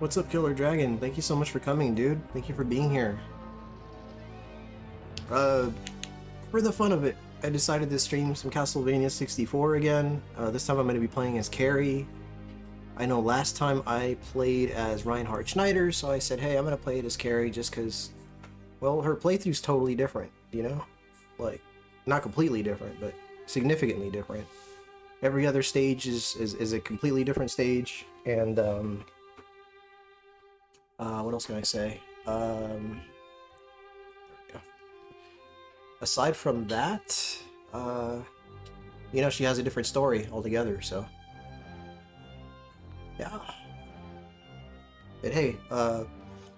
What's up, Killer Dragon? Thank you so much for coming, dude. Thank you for being here. For the fun of it, I decided to stream some Castlevania 64 again. This time I'm going to be playing as Carrie. I know last time I played as Reinhard Schneider, so I said, hey, I'm going to play it as Carrie just because, well, her playthrough's totally different, you know? Like, not completely different, but significantly different. Every other stage is a completely different stage, and, what else can I say? There we go. Aside from that, you know, she has a different story altogether, so yeah. But hey,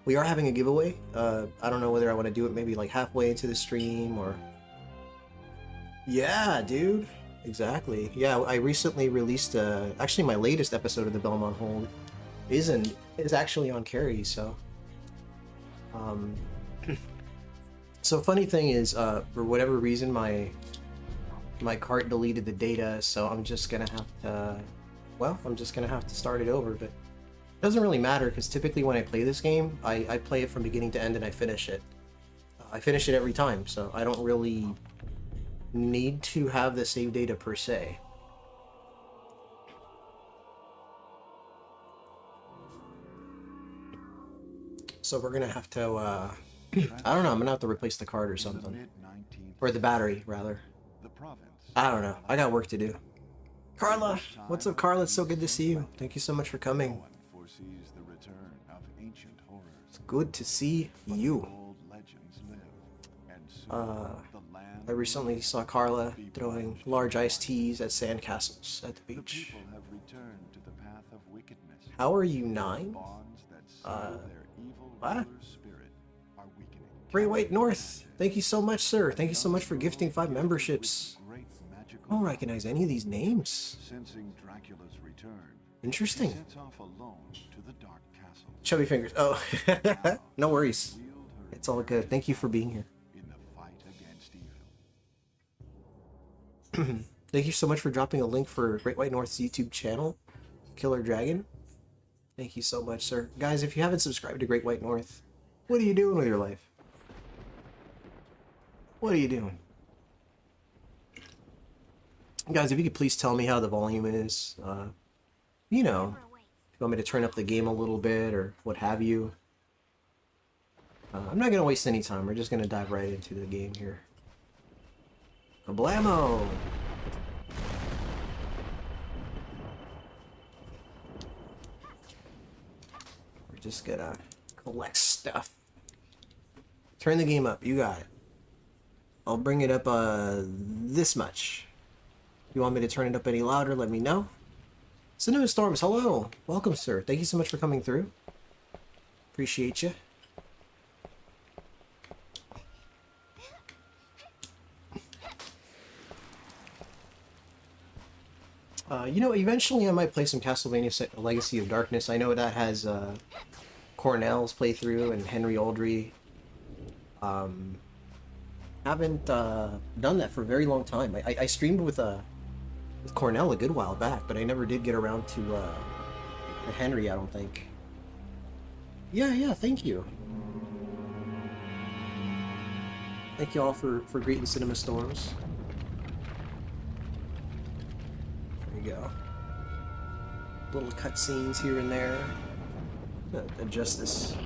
we are having a giveaway. I don't know whether I want to do it maybe like halfway into the stream or... Yeah, dude. Exactly. Yeah, I recently released, actually my latest episode of the Belmont Hold is actually on Carrie, so... So funny thing is, for whatever reason, my cart deleted the data, so I'm just gonna have to... Well, I'm just gonna have to start it over, but... It doesn't really matter, because typically when I play this game, I play it from beginning to end and I finish it. I finish it every time, so I don't really need to have the save data per se. So we're gonna have to, I don't know, I'm gonna have to replace the card or something. Or the battery, rather. I don't know, I got work to do. Carla! What's up, Carla? It's so good to see you. Thank you so much for coming. It's good to see you. I recently saw Carla throwing large iced teas at sandcastles at the beach. How are you, 9? What? Great White North! Thank you so much, sir. Thank you so much for gifting 5 memberships. I don't recognize any of these names. Interesting. Chubby fingers. Oh, no worries. It's all good. Thank you for being here. Thank you so much for dropping a link for Great White North's YouTube channel, Killer Dragon. Thank you so much, sir. Guys, if you haven't subscribed to Great White North, what are you doing with your life? What are you doing? Guys, if you could please tell me how the volume is, you know, if you want me to turn up the game a little bit or what have you. I'm not going to waste any time. We're just going to dive right into the game here. Kablamo! We're just gonna collect stuff. Turn the game up. You got it. I'll bring it up this much. If you want me to turn it up any louder, let me know. Cinnamon Storms, hello! Welcome, sir. Thank you so much for coming through. Appreciate you. You know, eventually I might play some Castlevania Legacy of Darkness. I know that has Cornell's playthrough and Henry Aldry. Haven't done that for a very long time. I streamed with Cornell a good while back, but I never did get around to Henry, I don't think. Yeah, thank you. Thank you all for greeting Cinema Storms. There you go. Little cutscenes here and there. Adjust this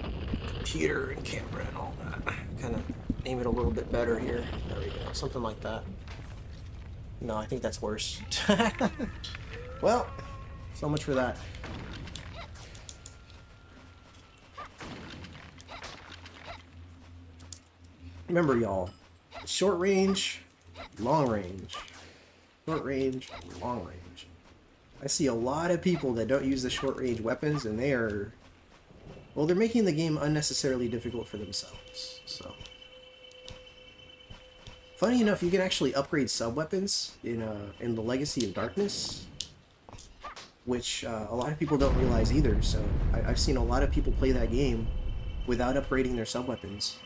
computer and camera and all that. Kind of aim it a little bit better here. There we go. Something like that. No, I think that's worse. Well, so much for that. Remember, y'all, short range, long range. Short range, long range. I see a lot of people that don't use the short range weapons, and they are, well, they're making the game unnecessarily difficult for themselves. So, funny enough, you can actually upgrade sub-weapons in the Legacy of Darkness, which a lot of people don't realize either. So I've seen a lot of people play that game without upgrading their sub-weapons.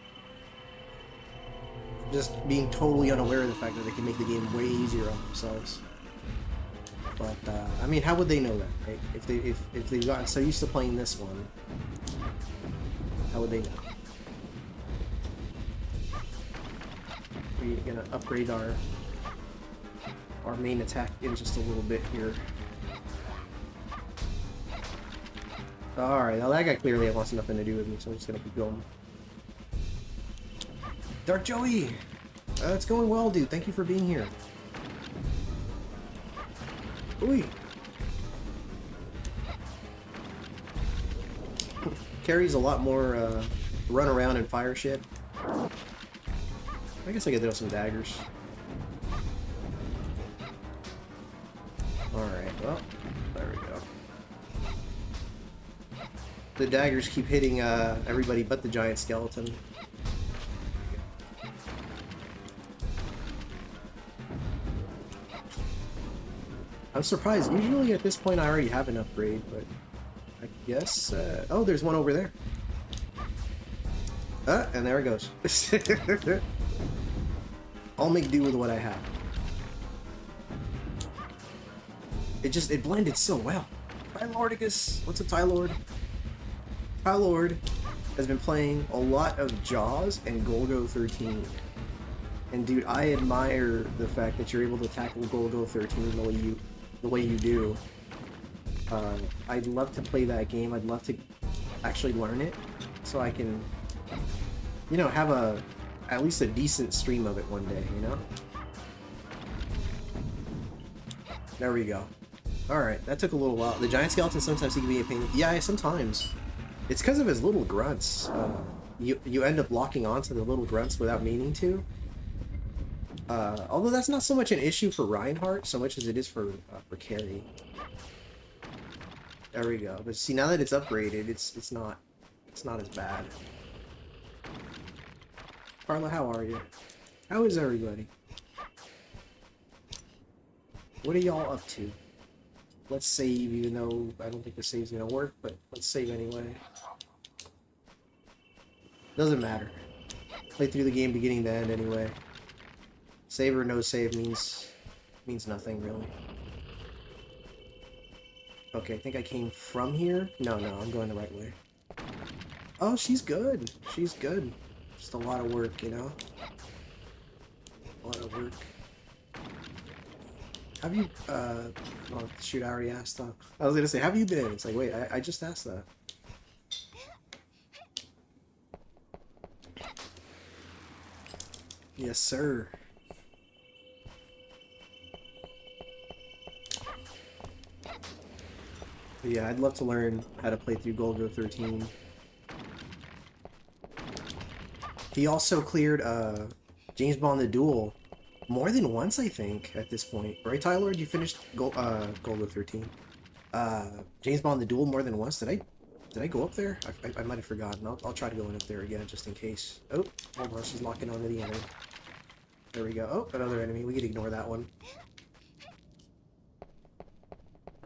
Just being totally unaware of the fact that they can make the game way easier on themselves. But I mean, how would they know that, right? If they've gotten so used to playing this one, how would they know? We're gonna upgrade our main attack in just a little bit here. Alright, now that guy clearly wants nothing to do with me, so I'm just gonna keep going. Dark Joey! It's going well, dude. Thank you for being here. Ooh. Carries a lot more run around and fire shit. I guess I could throw some daggers. Alright, well, there we go. The daggers keep hitting everybody but the giant skeleton. I'm surprised. Usually at this point I already have an upgrade, but I guess... oh, there's one over there. And there it goes. I'll make do with what I have. It blended so well. Tylordicus! What's up, Tylord? Tylord has been playing a lot of Jaws and Golgo 13. And dude, I admire the fact that you're able to tackle Golgo 13 the way you do. I'd love to play that game. I'd love to actually learn it so I can, you know, have at least a decent stream of it one day, you know? There we go. Alright, that took a little while. The giant skeleton, sometimes he can be a pain. Yeah, sometimes. It's because of his little grunts. You end up locking onto the little grunts without meaning to. Although that's not so much an issue for Reinhardt, so much as it is for Carrie. There we go. But see, now that it's upgraded, it's not as bad. Carla, how are you? How is everybody? What are y'all up to? Let's save, even though I don't think the save's gonna work, but let's save anyway. Doesn't matter. Play through the game beginning to end anyway. Save or no save means nothing, really. Okay, I think I came from here. No, I'm going the right way. Oh, she's good. She's good. Just a lot of work, you know? A lot of work. Have you, oh, shoot, I already asked that. I was gonna say, have you been? It's like, wait, I just asked that. Yes, sir. But yeah, I'd love to learn how to play through Golgo 13. He also cleared James Bond the Duel more than once, I think, at this point. Right, Tyler? You finished Golgo 13. James Bond the Duel more than once. Did I go up there? I might have forgotten. I'll try to go in up there again just in case. Oh, hold on, she's locking onto the enemy. There we go. Oh, another enemy. We could ignore that one.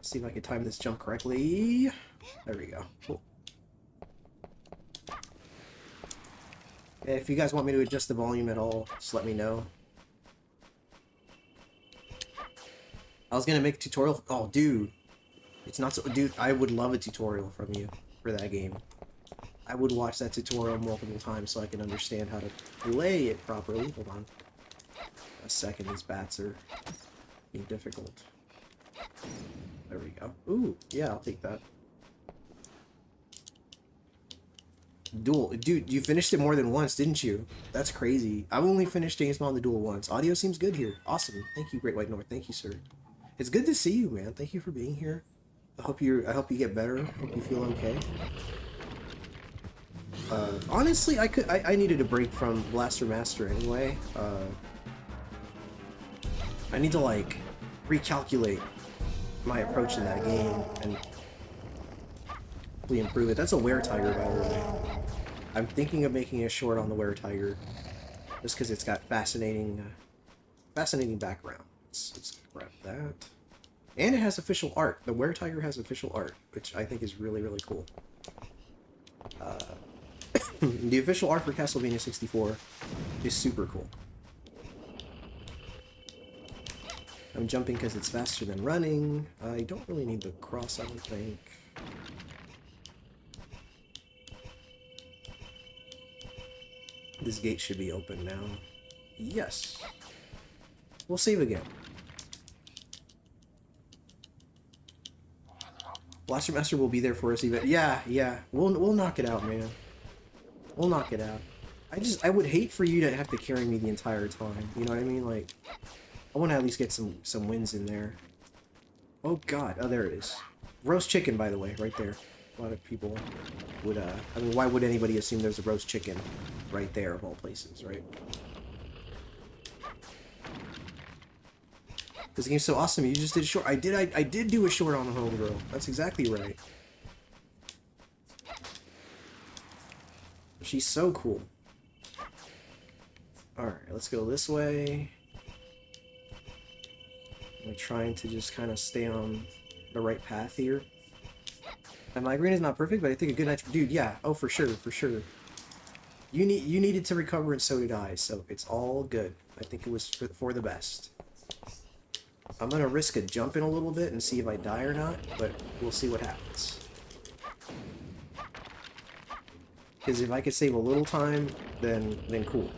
See if I can time this jump correctly. There we go. Cool. If you guys want me to adjust the volume at all, just let me know. I was gonna make a tutorial. Oh, dude. It's not so... Dude, I would love a tutorial from you for that game. I would watch that tutorial multiple times so I can understand how to play it properly. Hold on. A second, these bats are being difficult. There we go. Ooh, yeah, I'll take that. Duel. Dude, you finished it more than once, didn't you? That's crazy. I've only finished James Bond the Duel once. Audio seems good here. Awesome. Thank you, Great White North. Thank you, sir. It's good to see you, man. Thank you for being here. I hope you get better. I hope you feel okay. Honestly, I needed a break from Blaster Master anyway. I need to like recalculate my approach in that game and hopefully improve it. That's a were-tiger, by the way. I'm thinking of making a short on the were-tiger just because it's got fascinating background. Let's grab that. And it has official art. The were-tiger has official art, which I think is really, really cool. The official art for Castlevania 64 is super cool. I'm jumping because it's faster than running. I don't really need the cross, I don't think. This gate should be open now. Yes. We'll save again. Blaster Master will be there for us even. Yeah. We'll knock it out, man. We'll knock it out. I would hate for you to have to carry me the entire time. You know what I mean? Like, I want to at least get some wins in there. Oh god. Oh, there it is. Roast chicken, by the way, right there. A lot of people would, I mean, why would anybody assume there's a roast chicken right there of all places, right? This game's so awesome. You just did a short. I did do a short on the homegirl. That's exactly right. She's so cool. Alright, let's go this way. I'm trying to just kind of stay on the right path here. My migraine is not perfect, but I think a good night's... Dude, yeah. Oh, for sure, for sure. You needed to recover, and so did I, so it's all good. I think it was for the best. I'm gonna risk a jump in a little bit and see if I die or not, but we'll see what happens. Because if I could save a little time, then cool.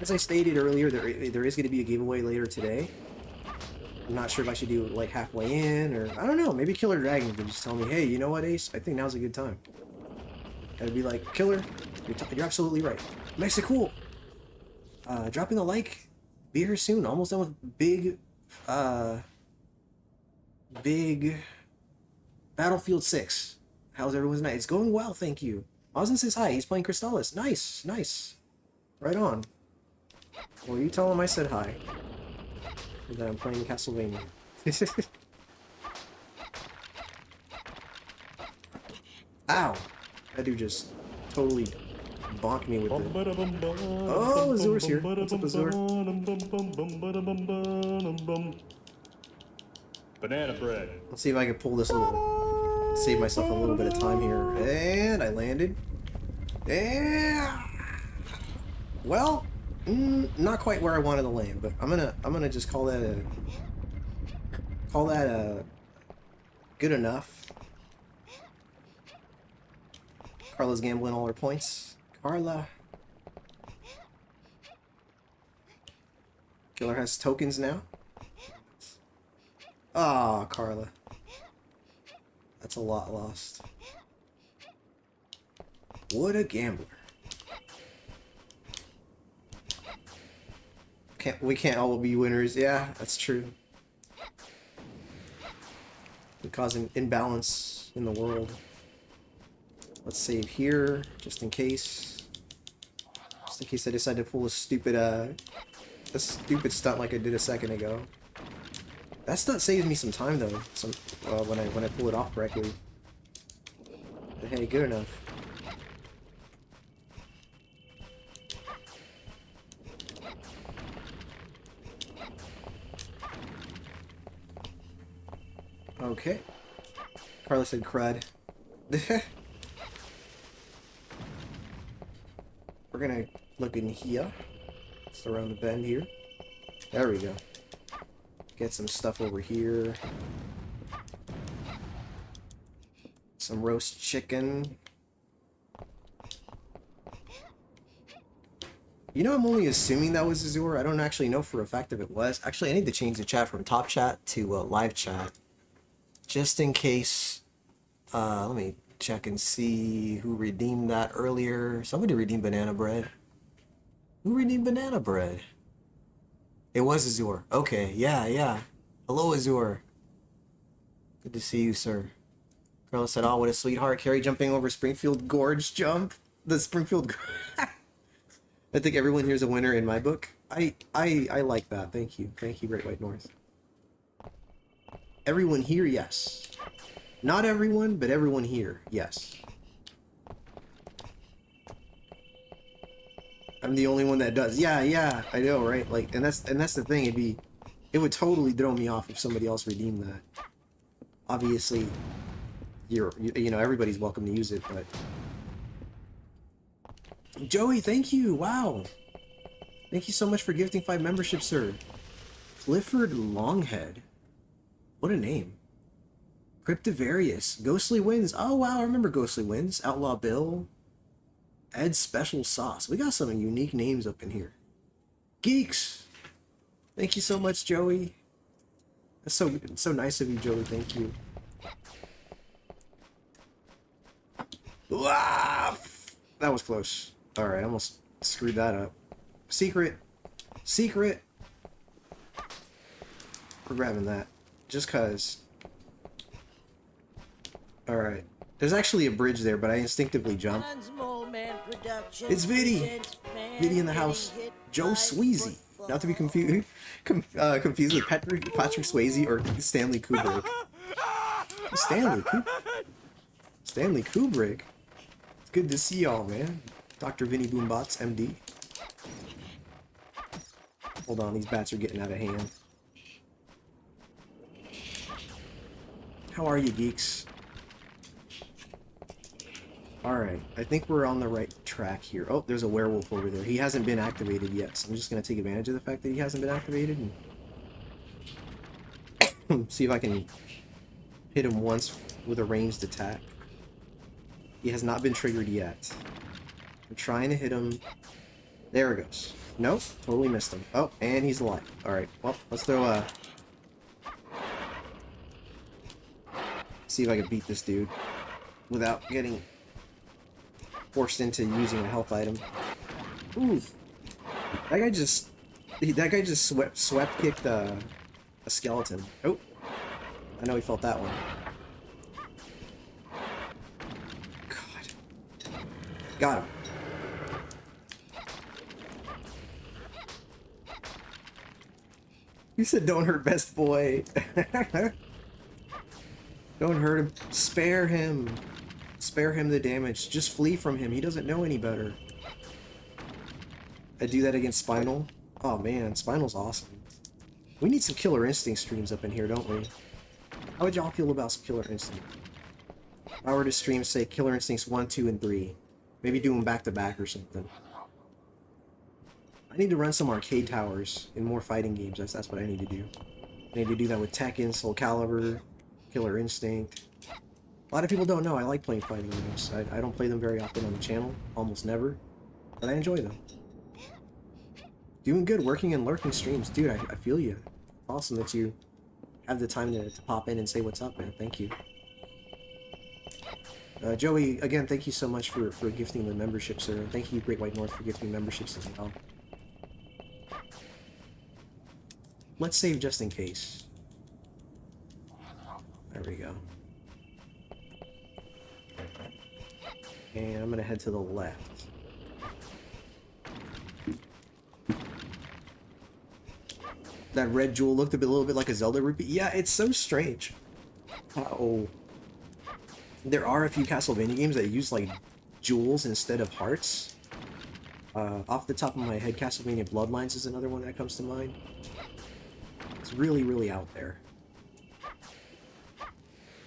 As I stated earlier, there is going to be a giveaway later today. I'm not sure if I should do it like halfway in, or I don't know, maybe Killer Dragon can just tell me, hey, you know what, Ace? I think now's a good time. I'd be like, Killer, you're absolutely right. Makes it cool. Dropping a like. Be here soon. Almost done with big Battlefield 6. How's everyone's night? It's going well, thank you. Ozin says hi. He's playing Crystallis. Nice. Right on. Well, you tell him I said hi. And that I'm playing Castlevania. Ow! That dude just totally bonked me with it. Oh, Azur's here. What's up, Azur? Bananabread. Let's see if I can pull this a little. Save myself a little bit of time here. And I landed. And well, not quite where I wanted to land, but I'm gonna just call that a good enough. Carla's gambling all her points. Carla. Killer has tokens now. Ah, oh, Carla. That's a lot lost. What a gambler. We can't all be winners. Yeah, that's true. We cause an imbalance in the world. Let's save here, just in case. Just in case I decide to pull a stupid stunt like I did a second ago. That stunt saves me some time though. When I pull it off correctly. But hey, good enough. Okay. Carla said crud. We're gonna look in here. Just around the bend here. There we go. Get some stuff over here. Some roast chicken. You know, I'm only assuming that was Azure. I don't actually know for a fact if it was. Actually, I need to change the chat from top chat to live chat. Just in case. Let me check and see who redeemed that earlier. Somebody redeemed banana bread. Who redeemed banana bread? It was Azure. Okay, yeah. Hello, Azure. Good to see you, sir. Carlos said, oh, what a sweetheart. Carrie jumping over Springfield Gorge jump. The Springfield Gorge. I think everyone here's a winner in my book. I like that. Thank you. Thank you, Great White North. Everyone here, yes. Not everyone, but everyone here, yes. I'm the only one that does. Yeah, I know, right? Like, and that's the thing. It would totally throw me off if somebody else redeemed that. Obviously, you know, everybody's welcome to use it, but Joey, thank you. Wow. Thank you so much for gifting 5 memberships, sir. Clifford Longhead. What a name. Cryptivarius. Ghostly Winds. Oh, wow. I remember Ghostly Winds. Outlaw Bill. Ed Special Sauce. We got some unique names up in here. Geeks. Thank you so much, Joey. That's so nice of you, Joey. Thank you. Ah, that was close. Alright, I almost screwed that up. Secret. We're grabbing that. Just cause. Alright. There's actually a bridge there, but I instinctively jumped. It's Viddy! Viddy in the house. Joe Sweezy. Not to be confused with Patrick Swayze or Stanley Kubrick. Stanley Kubrick? It's good to see y'all, man. Dr. Vinny Boombots, MD. Hold on, these bats are getting out of hand. How are you, geeks? Alright, I think we're on the right track here. Oh, there's a werewolf over there. He hasn't been activated yet, so I'm just going to take advantage of the fact that he hasn't been activated and see if I can hit him once with a ranged attack. He has not been triggered yet. I'm trying to hit him. There it goes. Nope, totally missed him. Oh, and he's alive. Alright, well, let's throw a... See if I can beat this dude without getting forced into using a health item. Ooh, that guy just swept kicked a skeleton. Oh, I know he felt that one. God, got him. You said don't hurt best boy. Don't hurt him. Spare him. Spare him the damage. Just flee from him. He doesn't know any better. I do that against Spinal. Oh man, Spinal's awesome. We need some Killer Instinct streams up in here, don't we? How would y'all feel about some Killer Instinct? If I were to stream, say, Killer Instincts 1, 2, and 3. Maybe do them back to back or something. I need to run some arcade towers in more fighting games. That's what I need to do. I need to do that with Tekken, Soul Calibur, Killer Instinct. A lot of people don't know I like playing fighting games. I don't play them very often on the channel, almost never, but I enjoy them. Doing good, working and lurking streams. Dude, I feel you. Awesome that you have the time to pop in and say what's up, man. Thank you. Joey, again, thank you so much for gifting the membership, sir. And thank you, Great White North, for gifting memberships as well. Let's save just in case. There we go. And I'm gonna head to the left. That red jewel looked a little bit like a Zelda rupee. Yeah, it's so strange. Oh, there are a few Castlevania games that use like jewels instead of hearts. Off the top of my head, Castlevania Bloodlines is another one that comes to mind. It's really, really out there.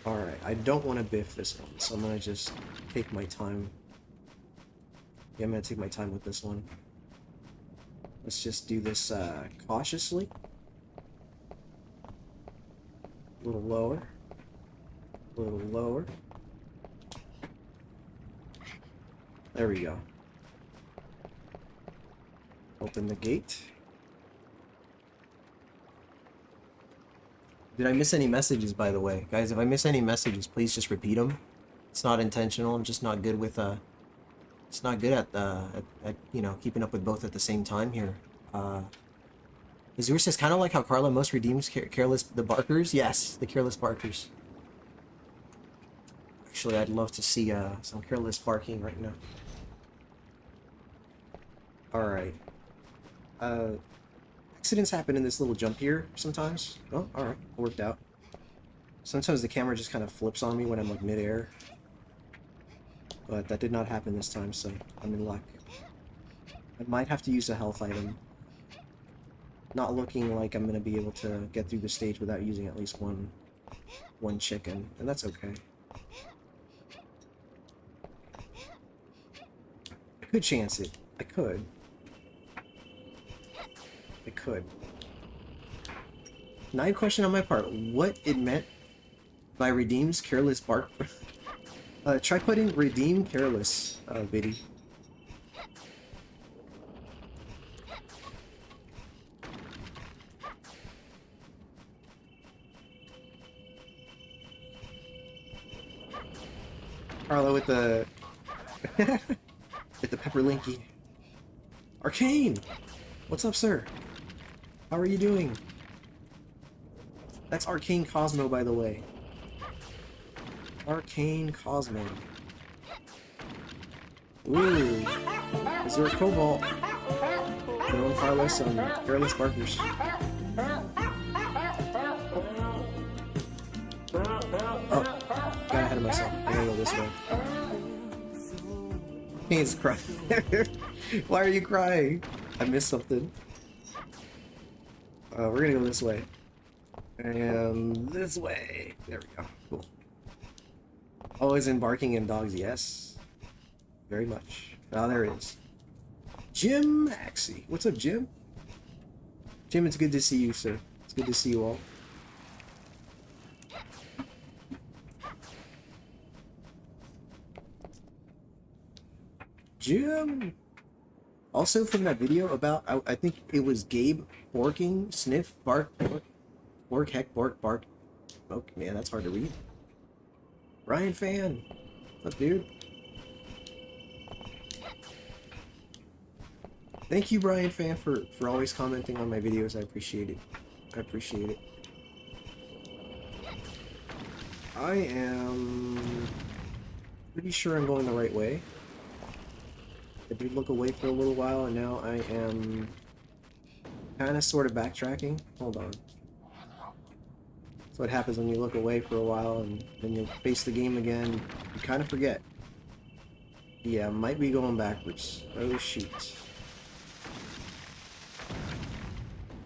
Alright, I don't want to biff this one, so I'm gonna just take my time. Yeah, I'm gonna take my time with this one. Let's just do this cautiously. A little lower. A little lower. There we go. Open the gate. Did I miss any messages, by the way? Guys, if I miss any messages, please just repeat them. It's not intentional. I'm just not good with, it's not good at you know, keeping up with both at the same time here. Azure says, kind of like how Carla most redeems careless, the barkers. Yes, the careless barkers. Actually, I'd love to see, some careless barking right now. Alright. Accidents happen in this little jump here sometimes. Oh, alright. Worked out. Sometimes the camera just kind of flips on me when I'm like mid-air. But that did not happen this time, so I'm in luck. I might have to use a health item. Not looking like I'm going to be able to get through the stage without using at least one chicken, and that's okay. I could chance it. I could. I could. Naive question on my part. What it meant by redeems careless bark? Try putting redeem careless, Biddy. Carlo with the with the pepper linky. Arcane! What's up, sir? How are you doing? That's Arcane Cosmo, by the way. Arcane Cosmo. Ooh. Is there a cobalt? No, far less on careless barkers. Oh, got ahead of myself. I gotta go this way. He's crying. Why are you crying? I missed something. We're gonna go this way. And this way. There we go. Cool. Always in barking and dogs, yes. Very much. Oh, there it is. Jim Maxey. What's up, Jim? Jim, it's good to see you, sir. It's good to see you all. Jim! Also from that video about, I think it was Gabe barking, sniff, bark, bark, heck, bark. Oh, man, that's hard to read. Ryan Fan. What's up, dude? Thank you, Brian Fan, for always commenting on my videos. I appreciate it. I appreciate it. I am pretty sure I'm going the right way. I did look away for a little while, and now I am kind of sort of backtracking. Hold on. That's what happens when you look away for a while, and then you face the game again. You kind of forget. Yeah, might be going backwards. Oh, shoot.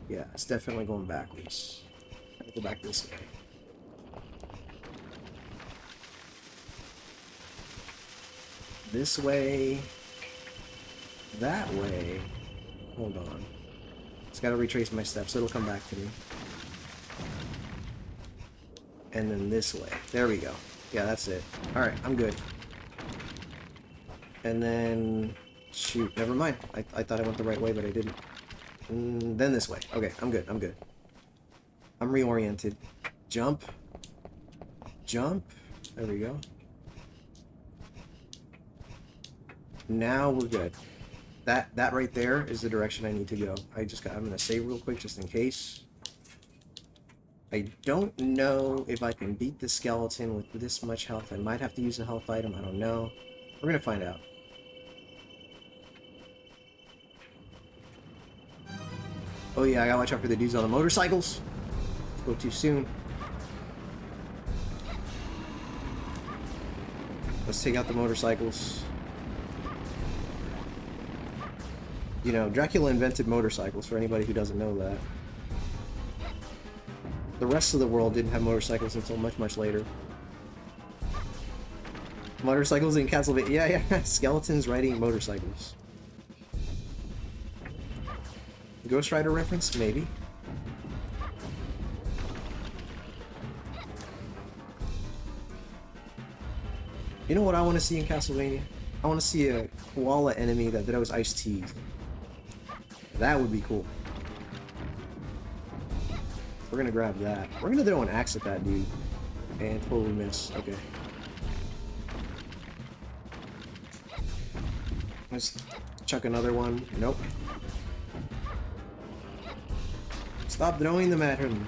Yeah, it's definitely going backwards. I have to go back this way. This way. That way. Hold on. Just gotta retrace my steps. It'll come back to me. And then this way. There we go. Yeah, that's it. Alright, I'm good. And then... Shoot, never mind. I thought I went the right way, but I didn't. And then this way. Okay, I'm good. I'm good. I'm reoriented. Jump. Jump. There we go. Now we're good. That right there is the direction I need to go. I'm gonna save real quick just in case. I don't know if I can beat the skeleton with this much health. I might have to use a health item. I don't know. We're gonna find out. Oh yeah, I gotta watch out for the dudes on the motorcycles. Spoke too soon. Let's take out the motorcycles. You know, Dracula invented motorcycles, for anybody who doesn't know that. The rest of the world didn't have motorcycles until much, much later. Motorcycles in Castlevania. Yeah, yeah. Skeletons riding motorcycles. Ghost Rider reference? Maybe. You know what I want to see in Castlevania? I want to see a koala enemy that those iced teeth. That would be cool. We're gonna grab that. We're gonna throw an axe at that dude. And totally miss. Okay. Let's chuck another one. Nope. Stop throwing them at him.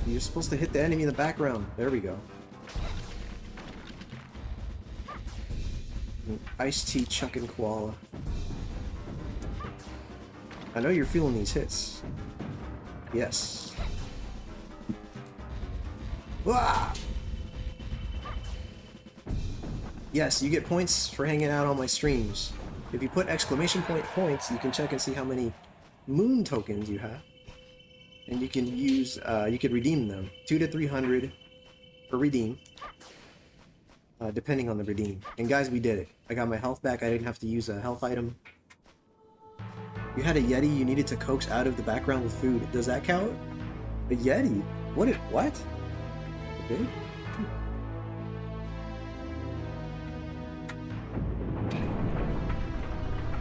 You're supposed to hit the enemy in the background. There we go. An iced tea chucking koala. I know you're feeling these hits. Yes. Wah! Yes, you get points for hanging out on my streams. If you put exclamation point points, you can check and see how many moon tokens you have. And you can use, you can redeem them. 200 to 300 for redeem. Depending on the redeem. And guys, we did it. I got my health back. I didn't have to use a health item. You had a Yeti you needed to coax out of the background with food. Does that count? A Yeti? What? What? Okay.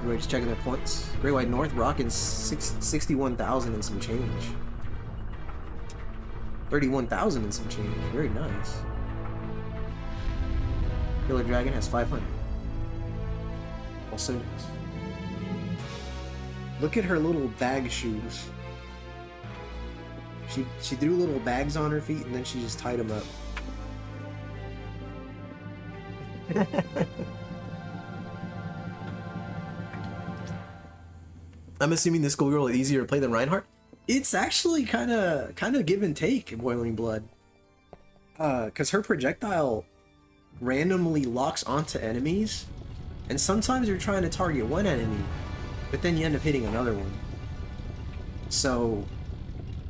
We're just checking their points. Great White North rocking 61,000 and some change. 31,000 and some change. Very nice. Killer Dragon has 500. Also nice. Look at her little bag shoes. She threw little bags on her feet and then she just tied them up. I'm assuming this schoolgirl is easier to play than Reinhardt. It's actually kind of give and take in Boiling Blood. Cause her projectile randomly locks onto enemies, and sometimes you're trying to target one enemy, but then you end up hitting another one. So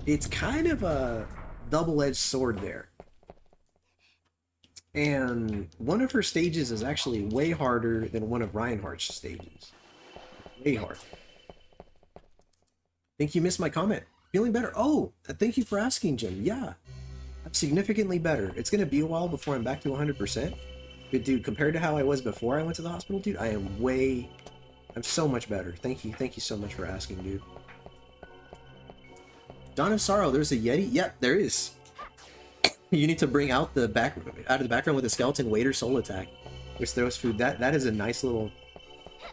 it's kind of a double-edged sword there. And one of her stages is actually way harder than one of Reinhardt's stages. Way hard. Think you missed my comment. Feeling better? Oh, thank you for asking, Jim. Yeah, I'm significantly better. It's gonna be a while before I'm back to 100%. But dude, compared to how I was before I went to the hospital, dude, I'm so much better. Thank you so much for asking, dude. Dawn of Sorrow, there's a Yeti? Yep, there is. You need to bring out of the background with a skeleton waiter soul attack, which throws food. That is a nice little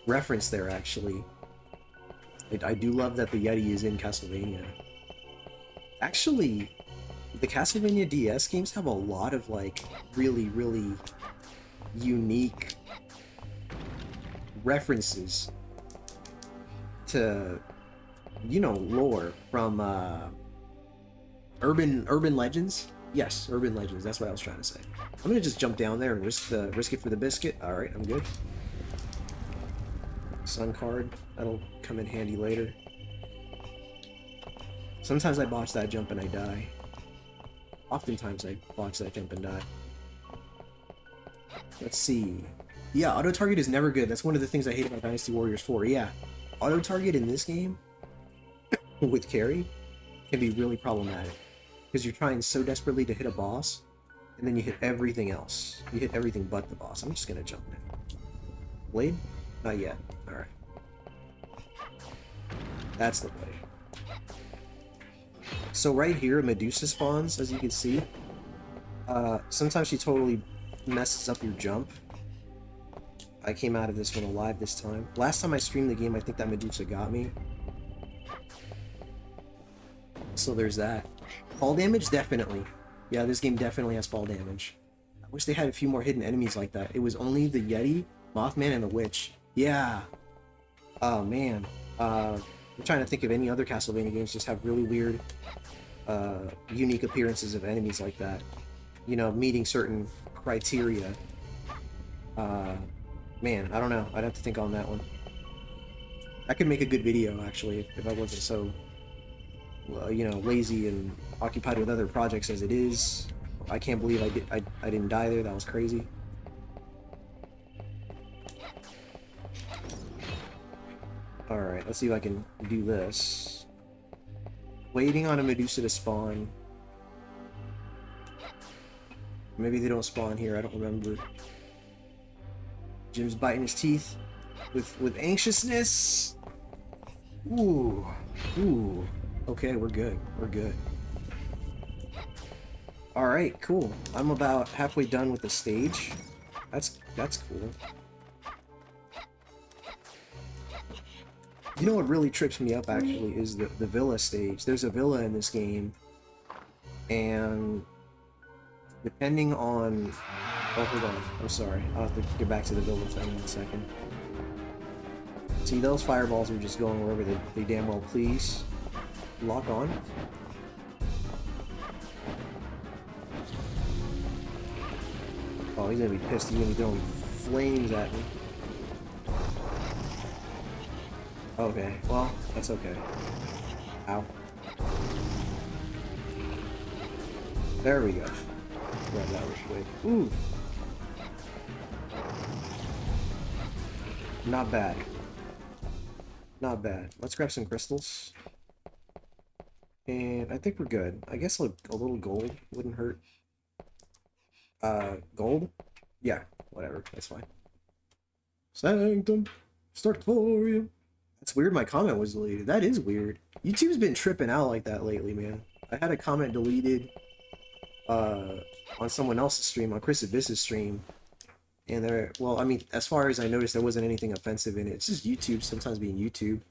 reference there, actually. I do love that the Yeti is in Castlevania. Actually, the Castlevania DS games have a lot of like really unique references to, you know, lore from urban legends. Yes, urban legends. That's what I was trying to say. I'm gonna just jump down there and risk it for the biscuit. All right, I'm good. Sun card. That'll come in handy later. Sometimes I botch that jump and I die. Oftentimes I botch that jump and die. Let's see. Yeah, auto-target is never good. That's one of the things I hate about Dynasty Warriors 4. Yeah, auto-target in this game with Carrie can be really problematic. Because you're trying so desperately to hit a boss, and then you hit everything else. You hit everything but the boss. I'm just gonna jump now. Blade? Not yet. Alright. That's the way. So right here, Medusa spawns, as you can see. Sometimes she totally messes up your jump. I came out of this one alive this time. Last time I streamed the game, I think that Medusa got me. So there's that. Fall damage? Definitely. Yeah, this game definitely has fall damage. I wish they had a few more hidden enemies like that. It was only the Yeti, Mothman, and the Witch. Yeah. Oh, man. I'm trying to think of any other Castlevania games just have really weird, unique appearances of enemies like that. You know, meeting certain criteria. Man, I don't know. I'd have to think on that one. I could make a good video, actually, if I wasn't so, you know, lazy and occupied with other projects as it is. I can't believe I didn't die there. That was crazy. Alright, let's see if I can do this. Waiting on a Medusa to spawn. Maybe they don't spawn here, I don't remember. Jim's biting his teeth with anxiousness. Ooh. Ooh. Okay, we're good. We're good. Alright, cool. I'm about halfway done with the stage. That's cool. You know what really trips me up, actually, is the villa stage. There's a villa in this game, and depending on... Oh, hold on. I'm sorry. I'll have to get back to the villa thing in a second. See, those fireballs are just going wherever they damn well please. Lock on. Oh, he's gonna be pissed. He's gonna be throwing flames at me. Okay, well, that's okay. Ow. There we go. Grab that real quick. Ooh! Not bad. Not bad. Let's grab some crystals. And I think we're good. I guess a little gold wouldn't hurt. Gold? Yeah, whatever. That's fine. Sanctum. Startorium. That's weird my comment was deleted. That is weird. YouTube's been tripping out like that lately, man. I had a comment deleted on someone else's stream, on Chris Abyss's stream. And there, well, I mean, as far as I noticed, there wasn't anything offensive in it. It's just YouTube sometimes being YouTube.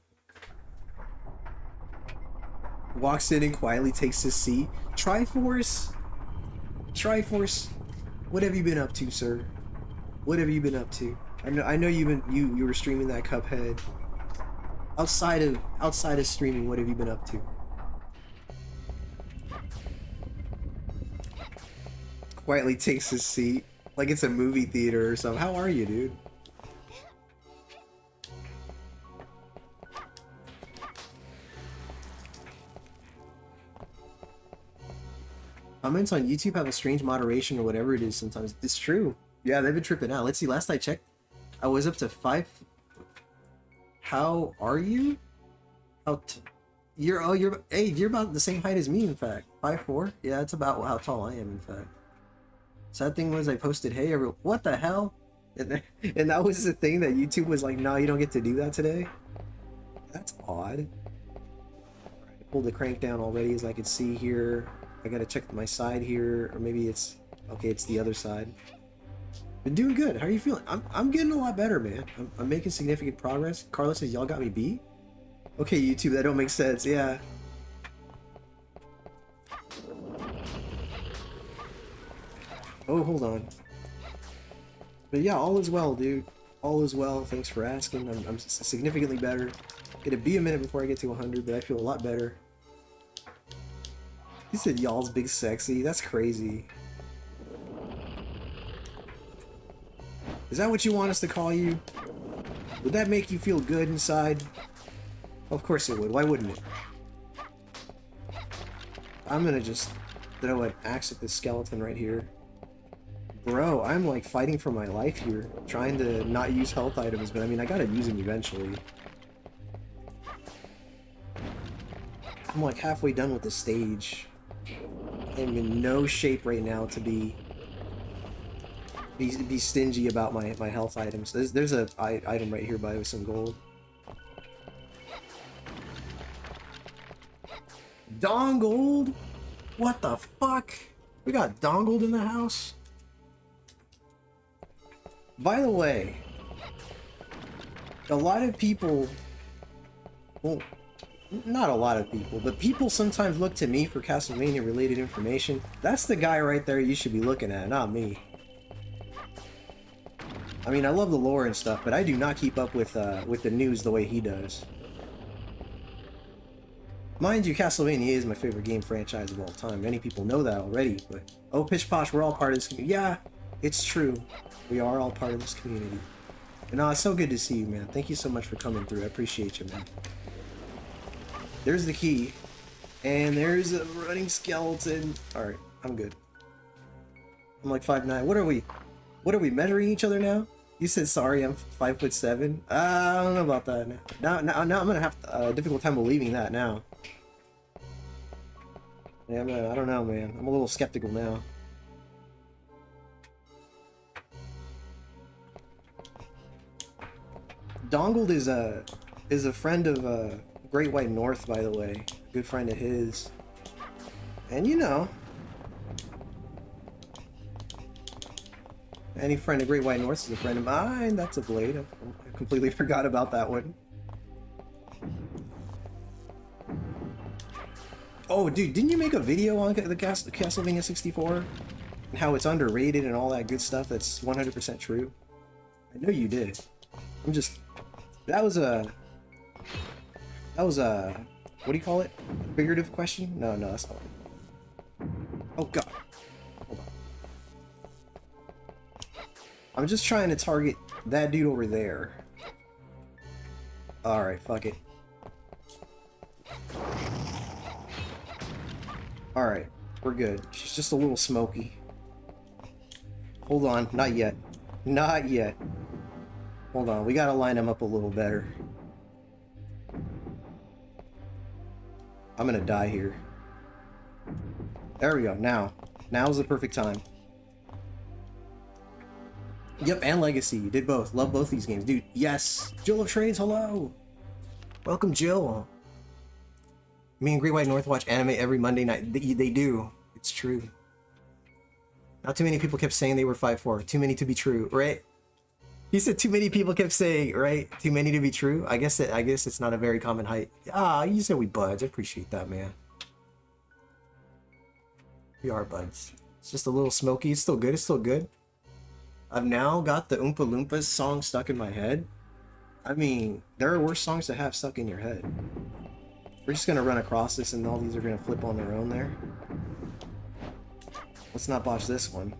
Walks in and quietly takes his seat. Triforce? Triforce? What have you been up to, sir? What have you been up to? I know you were streaming that Cuphead. Outside of streaming, what have you been up to? Quietly takes his seat like it's a movie theater or something. How are you, dude? Comments on YouTube have a strange moderation or whatever it is sometimes. It's true. Yeah, they've been tripping out. Let's see, last I checked, I was up to 5... How are you? You're about the same height as me, in fact. 5'4"? Yeah, that's about how tall I am, in fact. Sad thing was I posted, hey, what the hell? And that was the thing that YouTube was like, no, you don't get to do that today? That's odd. I pulled the crank down already, as I could see here. I gotta check my side here, or maybe it's... Okay, it's the other side. Been doing good. How are you feeling? I'm getting a lot better, man. I'm making significant progress. Carlos says, y'all got me beat? Okay, YouTube, that don't make sense. Yeah. Oh, hold on. But yeah, all is well, dude. All is well. Thanks for asking. I'm significantly better. It'll be a minute before I get to 100, but I feel a lot better. He said, y'all's big sexy. That's crazy. Is that what you want us to call you? Would that make you feel good inside? Of course it would. Why wouldn't it? I'm gonna just throw an axe at this skeleton right here. Bro, I'm like fighting for my life here. Trying to not use health items, but I mean, I gotta use them eventually. I'm like halfway done with the stage. I'm in no shape right now to be stingy about my health items. There's a item right here by with some gold. Dongled? What the fuck? We got dongled in the house? By the way, a lot of people, well, not a lot of people, but people sometimes look to me for Castlevania related information. That's the guy right there you should be looking at, not me. I mean, I love the lore and stuff, but I do not keep up with the news the way he does. Mind you, Castlevania is my favorite game franchise of all time. Many people know that already, but... Oh, Pitch Posh, we're all part of this community. Yeah, it's true. We are all part of this community. And it's so good to see you, man. Thank you so much for coming through. I appreciate you, man. There's the key. And there's a running skeleton. Alright, I'm good. I'm like 5'9". What are we measuring each other now? You said sorry, I'm 5'7". I don't know about that. Now I'm gonna have a difficult time believing that now. Yeah, I don't know, man. I'm a little skeptical now. Dongled is a friend of Great White North, by the way. A good friend of his. And you know, any friend of Great White North is a friend of mine. That's a blade. I completely forgot about that one. Oh, dude, didn't you make a video on the Castlevania 64? And how it's underrated and all that good stuff that's 100% true? I know you did. I'm just... That was a... What do you call it? Figurative question? No, that's not it. Oh, God. Hold on. I'm just trying to target that dude over there. Alright, fuck it. Alright, we're good. She's just a little smoky. Hold on, not yet. Not yet. Hold on, we gotta line him up a little better. I'm gonna die here. There we go, now. Now's the perfect time. Yep, and Legacy. You did both. Love both these games. Dude, yes! Jill of Trades, hello! Welcome, Jill! Me and Great White North watch anime every Monday night. They do. It's true. Not too many people kept saying they were 5'4". Too many to be true, right? He said too many people kept saying, right? Too many to be true. I guess it's not a very common height. Ah, you said we buds. I appreciate that, man. We are buds. It's just a little smoky. It's still good. It's still good. I've now got the Oompa Loompas song stuck in my head. I mean, there are worse songs to have stuck in your head. We're just gonna run across this and all these are gonna flip on their own there. Let's not botch this one.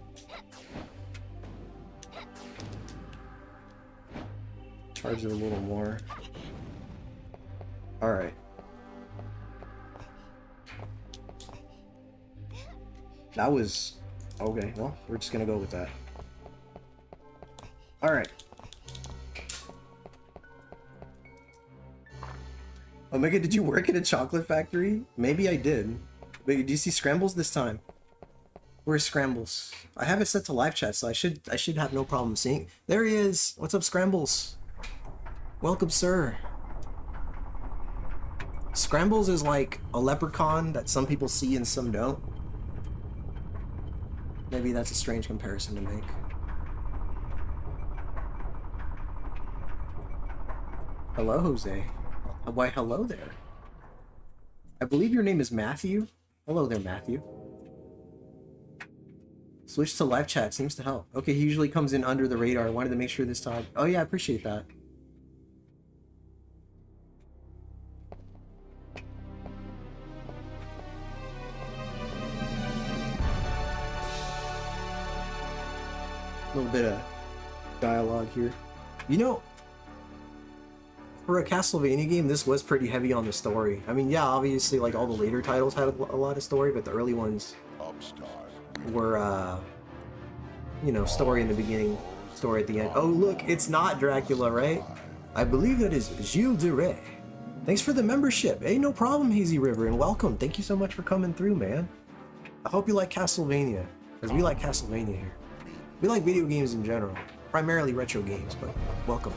Charge it a little more. Alright. That was... Okay, well, we're just gonna go with that. Alright. Omega, did you work at a chocolate factory? Maybe I did. Wait, do you see Scrambles this time? Where's Scrambles? I have it set to live chat, so I should have no problem seeing. There he is! What's up, Scrambles? Welcome, sir. Scrambles is like a leprechaun that some people see and some don't. Maybe that's a strange comparison to make. Hello, Jose. Why, hello there. I believe your name is Matthew. Hello there, Matthew. Switch to live chat seems to help. Okay, he usually comes in under the radar. I wanted to make sure this time. Oh yeah, I appreciate that. A little bit of dialogue here. You know, for a Castlevania game, this was pretty heavy on the story. I mean, yeah, obviously, like, all the later titles had a lot of story, but the early ones were, you know, story in the beginning, story at the end. Oh, look, it's not Dracula, right? I believe that is Gilles de Rais. Thanks for the membership. Hey, no problem, Hazy River, and welcome. Thank you so much for coming through, man. I hope you like Castlevania, because we like Castlevania here. We like video games in general, primarily retro games, but welcome.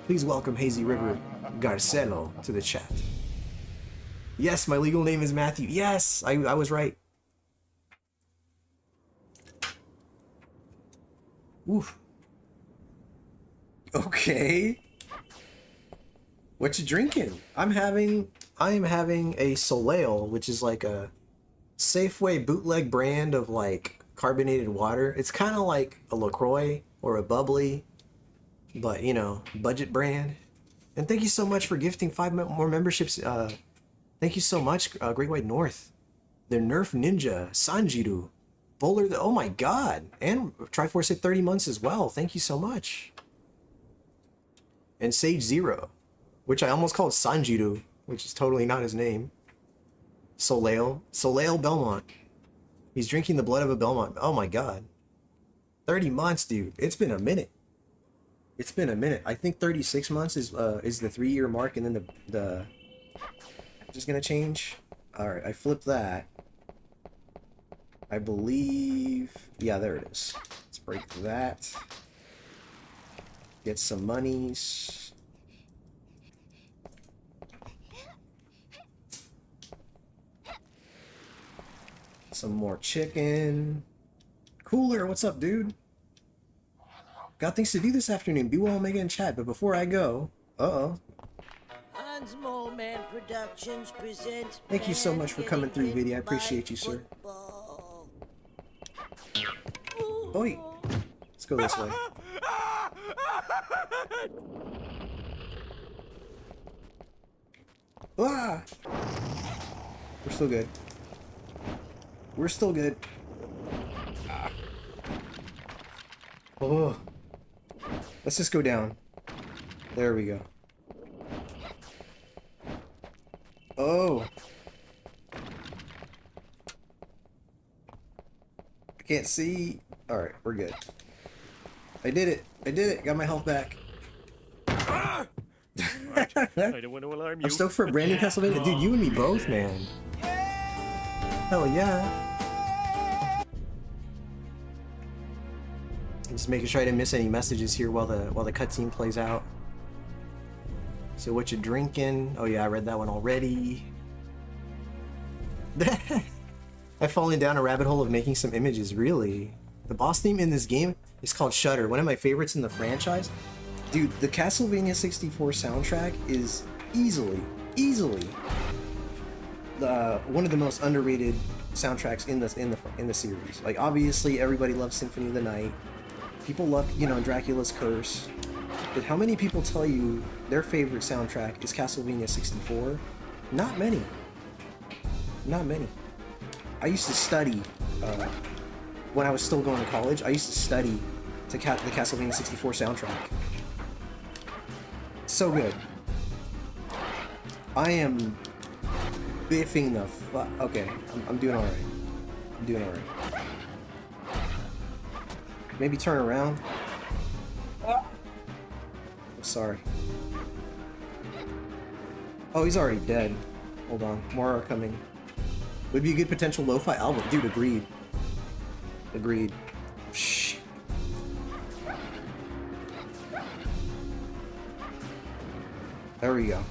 Please welcome Hazy River Garcelo to the chat. Yes, my legal name is Matthew. Yes, I was right. Oof. Okay. What you drinking? I am having a Soleil, which is like a Safeway bootleg brand of like carbonated water. It's kind of like a LaCroix or a bubbly, but you know, budget brand. And thank you so much for gifting 5 more memberships. Thank you so much, Great White North, the Nerf Ninja, Sanjiru, Bowler. Oh my God, and Triforce at 30 months as well. Thank you so much. And Sage Zero, which I almost called Sanjiru, which is totally not his name. Soleil Belmont. He's drinking the blood of a Belmont. Oh my God, 30 months, dude. It's been a minute. It's been a minute. I think 36 months is the 3-year mark, and then the just gonna change. All right, I flipped that. I believe, yeah, there it is. Let's break that. Get some monies. Some more chicken. Cooler, what's up, dude? Got things to do this afternoon. Be well, Omega, and chat. But before I go, Productions present. Thank you so much for coming through, video. I appreciate you, sir. Oi! Let's go this way. Ah! We're still good. We're still good. Ah. Oh. Let's just go down. There we go. Oh. I can't see. Alright, we're good. I did it. I did it. Got my health back. Right. I don't want to alarm you. I'm stoked for a brand new Castlevania. Dude, you and me both, man. Hell yeah. I'm just making sure I didn't miss any messages here while the cutscene plays out. So what you drinking? Oh yeah, I read that one already. I've fallen down a rabbit hole of making some images, really. The boss theme in this game is called Shudder, one of my favorites in the franchise. Dude, the Castlevania 64 soundtrack is easily one of the most underrated soundtracks in the series. Like, obviously everybody loves Symphony of the Night. People love, you know, Dracula's Curse. But how many people tell you their favorite soundtrack is Castlevania 64? Not many. Not many. I used to study, when I was still going to college, I used to study the Castlevania 64 soundtrack. So good. I am biffing the fuck. Okay, I'm doing alright. I'm doing alright. Maybe turn around. Sorry. Oh, he's already dead. Hold on. More are coming. Would be a good potential lo-fi album. Dude, agreed. Agreed. Shh. There we go.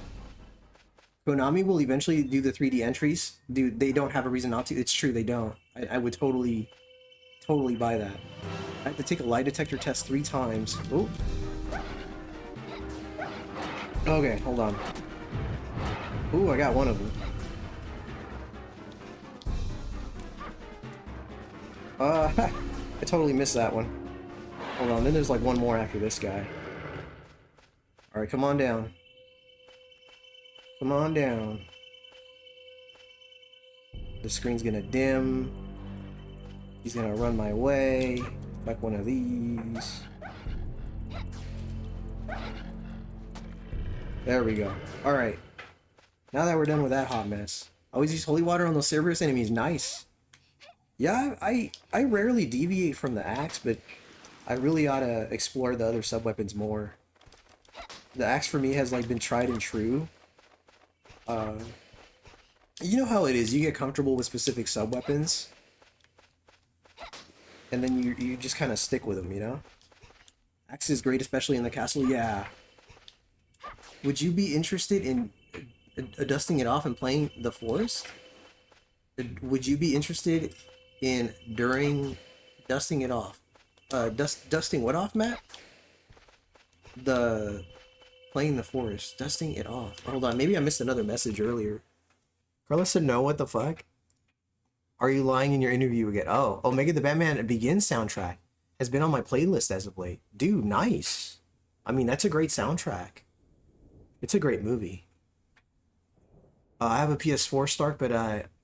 Konami will eventually do the 3D entries. Dude, they don't have a reason not to. It's true, they don't. I would totally buy that. I have to take a lie detector test 3 times. Oh. Okay, hold on. Ooh, I got one of them. I totally missed that one. Hold on, then there's like one more after this guy. Alright, come on down. Come on down. The screen's gonna dim. He's gonna run my way. Like one of these. There we go. Alright. Now that we're done with that hot mess. Always use holy water on those Cerberus enemies. Nice. Yeah, I rarely deviate from the axe, but I really ought to explore the other sub-weapons more. The axe for me has like been tried and true. You know how it is, you get comfortable with specific sub-weapons, and then you just kind of stick with them, you know? Axe is great, especially in the castle, yeah. Would you be interested in dusting it off and playing the forest? Would you be interested in during dusting it off? Dusting what off, Matt? Playing the forest. Dusting it off. Hold on, maybe I missed another message earlier. Carlos said no, what the fuck? Are you lying in your interview again? Oh, Omega the Batman Begins soundtrack has been on my playlist as of late. Dude, nice. I mean, that's a great soundtrack. It's a great movie. I have a PS4 Stark, but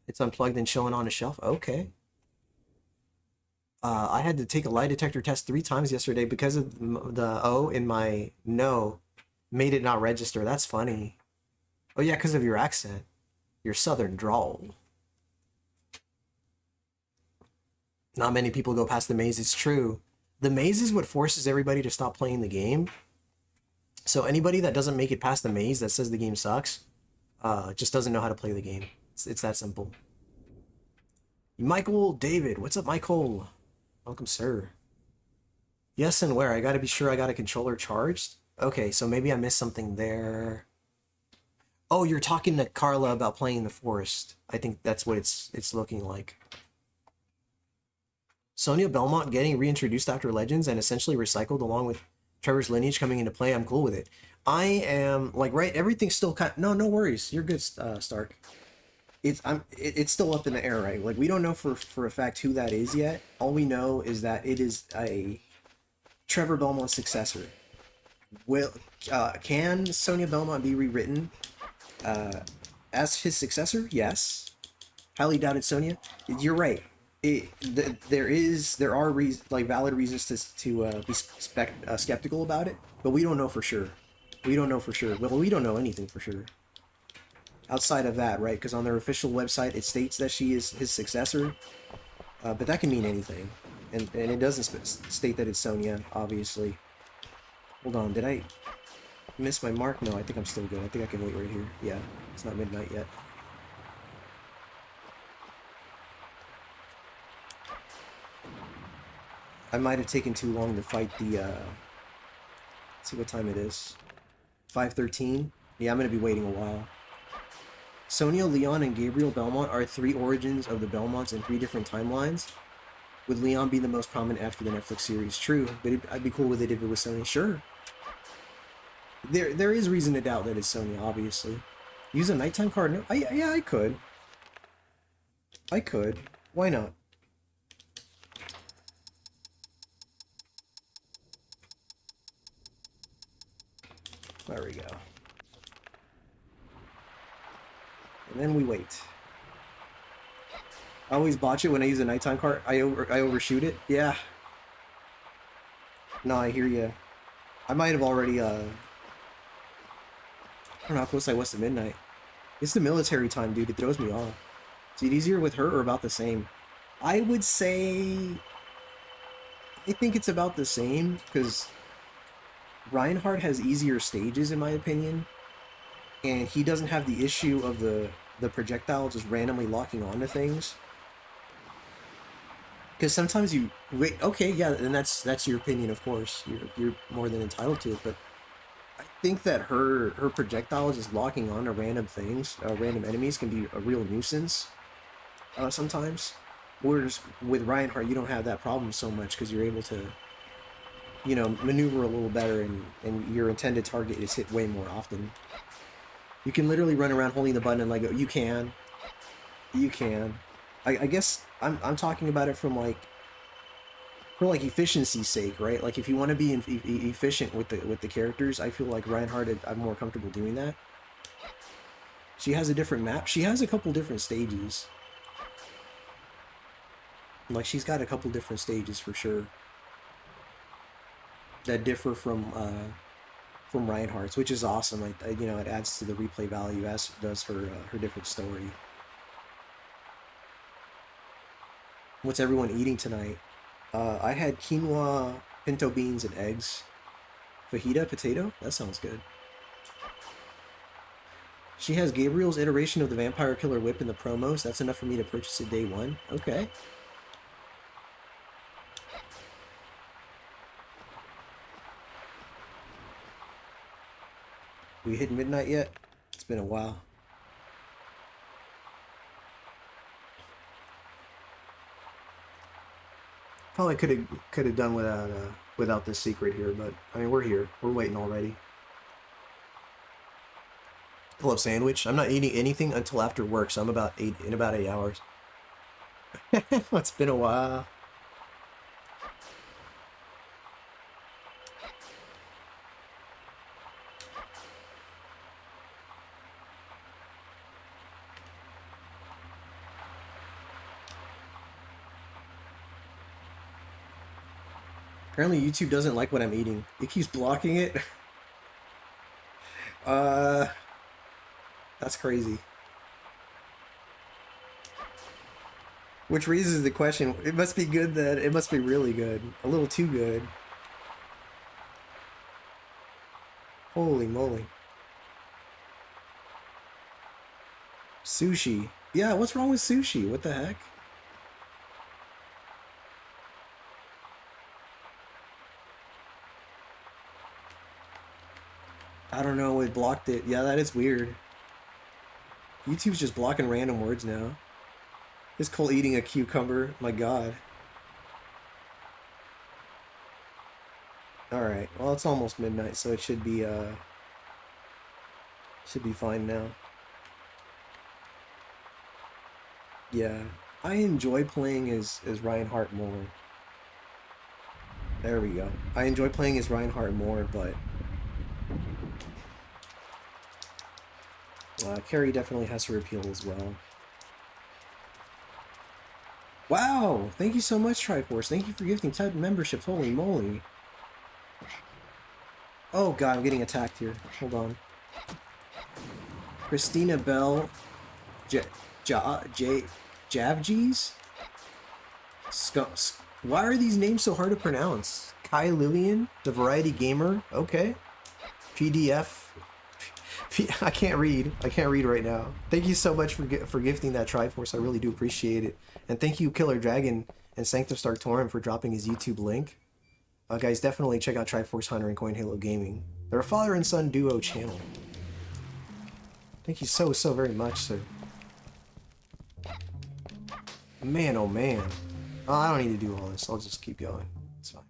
it's unplugged and chilling on a shelf. Okay. I had to take a lie detector test 3 times yesterday because of the O in my no made it not register. That's funny. Oh yeah, because of your accent. Your southern drawl. Not many people go past the maze. It's true. The maze is what forces everybody to stop playing the game. So anybody that doesn't make it past the maze that says the game sucks, just doesn't know how to play the game. It's that simple. Michael David, what's up, Michael? Welcome, sir. Yes, and where? I gotta be sure I got a controller charged. Okay, so maybe I missed something there. Oh, you're talking to Carla about playing the forest. I think that's what it's looking like. Sonia Belmont getting reintroduced after Legends and essentially recycled along with Trevor's lineage coming into play. I'm cool with it. I am like, right, everything's still kind of, no worries. You're good, Stark. It's still up in the air, right? Like, we don't know for a fact who that is yet. All we know is that it is a Trevor Belmont successor. Will can Sonia Belmont be rewritten as his successor? Yes. Highly doubted, Sonia. You're right. There are valid reasons to be skeptical about it, but we don't know for sure. We don't know for sure. Well, we don't know anything for sure. Outside of that, right? Because on their official website, it states that she is his successor, but that can mean anything, and it doesn't state that it's Sonia, obviously. Hold on, did I miss my mark? No, I think I'm still good. I think I can wait right here. Yeah, it's not midnight yet. I might have taken too long to fight the, let's see what time it is. 5:13? Yeah, I'm going to be waiting a while. Sonia, Leon, and Gabriel Belmont are 3 origins of the Belmonts in 3 different timelines, with Leon being the most prominent after the Netflix series. True, but I'd be cool with it if it was Sonia. Sure. There is reason to doubt that it's Sonia, obviously. Use a nighttime card? No, yeah, I could. I could. Why not? There we go. And then we wait. I always botch it when I use a nighttime card. I overshoot it. Yeah. No, I hear you. I might have already, I don't know how close I was to midnight. It's the military time, dude. It throws me off. Is it easier with her or about the same? I would say... I think it's about the same, because Reinhardt has easier stages, in my opinion. And he doesn't have the issue of the projectile just randomly locking onto things. Because sometimes you... Wait, okay, yeah, and that's your opinion, of course. You're more than entitled to it, but... I think that her projectile just locking onto random things, random enemies, can be a real nuisance sometimes. Whereas with Reinhardt, you don't have that problem so much because you're able to, you know, maneuver a little better, and your intended target is hit way more often. You can literally run around holding the button and like, you can. I guess I'm talking about it from like, for like efficiency's sake, right? Like if you want to be efficient with the characters, I feel like Reinhardt, I'm more comfortable doing that. She has a different map. She has a couple different stages. Like she's got a couple different stages for sure that differ from Reinhardt's, which is awesome. You know, it adds to the replay value, as does her different story. What's everyone eating tonight? I had quinoa, pinto beans, and eggs. Fajita potato? That sounds good. She has Gabriel's iteration of the Vampire Killer Whip in the promos. That's enough for me to purchase it day 1. Okay. We hit midnight yet? It's been a while. Probably could have done without this secret here, but I mean, we're here. We're waiting already. Club sandwich. I'm not eating anything until after work, so I'm about 8 hours. It's been a while. Apparently YouTube doesn't like what I'm eating. It keeps blocking it. That's crazy. Which raises the question, it must be good then. It must be really good. A little too good. Holy moly. Sushi. Yeah, what's wrong with sushi? What the heck? I don't know, it blocked it. Yeah, that is weird. YouTube's just blocking random words now. Is Cole eating a cucumber? My god. Alright, well it's almost midnight, so it should be fine now. Yeah, I enjoy playing as Reinhardt more. There we go. I enjoy playing as Reinhardt more, but Carrie definitely has her appeal as well. Wow! Thank you so much, Triforce. Thank you for gifting 10 memberships. Holy moly. Oh god, I'm getting attacked here. Hold on. Christina Bell... Javgees? Why are these names so hard to pronounce? Kai Lillian? The Variety Gamer? Okay. PDF... I can't read. I can't read right now. Thank you so much for gifting that Triforce. I really do appreciate it. And thank you, Killer Dragon and Sanctum Startorum, for dropping his YouTube link. Guys, definitely check out Triforce Hunter and Coin Halo Gaming. They're a father and son duo channel. Thank you so very much, sir. Man, oh man. Oh, I don't need to do all this. I'll just keep going. It's fine.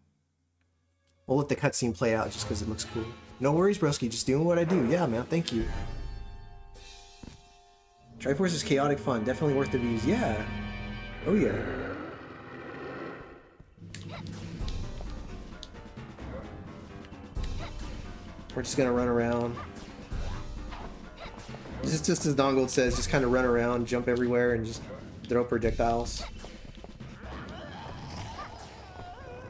We'll let the cutscene play out just because it looks cool. No worries, broski. Just doing what I do. Yeah, man. Thank you. Triforce is chaotic fun. Definitely worth the views. Yeah. Oh, yeah. We're just gonna run around. Just as Dongold says, just kind of run around, jump everywhere, and just throw projectiles.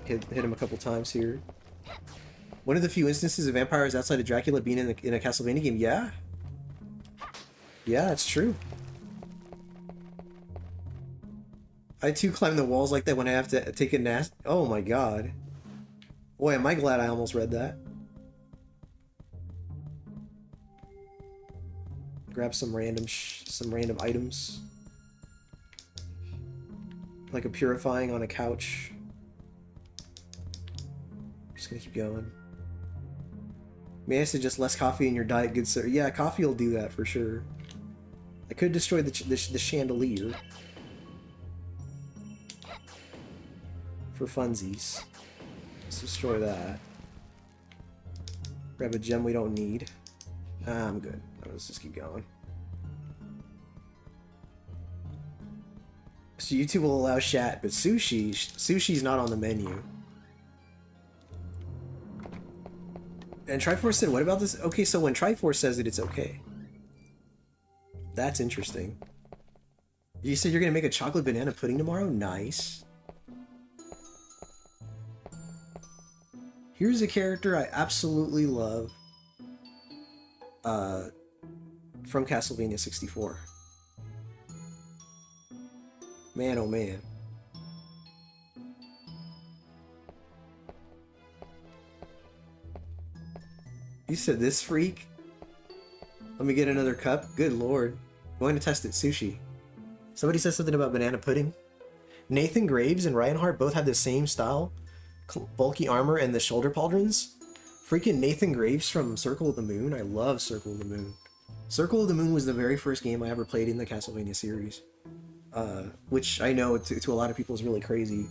Hit him a couple times here. One of the few instances of vampires outside of Dracula being in a Castlevania game. Yeah. Yeah, it's true. I too climb the walls like that when I have to take a nap. Oh my god. Boy, am I glad I almost read that. Grab some random items. Like a purifying on a couch. Just gonna keep going. May I suggest less coffee in your diet, good sir? Yeah, coffee will do that for sure. I could destroy the chandelier. For funsies. Let's destroy that. Grab a gem we don't need. I'm good. Let's just keep going. So YouTube will allow chat, but sushi's not on the menu. And Triforce said, what about this? Okay, so when Triforce says it, it's okay. That's interesting. You said you're gonna make a chocolate banana pudding tomorrow? Nice. Here's a character I absolutely love. From Castlevania 64. Man, oh man. You said this freak? Let me get another cup? Good lord. I'm going to test it. Sushi. Somebody said something about banana pudding. Nathan Graves and Reinhardt both have the same style. Bulky armor and the shoulder pauldrons. Freaking Nathan Graves from Circle of the Moon. I love Circle of the Moon. Circle of the Moon was the very first game I ever played in the Castlevania series. Which I know to a lot of people is really crazy.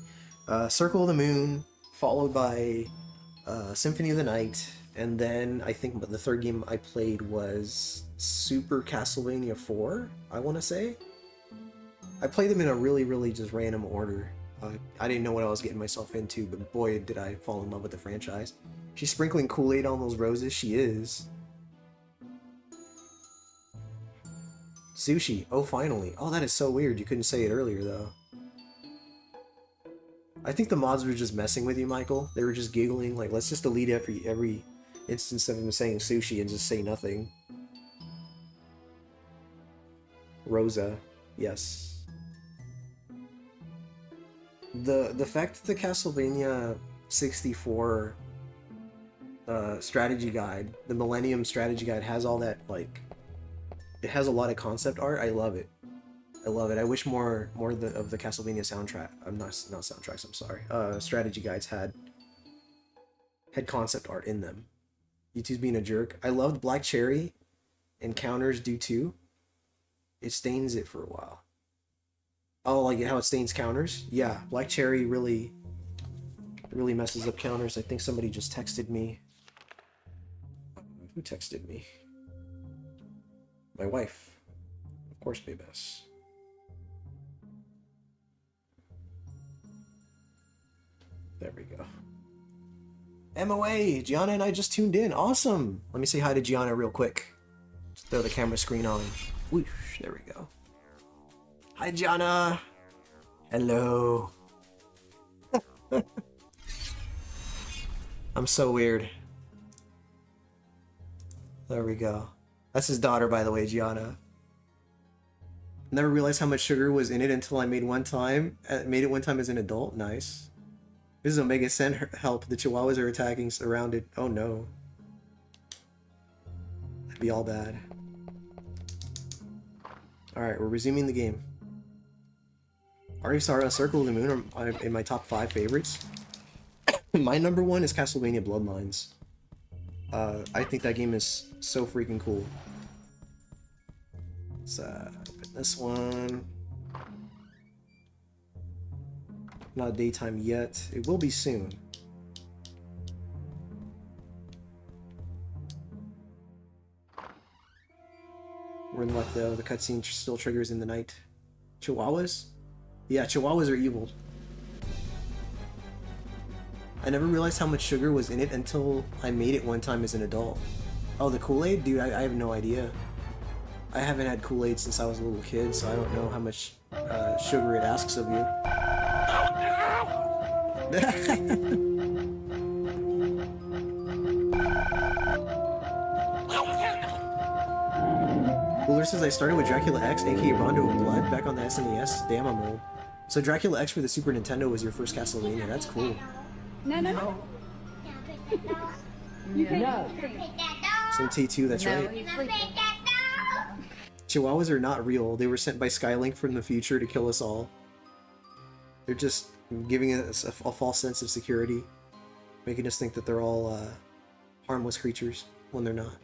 Circle of the Moon, followed by Symphony of the Night, and then I think the third game I played was Super Castlevania 4, I want to say. I played them in a really just random order. I didn't know what I was getting myself into, but boy did I fall in love with the franchise. She's sprinkling Kool-Aid on those roses, she is. Sushi. Oh, finally. Oh, that is so weird. You couldn't say it earlier, though. I think the mods were just messing with you, Michael. They were just giggling. Like, let's just delete every instance of him saying sushi and just say nothing. Rosa. Yes. The fact that the Castlevania 64 strategy guide, the Millennium strategy guide, has all that, like, it has a lot of concept art. I love it. I love it. I wish more of the Castlevania soundtrack. I'm not soundtracks. I'm sorry. Strategy guides had concept art in them. YouTube's being a jerk. I loved Black Cherry, and counters do too. It stains it for a while. Oh, like how it stains counters? Yeah, Black Cherry really messes up counters. I think somebody just texted me. Who texted me? My wife. Of course, Baybess. There we go. MOA! Gianna and I just tuned in. Awesome! Let me say hi to Gianna real quick. Just throw the camera screen on. Whoosh, there we go. Hi, Gianna! Hello. I'm so weird. There we go. That's his daughter, by the way, Gianna. Never realized how much sugar was in it until I made it one time as an adult. Nice. This is Omega, send help. The Chihuahuas are attacking surrounded. Oh no. That'd be all bad. Alright, we're resuming the game. Already saw Circle of the Moon in my top 5 favorites. My number 1 is Castlevania Bloodlines. I think that game is so freaking cool. Let's open this one. Not daytime yet. It will be soon. We're in luck though. The cutscene still triggers in the night. Chihuahuas? Yeah, Chihuahuas are evil. I never realized how much sugar was in it until I made it one time as an adult. Oh, the Kool-Aid? Dude, I have no idea. I haven't had Kool-Aid since I was a little kid, so I don't know how much sugar it asks of you. Cooler says I started with Dracula X, aka Rondo of Blood, back on the SNES. Damn, I'm old. So Dracula X for the Super Nintendo was your first Castlevania. That's cool. No. Some T2, that's right. Chihuahuas are not real. They were sent by Skylink from the future to kill us all. They're just giving us a false sense of security, making us think that they're all harmless creatures when they're not.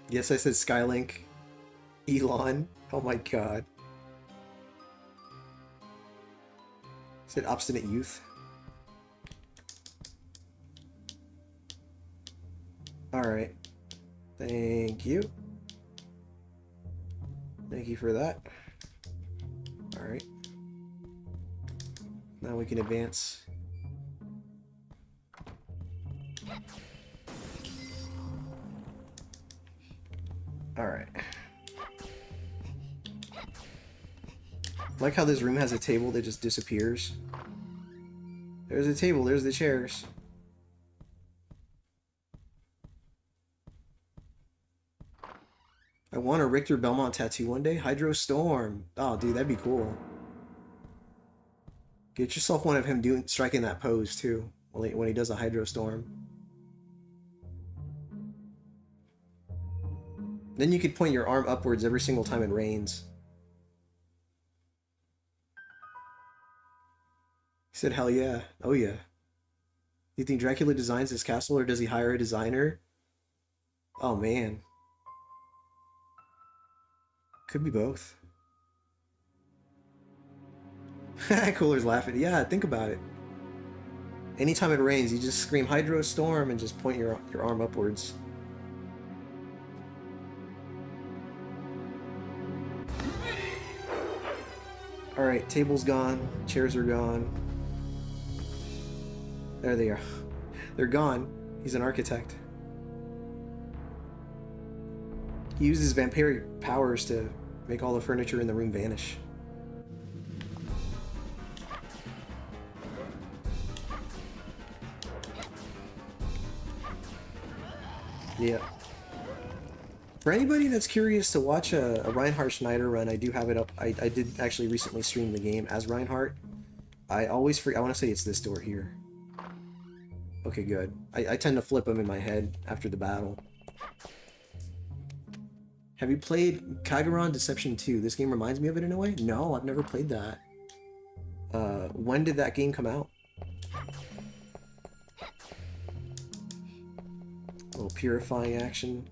Yes, I said Skylink. Elon. Oh my god. I said obstinate youth. Alright. Thank you. Thank you for that. Alright. Now we can advance. Alright. Like how this room has a table that just disappears. There's a table, there's the chairs. I want a Richter Belmont tattoo one day. Hydro Storm. Oh, dude, that'd be cool. Get yourself one of him striking that pose too when he does a Hydro Storm. Then you could point your arm upwards every single time it rains. He said, hell yeah. Oh yeah. Do you think Dracula designs his castle or does he hire a designer? Oh man. Could be both. Cooler's laughing. Yeah, think about it. Anytime it rains, you just scream Hydro Storm and just point your arm upwards. Alright, table's gone, chairs are gone. There they are. They're gone. He's an architect. He uses vampiric powers to make all the furniture in the room vanish. Yeah. For anybody that's curious to watch a Reinhardt Schneider run, I do have it up. I did actually recently stream the game as Reinhardt. I always forget. I want to say it's this door here. Okay, good. I tend to flip them in my head after the battle. Have you played Kagura's Deception 2? This game reminds me of it in a way? No, I've never played that. When did that game come out? A little purifying action.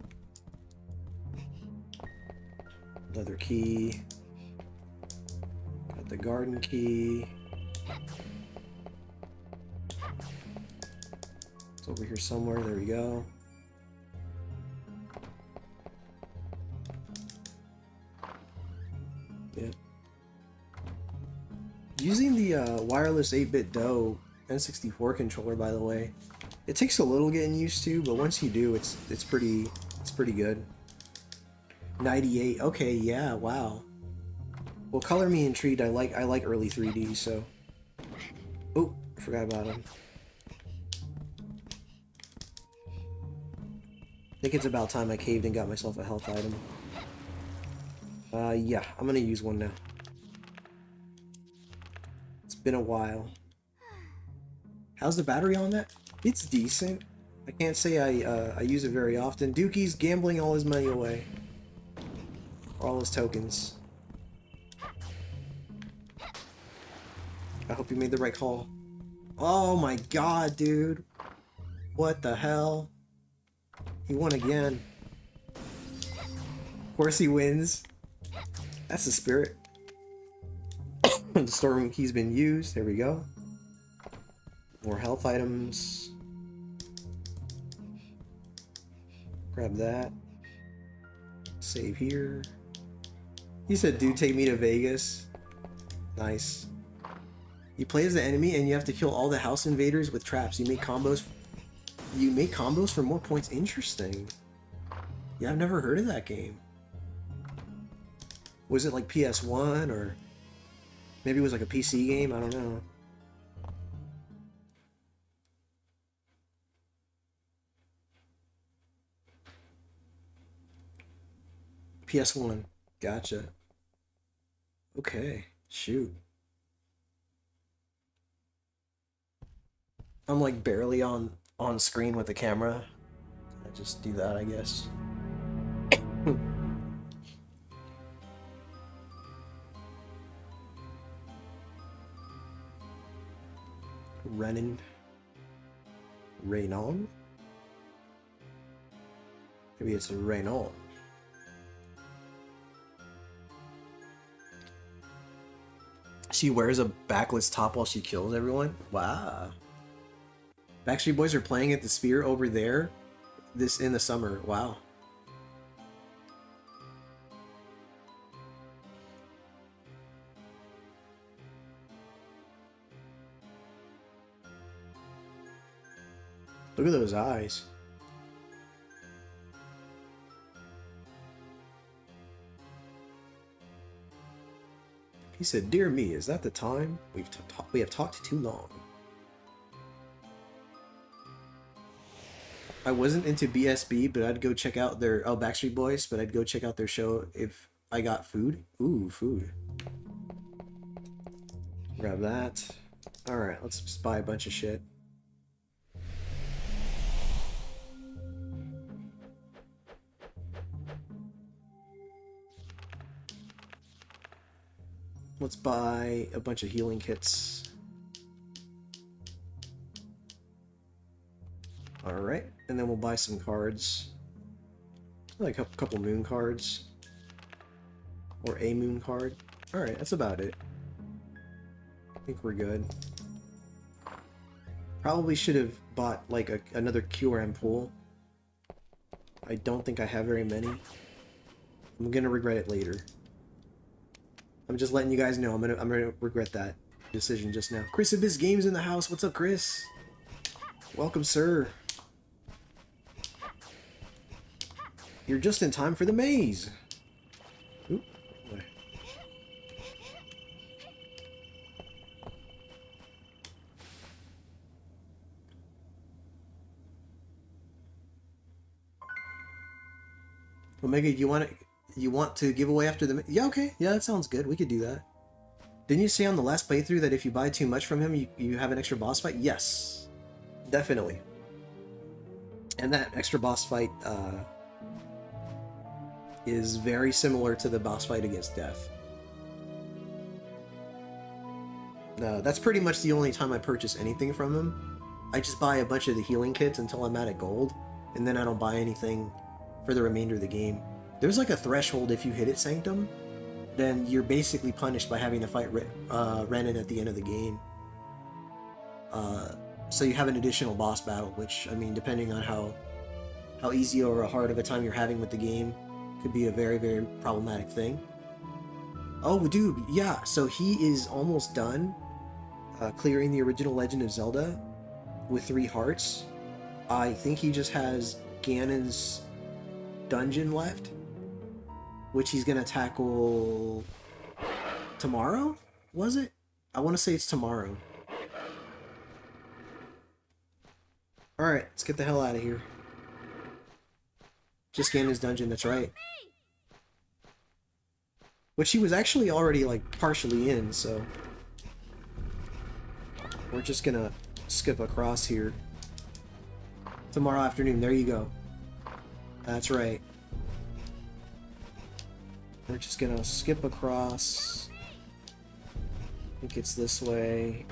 Leather key. Got the garden key. It's over here somewhere. There we go. Yeah. Using the wireless 8-bit DOE N64 controller, by the way, it takes a little getting used to, but once you do, it's pretty good. 98. Okay, yeah, wow. Well, color me intrigued. I like early 3D, so. Oh, forgot about him. I think it's about time I caved and got myself a health item. Yeah, I'm gonna use one now. It's been a while. How's the battery on that? It's decent. I can't say I use it very often. Dookie's gambling all his money away. All his tokens. I hope you made the right call. Oh my god, dude. What the hell? He won again. Of course he wins. That's the spirit. The storeroom key's been used. There we go. More health items. Grab that. Save here. He said, dude, take me to Vegas. Nice. You play as the enemy and you have to kill all the house invaders with traps. You make combos. You make combos for more points. Interesting. Yeah, I've never heard of that game. Was it like PS1 or maybe it was like a PC game? I don't know. PS1. Gotcha. Okay. Shoot. I'm like barely on screen with the camera. I just do that, I guess. Raynon? Maybe it's Raynon. She wears a backless top while she kills everyone? Wow. Backstreet Boys are playing at the Sphere over there in the summer. Wow. Look at those eyes. He said, "Dear me, is that the time? We have talked too long." I wasn't into BSB, but I'd go check out their Backstreet Boys, but I'd go check out their show if I got food. Ooh, food. Grab that. All right, let's just buy a bunch of shit. Let's buy a bunch of healing kits. Alright, and then we'll buy some cards. Like a couple moon cards. Or a moon card. Alright, that's about it. I think we're good. Probably should have bought like another QRM pool. I don't think I have very many. I'm gonna regret it later. I'm just letting you guys know I'm gonna regret that decision just now. Chris Abyss Games in the house. What's up, Chris? Welcome, sir. You're just in time for the maze. Oop. Omega, you want to give away after the... Yeah, okay. Yeah, that sounds good. We could do that. Didn't you say on the last playthrough that if you buy too much from him, you have an extra boss fight? Yes. Definitely. And that extra boss fight is very similar to the boss fight against Death. That's pretty much the only time I purchase anything from him. I just buy a bunch of the healing kits until I'm at gold, and then I don't buy anything for the remainder of the game. There's like a threshold if you hit it, Sanctum, then you're basically punished by having to fight Renan at the end of the game. So you have an additional boss battle, which, I mean, depending on how easy or hard of a time you're having with the game, could be a very, very problematic thing. Oh, dude, yeah, so he is almost done clearing the original Legend of Zelda with 3 hearts. I think he just has Ganon's dungeon left, which he's gonna tackle tomorrow, was it? I want to say it's tomorrow. Alright, let's get the hell out of here. Just Ganon's dungeon, that's right. Which he was actually already, like, partially in, so... We're just gonna skip across here. Tomorrow afternoon, there you go. That's right. We're just gonna skip across. I think it's this way.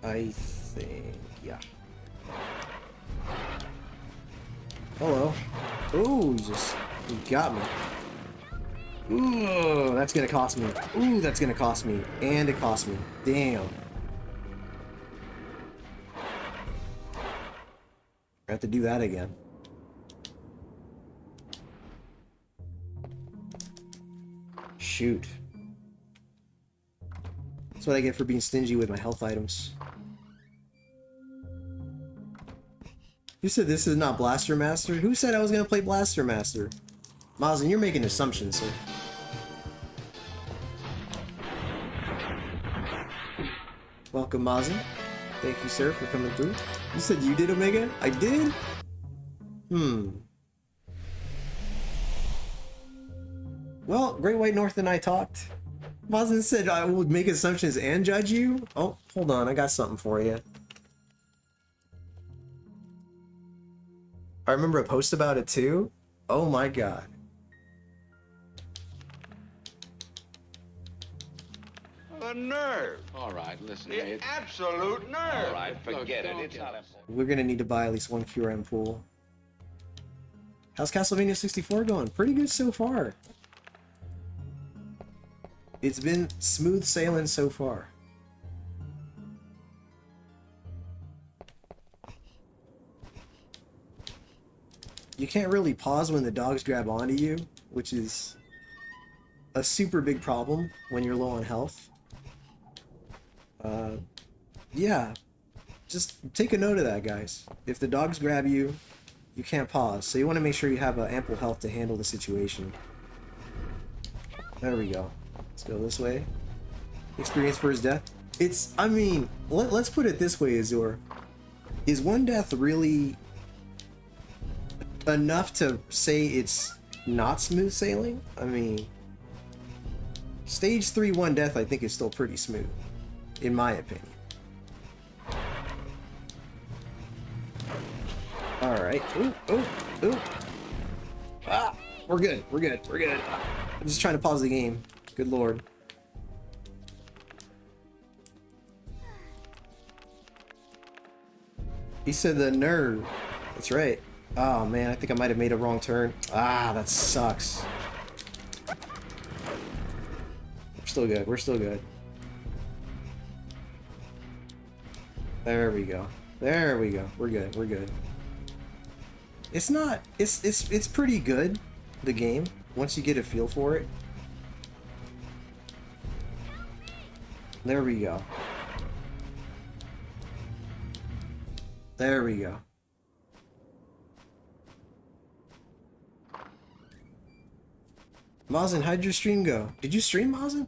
I think, yeah. Hello. Ooh, you got me. Ooh, that's gonna cost me. Ooh, that's gonna cost me. And it cost me. Damn. I have to do that again. Shoot. That's what I get for being stingy with my health items. You said this is not Blaster Master? Who said I was gonna play Blaster Master? Mazin, you're making assumptions, sir. Welcome, Mazin. Thank you, sir, for coming through. You said you did, Omega? I did? Well, Great White North and I talked. Mazin said I would make assumptions and judge you? Oh, hold on, I got something for you. I remember a post about it too. Oh my god. The nerve. All right, listen. The absolute nerve. All right, forget it. It's not important. We're gonna need to buy at least one QRM pool. How's Castlevania 64 going? Pretty good so far. It's been smooth sailing so far. You can't really pause when the dogs grab onto you, which is a super big problem when you're low on health. Yeah, just take a note of that, guys. If the dogs grab you, you can't pause, so you want to make sure you have ample health to handle the situation. There we go. Let's go this way. Experience for his death. It's, I mean, let's put it this way, Azur. Is one death really enough to say it's not smooth sailing? I mean, stage 3 one death I think is still pretty smooth, in my opinion. Alright. Ooh, ooh, ooh. Ah! We're good, we're good, we're good. I'm just trying to pause the game. Good lord. He said the nerve. That's right. Oh man, I think I might have made a wrong turn. Ah, that sucks. We're still good, we're still good. There we go. There we go. We're good, we're good. It's not, it's pretty good, the game, once you get a feel for it. There we go. There we go. Mazin, how'd your stream go? Did you stream, Mazin?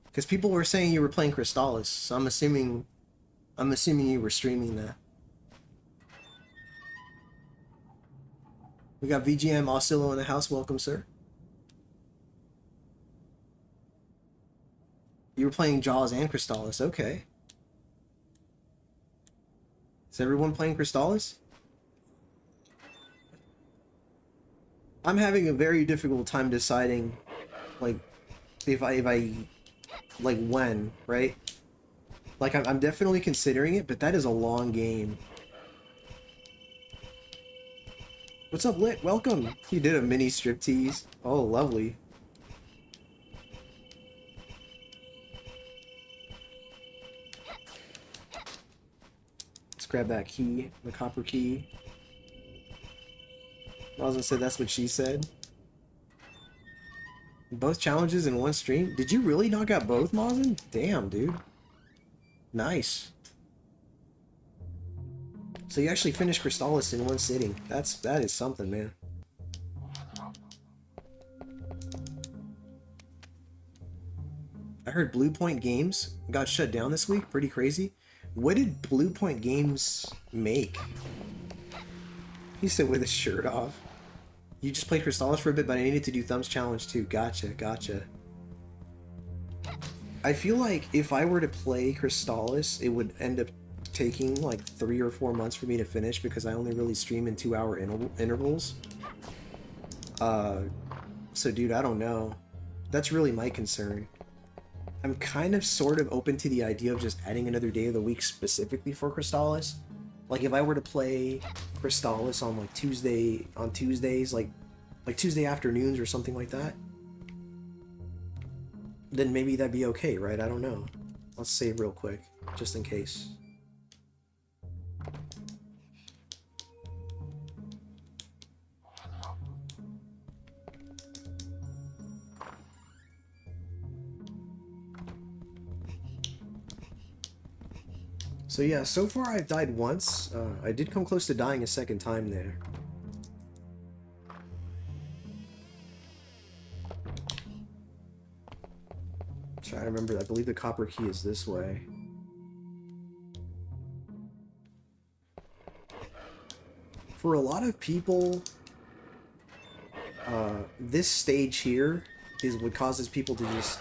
Because people were saying you were playing Crystallis, so I'm assuming you were streaming that. We got VGM Oscillo in the house. Welcome, sir. You were playing Jaws and Crystallis. Okay. Is everyone playing Crystallis? I'm having a very difficult time deciding, like, if I like, when, right? Like, I'm definitely considering it, but that is a long game. What's up, Lit? Welcome! You did a mini striptease. Oh, lovely. Let's grab that key, the copper key. Rosin said that's what she said. Both challenges in one stream? Did you really knock out both, Mazin? Damn, dude. Nice. So you actually finished Crystallis in one sitting. That is something, man. I heard Blue Point Games got shut down this week. Pretty crazy. What did Blue Point Games make? He said with his shirt off. You just played Crystallis for a bit, but I needed to do Thumbs Challenge too. Gotcha, gotcha. I feel like if I were to play Crystallis, it would end up taking like 3 or 4 months for me to finish because I only really stream in 2-hour intervals. So dude, I don't know. That's really my concern. I'm kind of sort of open to the idea of just adding another day of the week specifically for Crystallis. Like if I were to play Crystallis on like Tuesdays, like Tuesday afternoons or something like that, then maybe that'd be okay, right? I don't know. Let's save real quick, just in case. So yeah, so far I've died once. I did come close to dying a second time there. Try to remember, I believe the copper key is this way. For a lot of people, this stage here is what causes people to just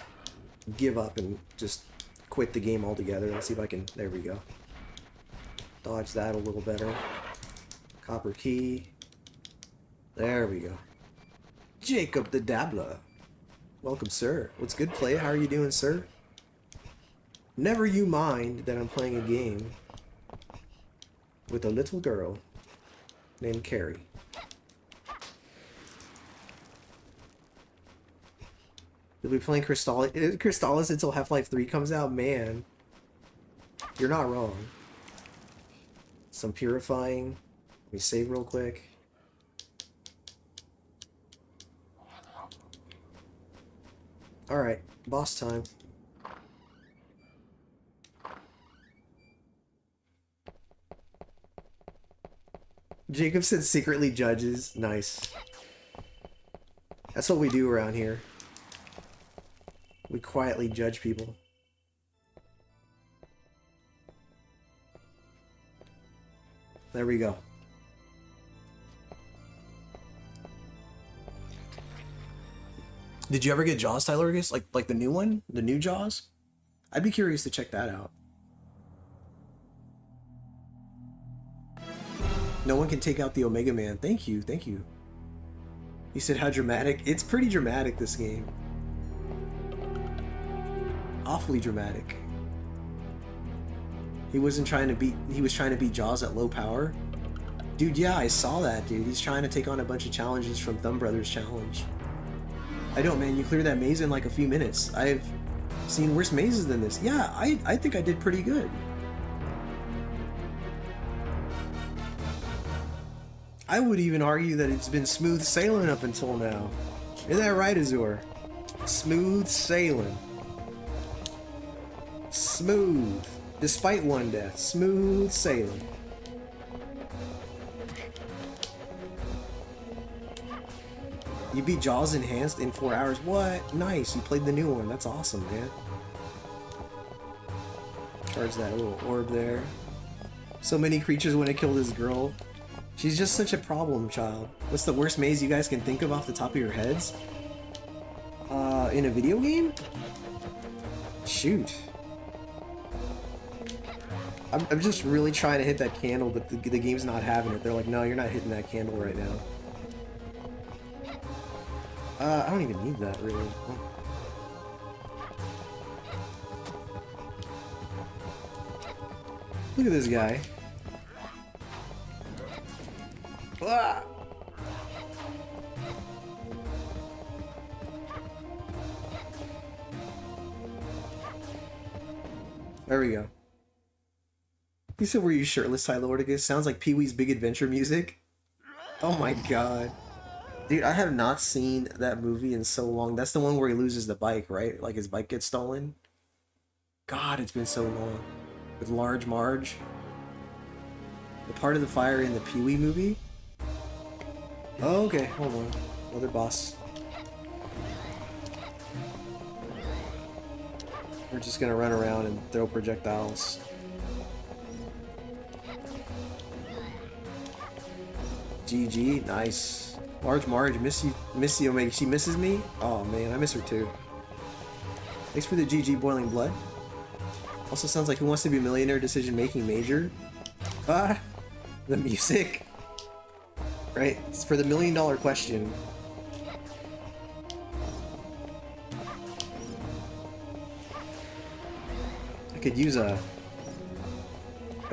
give up and just quit the game altogether. Let's see if I can, there we go. Dodge that a little better. Copper key. There we go. Jacob the Dabbler. Welcome, sir. What's good, play? How are you doing, sir? Never you mind that I'm playing a game with a little girl named Carrie. You'll be playing Crystallis until Half-Life 3 comes out? Man, you're not wrong. Some purifying. Let me save real quick. Alright, boss time. Jacob said secretly judges. Nice. That's what we do around here. We quietly judge people. There we go. Did you ever get Jaws, Tylergus? Like the new one? The new Jaws? I'd be curious to check that out. No one can take out the Omega Man. Thank you, thank you. You said how dramatic? It's pretty dramatic, this game. Awfully dramatic. He was trying to beat Jaws at low power. Dude, yeah, I saw that, dude. He's trying to take on a bunch of challenges from Thumb Brothers Challenge. I don't, man. You cleared that maze in like a few minutes. I've seen worse mazes than this. Yeah, I think I did pretty good. I would even argue that it's been smooth sailing up until now. Isn't that right, Azur? Smooth sailing. Smooth. Despite one death. Smooth sailing. You beat Jaws Enhanced in 4 hours? What? Nice. You played the new one. That's awesome, man. Charge that little orb there. So many creatures want to kill this girl. She's just such a problem child. What's the worst maze you guys can think of off the top of your heads? In a video game? Shoot. I'm just really trying to hit that candle, but the game's not having it. They're like, no, you're not hitting that candle right now. I don't even need that, really. Oh. Look at this guy. Ah! There we go. You said, were you shirtless, Tyler? Sounds like Pee-wee's Big Adventure music. Oh my god. Dude, I have not seen that movie in so long. That's the one where he loses the bike, right? Like his bike gets stolen. God, it's been so long. With Large Marge. The part of the fire in the Pee-wee movie? Oh, okay, hold on. Another boss. We're just gonna run around and throw projectiles. GG, nice. Large Marge, miss you, Omega. She misses me? Oh man, I miss her too. Thanks for the GG Boiling Blood. Also sounds like Who Wants to Be a Millionaire decision making major. Ah, the music. Right, it's for the $1 million question. I could use an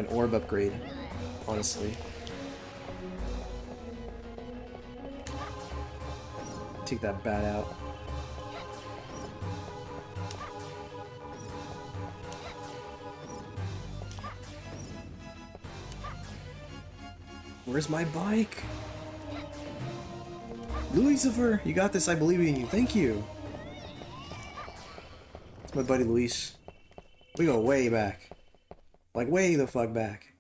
orb upgrade, honestly. Take that bat out. Where's my bike? Lucifer, you got this, I believe in you. Thank you. It's my buddy Luis. We go way back. Like way the fuck back.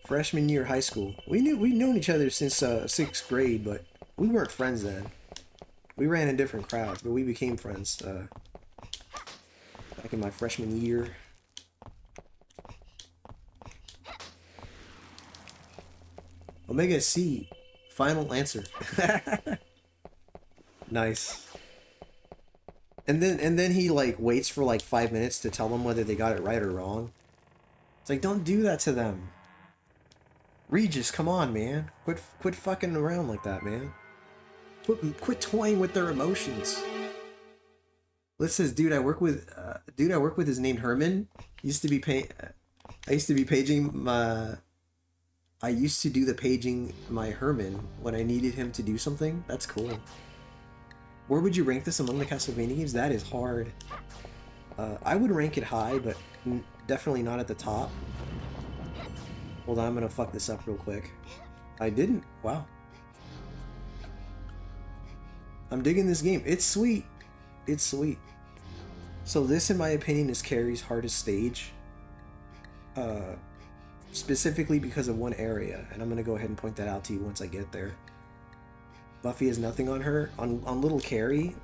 Freshman year high school. We'd known each other since 6th grade, but we weren't friends then. We ran in different crowds, but we became friends back in my freshman year. Omega C. Final answer. Nice. And then he like waits for like 5 minutes to tell them whether they got it right or wrong. It's like, don't do that to them. Regis, come on, man. Quit fucking around like that, man. Quit toying with their emotions. Liz says, dude, I work with is named Herman. I used to do the paging my Herman when I needed him to do something. That's cool. Where would you rank this among the Castlevania games? That is hard. I would rank it high, but definitely not at the top. Hold on, I'm gonna fuck this up real quick. I didn't. Wow. I'm digging this game. It's sweet. It's sweet. So this, in my opinion, is Carrie's hardest stage. Specifically because of one area, and I'm gonna go ahead and point that out to you once I get there. Buffy has nothing on her. On little Carrie.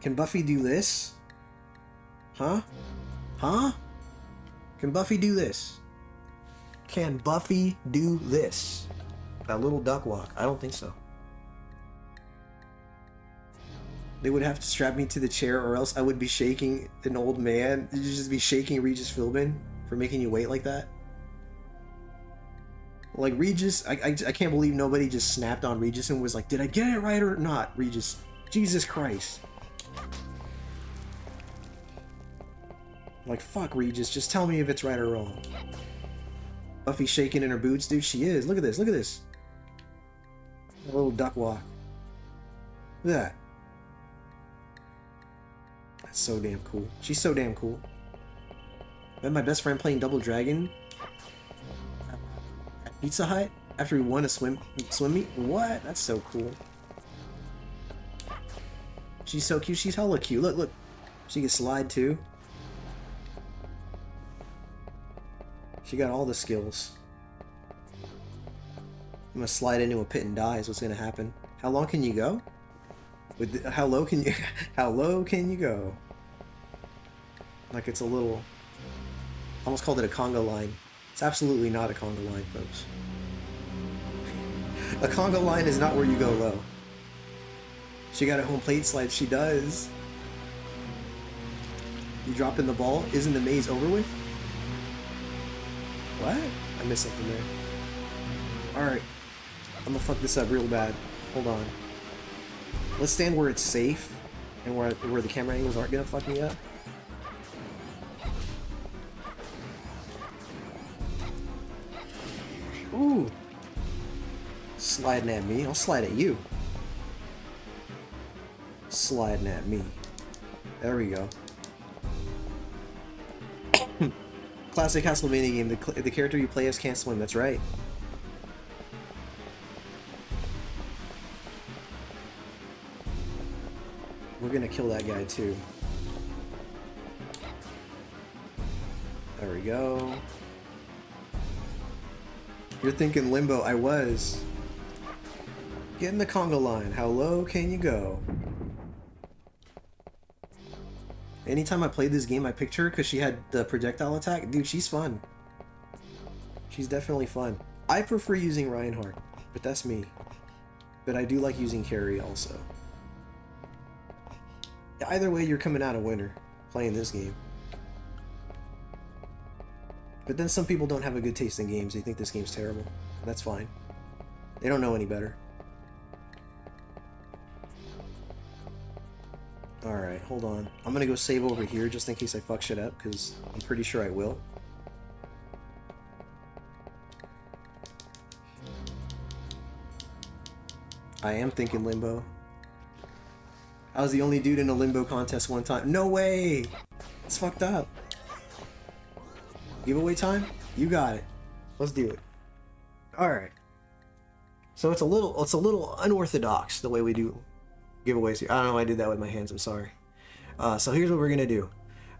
Can Buffy do this? Huh? Huh? Can Buffy do this? Can Buffy do this? That little duck walk? I don't think so. They would have to strap me to the chair, or else I would be shaking an old man. You'd just be shaking Regis Philbin for making you wait like that. Like Regis, I can't believe nobody just snapped on Regis and was like, did I get it right or not, Regis? Jesus Christ. Like, fuck Regis, just tell me if it's right or wrong. Buffy shaking in her boots, dude, she is. Look at this, look at this. A little duck walk. Look at that. That's so damn cool. She's so damn cool. I met my best friend playing Double Dragon at Pizza Hut after we won a swim meet. What? That's so cool. She's so cute. She's hella cute. Look, look. She can slide too. She got all the skills. I'm gonna slide into a pit and die is what's gonna happen. How long can you go? How low can you go? Like it's a little, almost called it a conga line. It's absolutely not a conga line, folks. A conga line is not where you go low. She got a home plate slide. She does. You drop in the ball. Isn't the maze over with? What? I missed something there. Alright. I'm gonna fuck this up real bad. Hold on. Let's stand where it's safe and where the camera angles aren't gonna fuck me up. Ooh. Sliding at me. I'll slide at you. Sliding at me. There we go. Classic Castlevania game. The character you play as can't swim. That's right. We're gonna kill that guy too. There we go. You're thinking limbo. I was. Get in the conga line. How low can you go? Anytime I played this game, I picked her because she had the projectile attack. Dude, she's fun. She's definitely fun. I prefer using Reinhardt, but that's me. But I do like using Carrie also. Either way, you're coming out a winner playing this game. But then some people don't have a good taste in games. They think this game's terrible. That's fine. They don't know any better. Alright, hold on. I'm gonna go save over here just in case I fuck shit up, because I'm pretty sure I will. I am thinking limbo. I was the only dude in a limbo contest one time. No way! It's fucked up. Giveaway time? You got it. Let's do it. Alright. So it's a little unorthodox the way we do giveaways here. I don't know why I did that with my hands, I'm sorry. So here's what we're gonna do.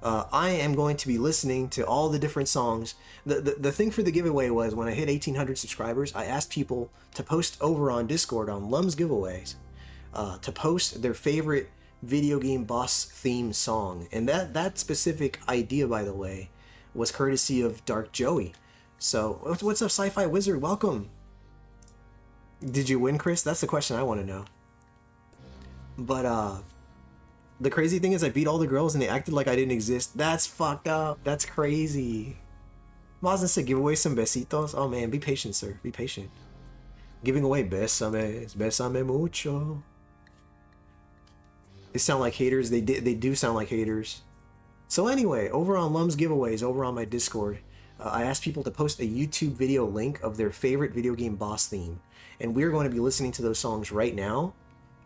I am going to be listening to all the different songs. The thing for the giveaway was when I hit 1,800 subscribers, I asked people to post over on Discord on Lum's Giveaways to post their favorite video game boss theme song. And that specific idea, by the way, was courtesy of Dark Joey. So what's up, Sci-Fi Wizard? Welcome. Did you win, Chris? That's the question I want to know. But the crazy thing is I beat all the girls and they acted like I didn't exist. That's fucked up. That's crazy. Mazin said give away some besitos. Oh man, be patient, sir. Be patient. Giving away besame mucho. They sound like haters. They do sound like haters. So anyway, over on Lum's Giveaways, over on my Discord, I asked people to post a YouTube video link of their favorite video game boss theme. And we're going to be listening to those songs right now.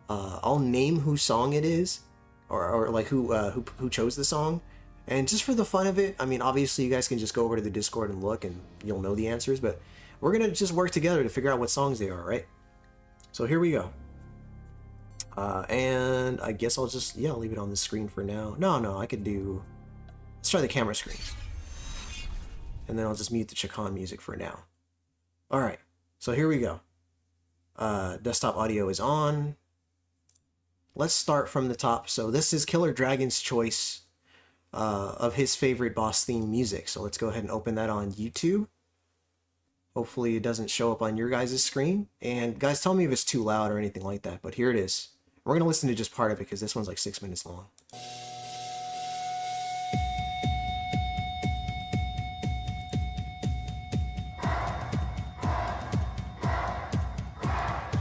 I'll name whose song it is, or like who chose the song. And just for the fun of it, I mean, obviously you guys can just go over to the Discord and look and you'll know the answers, but we're going to just work together to figure out what songs they are, right? So here we go. And I guess I'll just, I'll leave it on the screen for now. No, I could do, let's try the camera screen. And then I'll just mute the Chakan music for now. All right, so here we go. Desktop audio is on. Let's start from the top. So this is Killer Dragon's choice of his favorite boss theme music. So let's go ahead and open that on YouTube. Hopefully it doesn't show up on your guys' screen. And guys, tell me if it's too loud or anything like that. But here it is. We're going to listen to just part of it because this one's like 6 minutes long.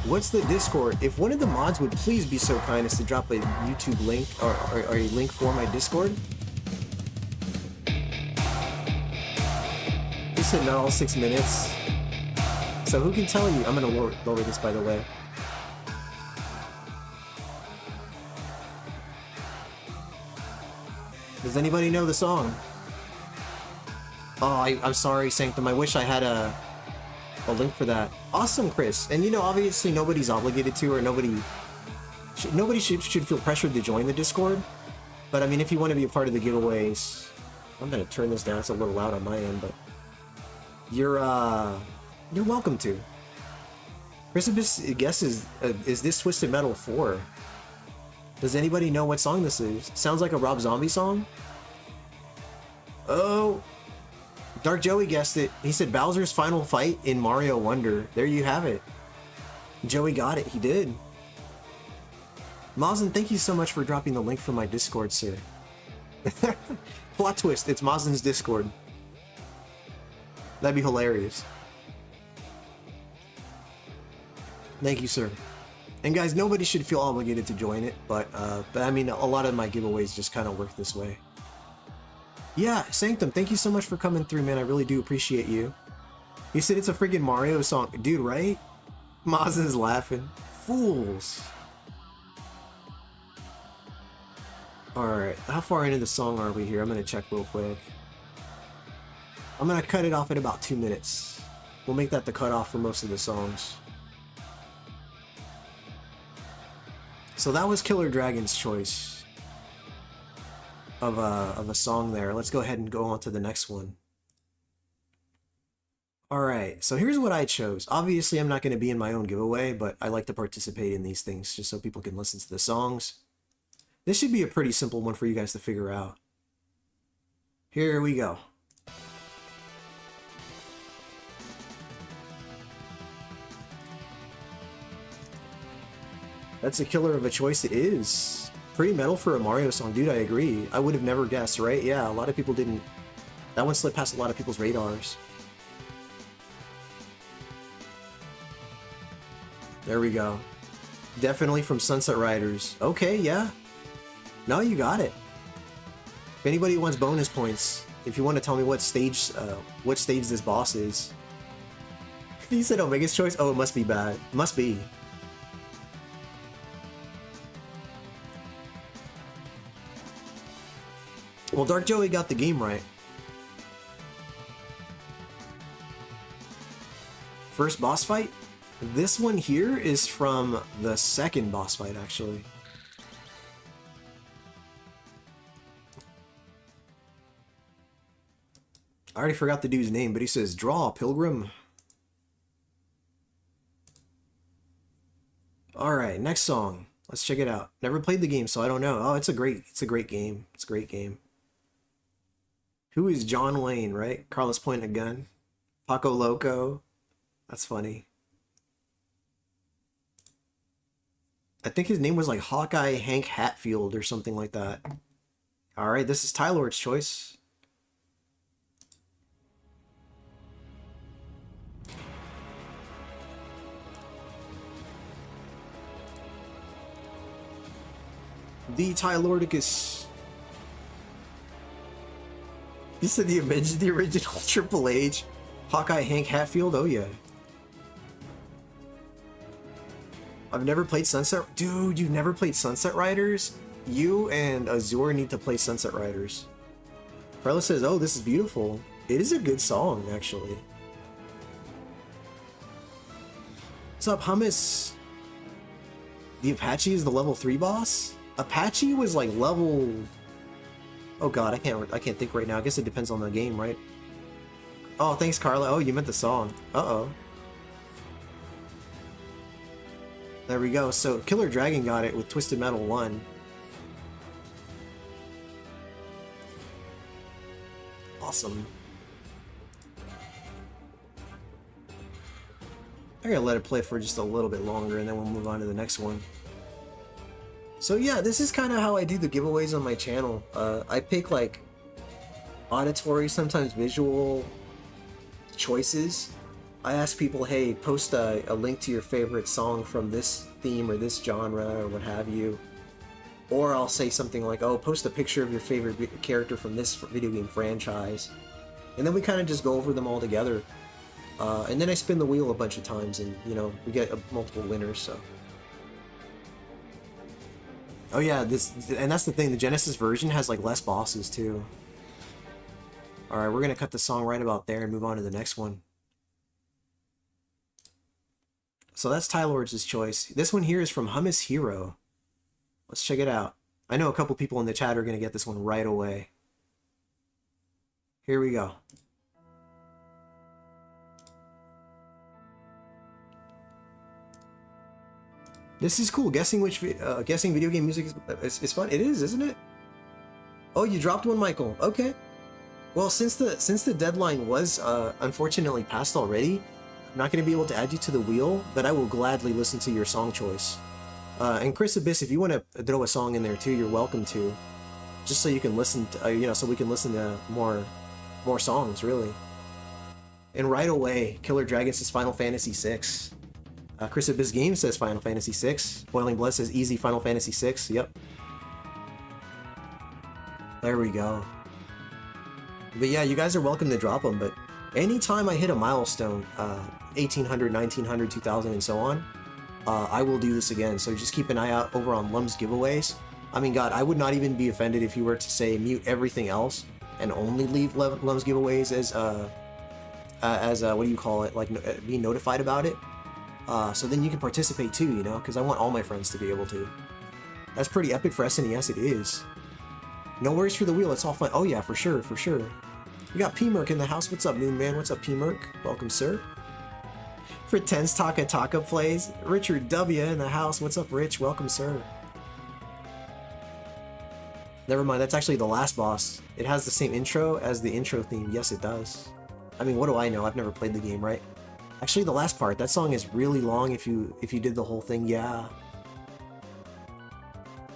What's the Discord? If one of the mods would please be so kind as to drop a YouTube link or a link for my Discord. He said not all 6 minutes. So who can tell you? I'm going to lower this, by the way. Does anybody know the song? Oh, I'm sorry, Sanctum. I wish I had a link for that. Awesome, Chris. And you know, obviously nobody's obligated to, or nobody should feel pressured to join the Discord. But I mean, if you want to be a part of the giveaways, I'm gonna turn this down. It's a little loud on my end, but you're welcome to. Chrysippus guesses, is this Twisted Metal 4? Does anybody know what song this is? Sounds like a Rob Zombie song. Oh, Dark Joey guessed it. He said Bowser's final fight in Mario Wonder. There you have it. Joey got it. He did. Mazen, thank you so much for dropping the link for my Discord, sir. Plot twist. It's Mazen's Discord. That'd be hilarious. Thank you, sir. And guys, nobody should feel obligated to join it, but I mean, a lot of my giveaways just kind of work this way. Yeah, Sanctum, thank you so much for coming through, man. I really do appreciate you. He said it's a freaking Mario song. Dude, right? Mazen's laughing. Fools. Alright, how far into the song are we here? I'm going to check real quick. I'm going to cut it off at about 2 minutes. We'll make that the cutoff for most of the songs. So that was Killer Dragon's choice of a song there. Let's go ahead and go on to the next one. Alright, so here's what I chose. Obviously, I'm not going to be in my own giveaway, but I like to participate in these things just so people can listen to the songs. This should be a pretty simple one for you guys to figure out. Here we go. That's a killer of a choice. It is. Pretty metal for a Mario song. Dude, I agree. I would have never guessed, right? Yeah, a lot of people didn't. That one slipped past a lot of people's radars. There we go. Definitely from Sunset Riders. Okay, yeah. No, you got it. If anybody wants bonus points, if you want to tell me what stage this boss is. He said Omega's choice? Oh, it must be bad. Must be. Well, Dark Joey got the game right. First boss fight? This one here is from the second boss fight, actually. I already forgot the dude's name, but he says, "Draw, pilgrim." Alright, next song. Let's check it out. Never played the game, so I don't know. Oh, it's a great game. It's a great game. Who is John Wayne, right? Carlos pointing a gun. Paco Loco. That's funny. I think his name was like Hawkeye Hank Hatfield or something like that. Alright, this is Tylord's choice. The Tylordicus. You said the original Triple H? Hawkeye Hank Hatfield? Oh yeah. I've never played Sunset... Dude, you've never played Sunset Riders? You and Azure need to play Sunset Riders. Carla says, oh, this is beautiful. It is a good song, actually. What's up, Hummus? The Apache is the level 3 boss? Apache was like level... Oh god, I can't think right now. I guess it depends on the game, right? Oh, thanks, Carla. Oh, you meant the song. Uh-oh. There we go. So, Killer Dragon got it with Twisted Metal 1. Awesome. I gotta let it play for just a little bit longer, and then we'll move on to the next one. So yeah, this is kind of how I do the giveaways on my channel. I pick like auditory, sometimes visual choices. I ask people, hey, post a link to your favorite song from this theme or this genre or what have you. Or I'll say something like, oh, post a picture of your favorite character from this video game franchise. And then we kind of just go over them all together. And then I spin the wheel a bunch of times and, you know, we get multiple winners, so. Oh yeah, and that's the thing, the Genesis version has like less bosses too. Alright, we're gonna cut the song right about there and move on to the next one. So that's Tylord's choice. This one here is from Hummus Hero. Let's check it out. I know a couple people in the chat are gonna get this one right away. Here we go. This is cool. Guessing video game music is fun. It is, isn't it? Oh, you dropped one, Michael. Okay. Well, since the deadline was unfortunately passed already, I'm not going to be able to add you to the wheel, but I will gladly listen to your song choice. And Chris Abyss, if you want to throw a song in there too, you're welcome to. Just so you can listen to, you know, so we can listen to more songs, really. And right away, Killer Dragon says Final Fantasy VI. Chris Abyss Games says Final Fantasy VI. Boiling Blood says easy Final Fantasy VI. Yep. There we go. But yeah, you guys are welcome to drop them, but anytime I hit a milestone, 1800, 1900, 2000, and so on, I will do this again. So just keep an eye out over on Lum's giveaways. I mean, God, I would not even be offended if you were to say mute everything else and only leave Lum's giveaways as what do you call it? Like be notified about it. So then you can participate too, you know, because I want all my friends to be able to. That's pretty epic for SNES, it is. No worries for the wheel, it's all fun. Oh yeah, for sure, for sure. We got P-Merc in the house. What's up, Moon Man? What's up, P-Merc? Welcome, sir. Pretends Takataka plays. Richard W in the house. What's up, Rich? Welcome, sir. Never mind, that's actually the last boss. It has the same intro as the intro theme. Yes, it does. I mean, what do I know? I've never played the game, right? Actually, the last part, that song is really long if you did the whole thing. Yeah.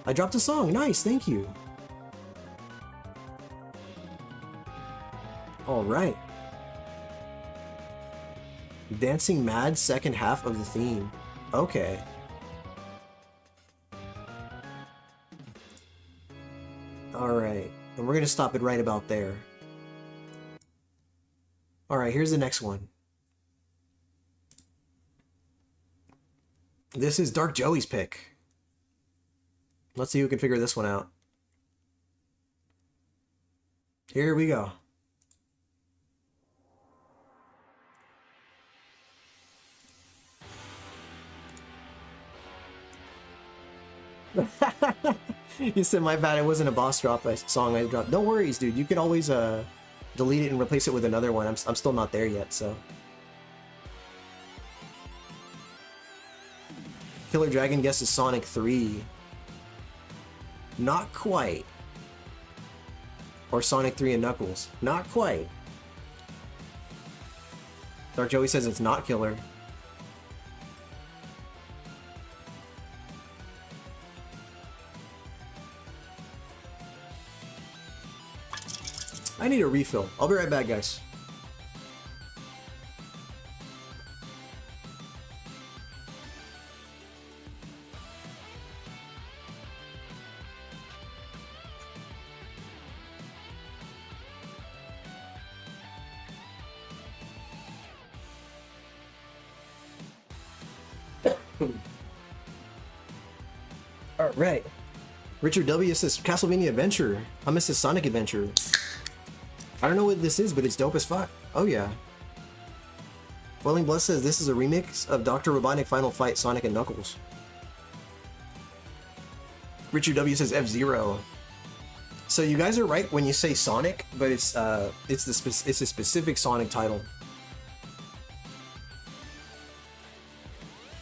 I dropped a song. Nice, thank you. Alright. Dancing Mad, second half of the theme. Okay. Alright. And we're gonna stop it right about there. Alright, here's the next one. This is Dark Joey's pick. Let's see who can figure this one out. Here we go. You said my bad, it wasn't a boss drop song I dropped. No worries, dude. You can always delete it and replace it with another one. I'm still not there yet, so. Killer Dragon guesses Sonic 3. Not quite. Or Sonic 3 and Knuckles. Not quite. Dark Joey says it's not Killer. I need a refill. I'll be right back, guys. Alright. Richard W says Castlevania Adventure. I miss his Sonic Adventure. I don't know what this is, but it's dope as fuck. Oh yeah. Boiling Blood says this is a remix of Dr. Robotnik Final Fight Sonic and Knuckles. Richard W says F-Zero. So you guys are right when you say Sonic, but it's a specific Sonic title.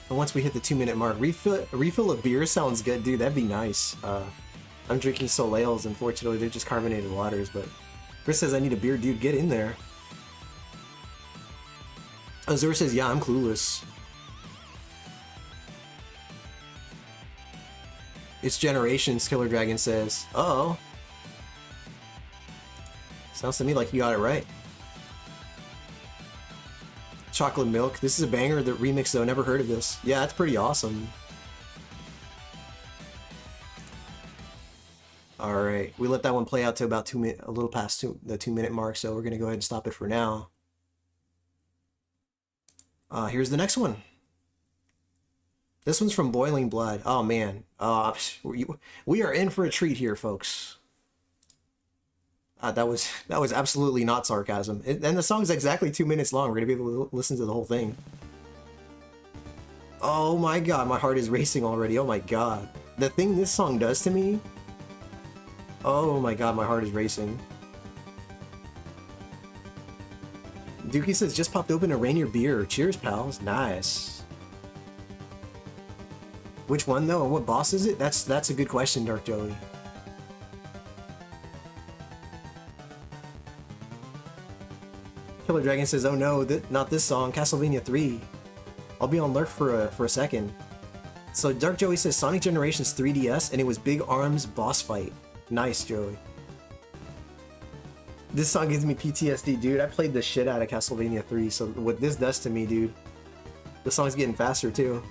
And once we hit the 2-minute mark, refill of beer sounds good, dude. That'd be nice. I'm drinking Soleils, unfortunately. They're just carbonated waters, but Chris says I need a beer, dude. Get in there. Azur says, yeah, I'm clueless. It's Generations, Killer Dragon says. Uh-oh. Sounds to me like you got it right. Chocolate Milk. This is a banger. The remix, though. Never heard of this. Yeah, that's pretty awesome. Alright. We let that one play out to about a little past the 2-minute mark, so we're going to go ahead and stop it for now. Here's the next one. This one's from Boiling Blood. Oh, man. We are in for a treat here, folks. That was absolutely not sarcasm. And the song's exactly 2 minutes long. We're going to be able to listen to the whole thing. Oh my god, my heart is racing already. Oh my god. The thing this song does to me... Oh my god, my heart is racing. Dookie says, just popped open a Rainier beer. Cheers, pals. Nice. Which one, though? What boss is it? That's a good question, Dark Joey. Killer Dragon says, "Oh no, not this song, Castlevania 3." I'll be on lurk for a second. So Dark Joey says Sonic Generations 3DS, and it was Big Arm's boss fight. Nice, Joey. This song gives me PTSD, dude. I played the shit out of Castlevania 3, so what this does to me, dude. The song's getting faster too.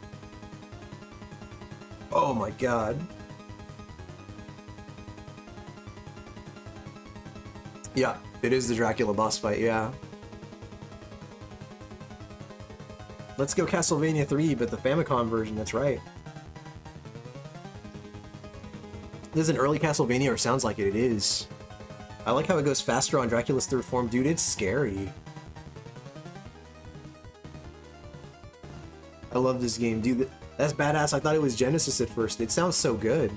Oh my god. Yeah, it is the Dracula boss fight, yeah. Let's go Castlevania 3, but the Famicom version, that's right. This is an early Castlevania, or sounds like it, it is. I like how it goes faster on Dracula's third form, dude, it's scary. I love this game, dude, that's badass. I thought it was Genesis at first, it sounds so good.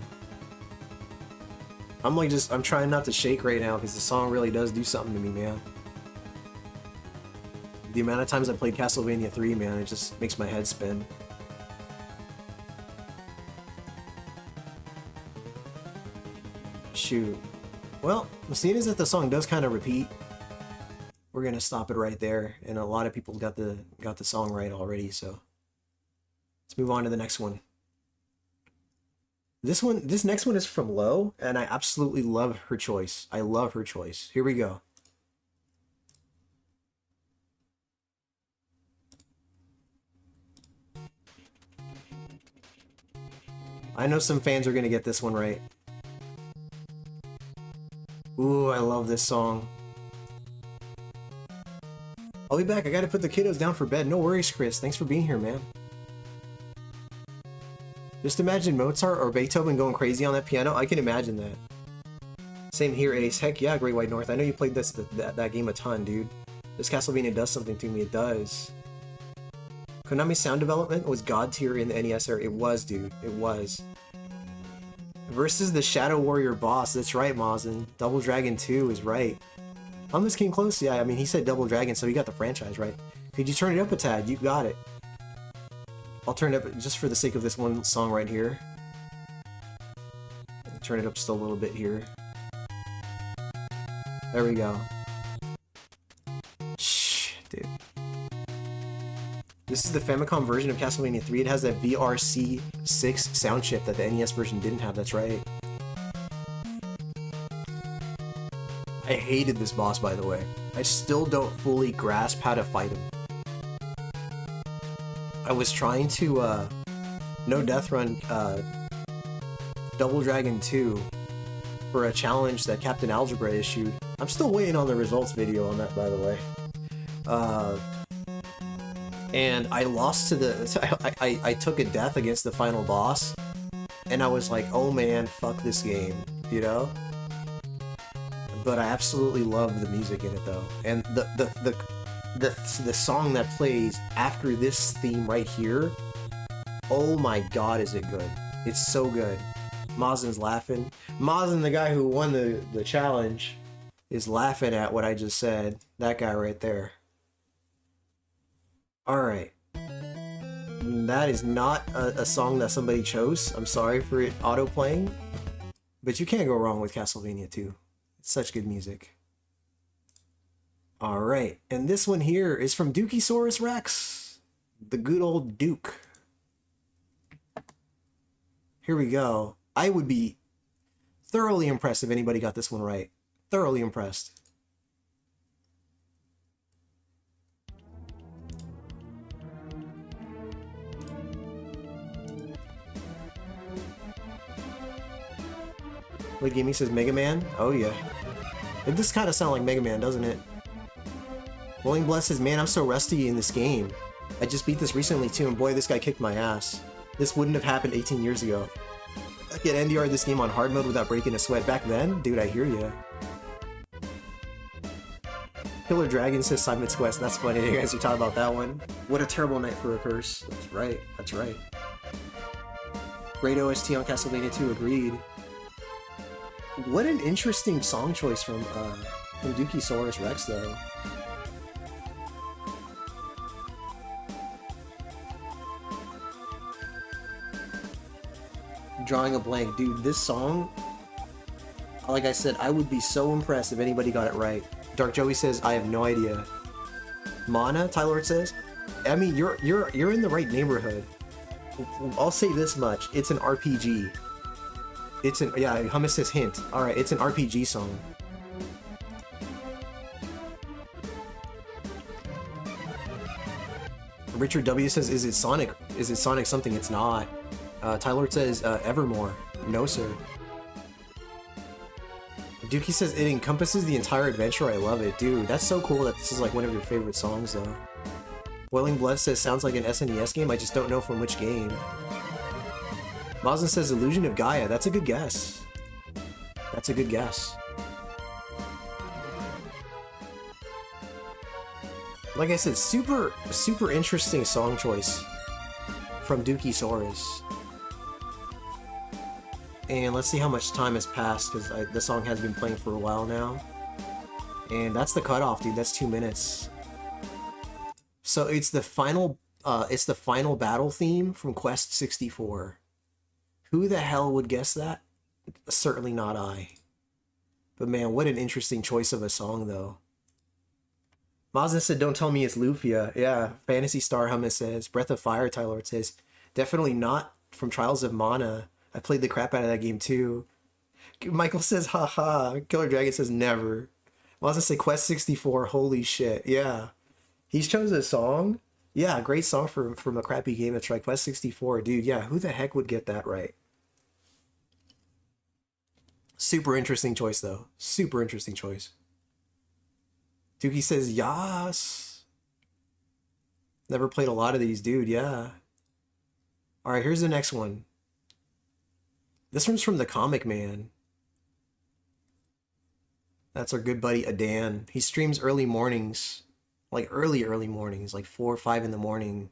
I'm trying not to shake right now because the song really does do something to me, man. The amount of times I played Castlevania 3, man, it just makes my head spin. Shoot. Well, seeing as that the song does kind of repeat, we're gonna stop it right there. And a lot of people got the song right already, so let's move on to the next one. This next one is from Lo, and I absolutely love her choice. I love her choice. Here we go. I know some fans are gonna get this one right. Ooh, I love this song. I'll be back. I gotta put the kiddos down for bed. No worries, Chris. Thanks for being here, man. Just imagine Mozart or Beethoven going crazy on that piano. I can imagine that. Same here, Ace. Heck yeah, Great White North. I know you played that game a ton, dude. This Castlevania does something to me. It does. Konami's sound development was god tier in the NES era. It was, dude. It was. Versus the Shadow Warrior boss. That's right, Mazin. Double Dragon 2 is right. Hummus came close. Yeah, I mean, he said Double Dragon, so he got the franchise right. Could you turn it up a tad? You got it. I'll turn it up just for the sake of this one song right here. Turn it up just a little bit here. There we go. Shh, dude. This is the Famicom version of Castlevania 3. It has that VRC6 sound chip that the NES version didn't have, that's right. I hated this boss, by the way. I still don't fully grasp how to fight him. I was trying to, no death run, Double Dragon 2 for a challenge that Captain Algebra issued. I'm still waiting on the results video on that, by the way. And I lost to the... I took a death against the final boss, and I was like, oh man, fuck this game, you know? But I absolutely love the music in it, though. And the song that plays after this theme right here, oh my god, is it good. It's so good. Mazin's laughing. Mazin, the guy who won the challenge, is laughing at what I just said. That guy right there. Alright. That is not a song that somebody chose. I'm sorry for it auto-playing. But you can't go wrong with Castlevania 2. It's such good music. Alright, and this one here is from Dukeysaurus Rex. The good old Duke. Here we go. I would be thoroughly impressed if anybody got this one right. Thoroughly impressed. What Gaming says Mega Man? Oh yeah. It does kind of sound like Mega Man, doesn't it? Willing Bless says, man, I'm so rusty in this game. I just beat this recently too, and boy, this guy kicked my ass. This wouldn't have happened 18 years ago. I could NDR this game on hard mode without breaking a sweat. Back then? Dude, I hear ya. Killer Dragon says Simon's Quest. That's funny, you guys are talking about that one. What a terrible night for a curse. That's right, that's right. Great OST on Castlevania 2, agreed. What an interesting song choice from Dukeysaurus Rex, though. Drawing a blank. Dude, this song, like I said, I would be so impressed if anybody got it right. Dark Joey says, I have no idea. Mana, Tyler says. I mean, you're in the right neighborhood. I'll say this much: it's an RPG. It's an Hummus says hint. All right, it's an RPG song. Richard W says, "Is it Sonic? Is it Sonic something?" It's not. Tyler says, "Evermore." No, sir. Dookie says it encompasses the entire adventure. I love it, dude. That's so cool that this is like one of your favorite songs, though. Boiling Blood says sounds like an SNES game. I just don't know from which game. Mazin says Illusion of Gaia. That's a good guess. That's a good guess. Like I said, super interesting song choice from Dookie Saurus. And let's see how much time has passed, because the song has been playing for a while now. And that's the cutoff, dude. That's 2 minutes. So it's the final battle theme from Quest 64. Who the hell would guess that? Certainly not I. But man, what an interesting choice of a song, though. Mazda said, "Don't tell me it's Lufia." Yeah, Fantasy Star Hummus says. Breath of Fire, Tyler says. Definitely not from Trials of Mana. I played the crap out of that game too. Michael says, haha. Killer Dragon says, never. Mazda said, Quest 64, holy shit. Yeah. He's chosen a song? Yeah, great song from a crappy game. That's right, Quest 64. Dude, yeah, who the heck would get that right? Super interesting choice, though. Super interesting choice. Dookie says, yas. Never played a lot of these, dude, yeah. Alright, here's the next one. This one's from the Comic Man. That's our good buddy Adan. He streams early mornings. Like early mornings, like 4 or 5 in the morning.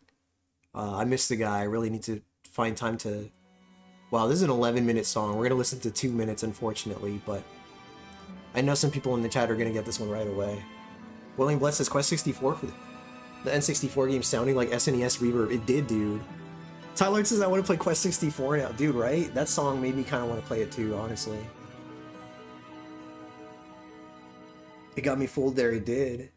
I miss the guy. I really need to find time to... Wow, this is an 11-minute song. We're going to listen to 2 minutes, unfortunately, but I know some people in the chat are going to get this one right away. Willing Bless says Quest 64 for the N64 game sounding like SNES Reverb. It did, dude. Tyler says I want to play Quest 64 now. Dude, right? That song made me kind of want to play it too, honestly. It got me fooled there, it did.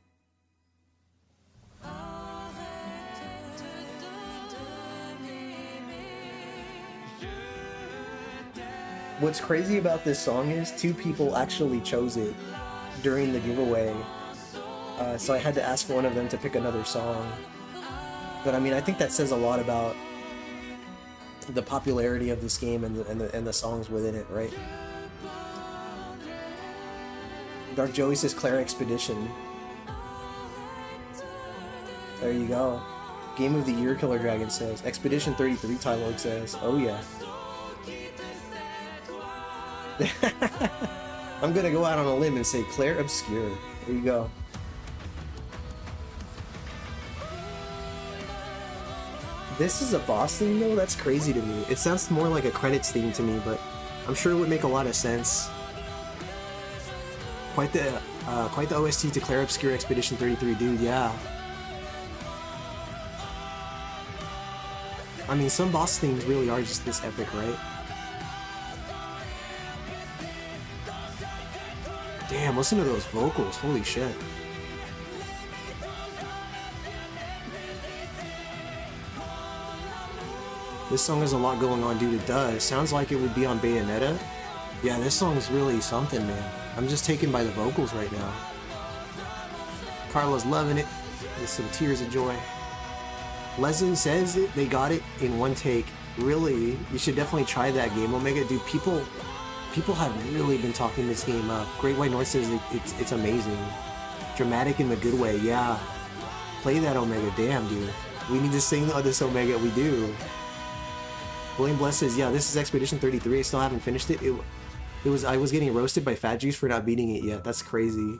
What's crazy about this song is 2 people actually chose it during the giveaway. So I had to ask one of them to pick another song. But I mean, I think that says a lot about the popularity of this game and the songs within it, right? Dark Joey says Claire Expedition. There you go. Game of the Year, Killer Dragon says. Expedition 33, Tylord says. Oh yeah. I'm gonna go out on a limb and say Claire Obscure. There you go. This is a boss theme though? That's crazy to me. It sounds more like a credits theme to me, but I'm sure it would make a lot of sense. Quite the OST to Claire Obscure Expedition 33, dude, yeah. I mean, some boss themes really are just this epic, right? Damn, listen to those vocals, holy shit. This song has a lot going on, dude. It does. Sounds like it would be on Bayonetta. Yeah, this song is really something, man. I'm just taken by the vocals right now. Carla's loving it. With some tears of joy. Lezen says it, they got it in one take. Really? You should definitely try that game, Omega. Dude, people have really been talking this game up. Great White North says it's amazing. Dramatic in the good way, yeah. Play that, Omega. Damn, dude. We need to sing this, Omega. We do. William Bless says, yeah, this is Expedition 33. I still haven't finished it. I was getting roasted by Fat Juice for not beating it yet. That's crazy.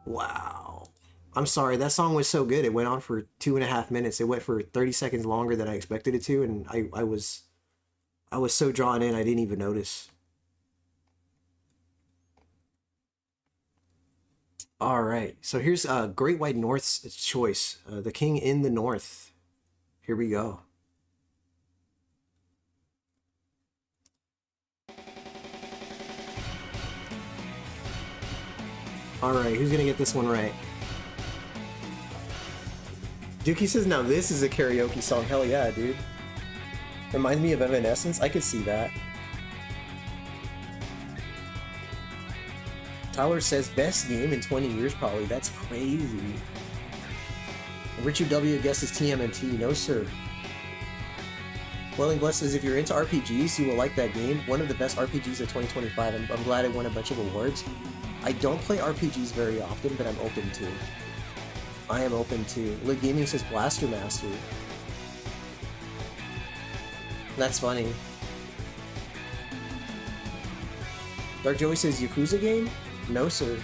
Wow. I'm sorry, that song was so good. It went on for 2.5 minutes. It went for 30 seconds longer than I expected it to, and I was so drawn in I didn't even notice. Alright, so here's Great White North's choice. The King in the North. Here we go. Alright, who's gonna get this one right? Dookie says, now this is a karaoke song. Hell yeah, dude. Reminds me of Evanescence. I could see that. Tyler says, best game in 20 years probably. That's crazy. Richard W. guesses TMNT. No, sir. Welling Bless says, if you're into RPGs, you will like that game. One of the best RPGs of 2025. I'm glad it won a bunch of awards. I don't play RPGs very often, but I'm open to. I am open to. Lit Gaming says Blaster Master. That's funny. Dark Joey says Yakuza game? No, sir.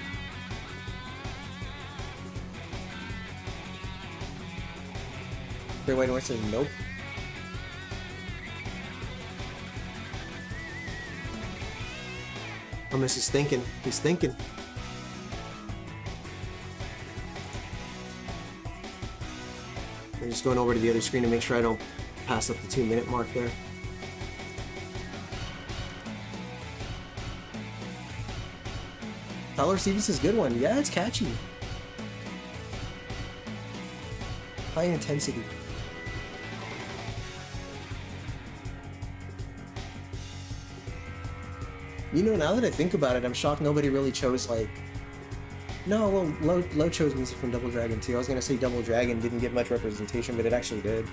Great White North says nope. Thomas is thinking. He's thinking. I'm just going over to the other screen to make sure I don't pass up the 2-minute mark there. Tyler Stevens is a good one. Yeah, it's catchy. High intensity. You know, now that I think about it, I'm shocked nobody really chose, like... No, well, Lo chose music from Double Dragon too. I was gonna say Double Dragon didn't get much representation, but it actually did.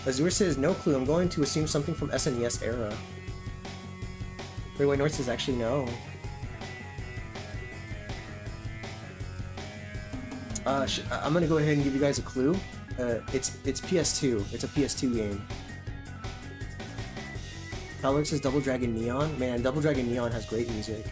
Azure says, no clue, I'm going to assume something from SNES era. Great White North says, actually no. I'm gonna go ahead and give you guys a clue. It's PS2. It's a PS2 game. Tyler says Double Dragon Neon. Man, Double Dragon Neon has great music.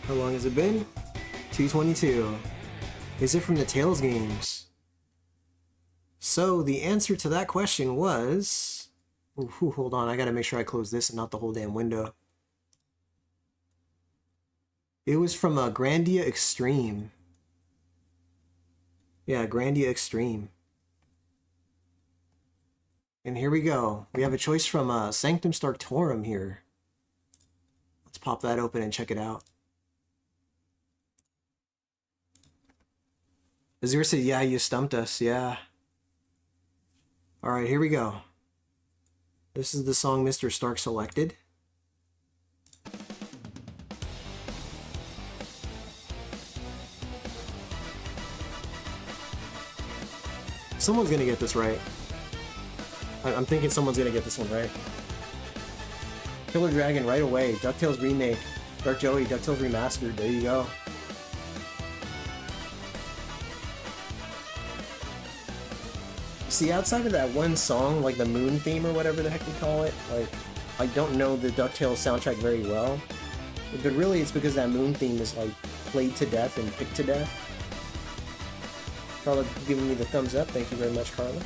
How long has it been? 2:22. Is it from the Tales games? So the answer to that question was... Ooh, hold on, I gotta make sure I close this and not the whole damn window. It was from Grandia Extreme. Yeah, Grandia Extreme. And here we go. We have a choice from Sanctum Starktorum here. Let's pop that open and check it out. Azir said, yeah, you stumped us, yeah. Alright, here we go. This is the song Mr. Stark selected. Someone's gonna get this right. I'm thinking someone's gonna get this one right. Killer Dragon right away. DuckTales Remake. Dark Joey, DuckTales Remastered. There you go. See, outside of that one song, like the Moon theme or whatever the heck they call it, like, I don't know the DuckTales soundtrack very well. But really, it's because that Moon theme is, like, played to death and picked to death. Carla giving me the thumbs up. Thank you very much, Carla.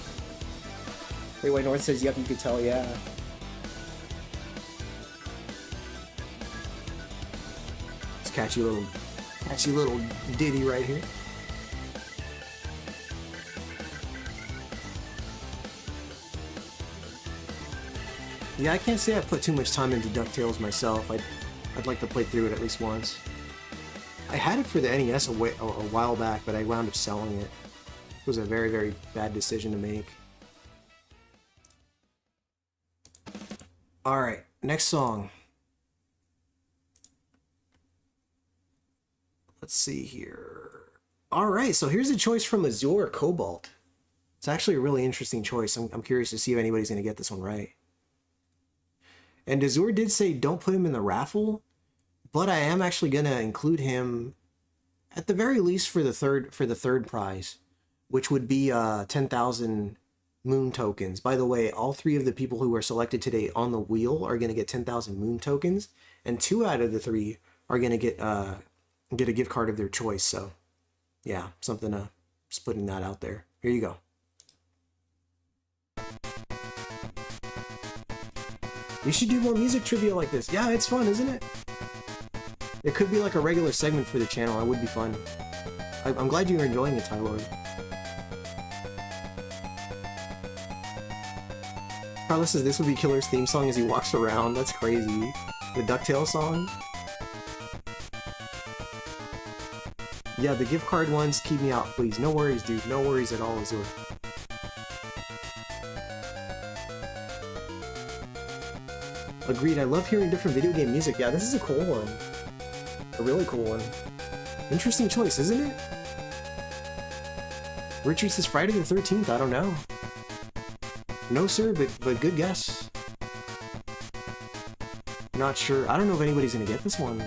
Great White North says, yep, you could tell, yeah. It's catchy little ditty right here. Yeah, I can't say I put too much time into DuckTales myself. I'd like to play through it at least once. I had it for the NES a while back, but I wound up selling it. It was a very, very bad decision to make. Alright, next song. Let's see here. Alright, so here's a choice from Azure Cobalt. It's actually a really interesting choice. I'm curious to see if anybody's going to get this one right. And Azure did say don't put him in the raffle, but I am actually gonna include him at the very least for the third prize, which would be 10,000 moon tokens. By the way, all 3 of the people who are selected today on the wheel are gonna get 10,000 moon tokens, and 2 out of the 3 are gonna get a gift card of their choice. So, yeah, something to just putting that out there. Here you go. We should do more music trivia like this. Yeah, it's fun, isn't it? It could be like a regular segment for the channel. That would be fun. I'm glad you're enjoying it, Tylor. Carlos says this would be Killer's theme song as he walks around. That's crazy. The DuckTales song? Yeah, the gift card ones, keep me out, please. No worries, dude. No worries at all, Azur. Agreed, I love hearing different video game music. Yeah, this is a cool one. A really cool one. Interesting choice, isn't it? Richard says Friday the 13th, I don't know. No sir, but good guess. Not sure. I don't know if anybody's gonna get this one.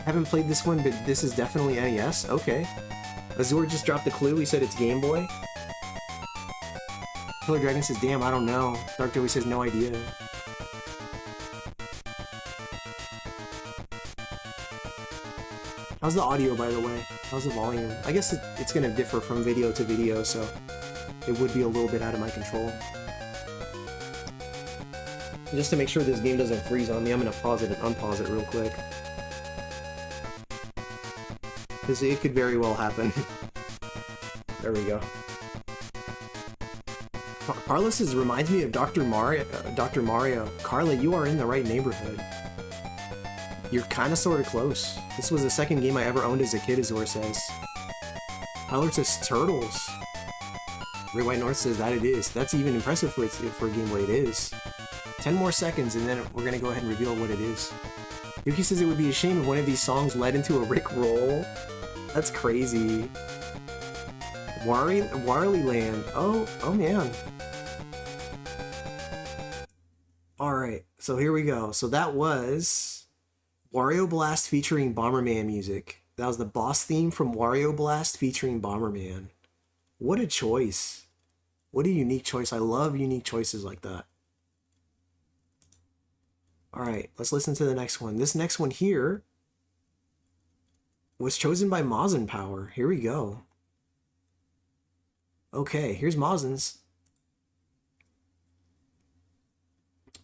Haven't played this one, but this is definitely NES. Okay. Azur just dropped the clue. He said it's Game Boy. Killer Dragon says, damn, I don't know. Dark Joey says, no idea. How's the audio, by the way? How's the volume? I guess it's gonna differ from video to video, so it would be a little bit out of my control. Just to make sure this game doesn't freeze on me, I'm gonna pause it and unpause it real quick. Because it could very well happen. There we go. Carlos reminds me of Dr. Mario. Carla, you are in the right neighborhood. You're kinda sorta close. This was the second game I ever owned as a kid, Azor says. Tyler says Turtles. Ray White North says that it is. That's even impressive for a Game Boy. It is. 10 more seconds and then we're gonna go ahead and reveal what it is. Yuki says it would be a shame if one of these songs led into a Rick roll. That's crazy. Warley Land. Oh man. Alright, so here we go. So that was Wario Blast featuring Bomberman music. That was the boss theme from Wario Blast featuring Bomberman. What a choice. What a unique choice. I love unique choices like that. Alright, let's listen to the next one. This next one here was chosen by Mazen Power. Here we go. Okay, here's Mazen's.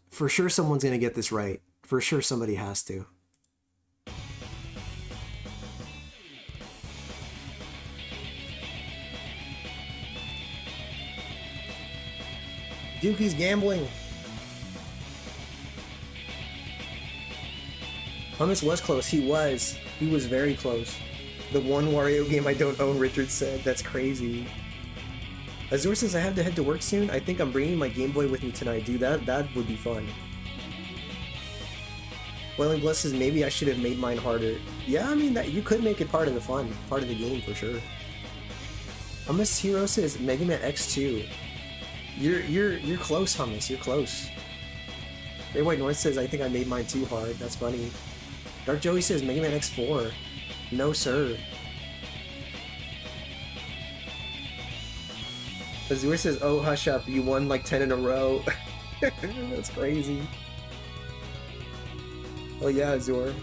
For sure someone's gonna get this right. For sure somebody has to. Dukey's gambling. Hummus was close. He was very close. The one Wario game I don't own, Richard said. That's crazy. Azur says I have to head to work soon. I think I'm bringing my Game Boy with me tonight, dude. That would be fun. Wailing Bless says maybe I should have made mine harder. Yeah, I mean that you could make it part of the fun, part of the game for sure. Hummus Hero says Mega Man X2. You're close, Hummus. You're close. Ray White North says I think I made mine too hard. That's funny. Dark Joey says Mega Man X4. No sir. Azur says, oh hush up, you won like 10 in a row. That's crazy. Oh yeah, Azur.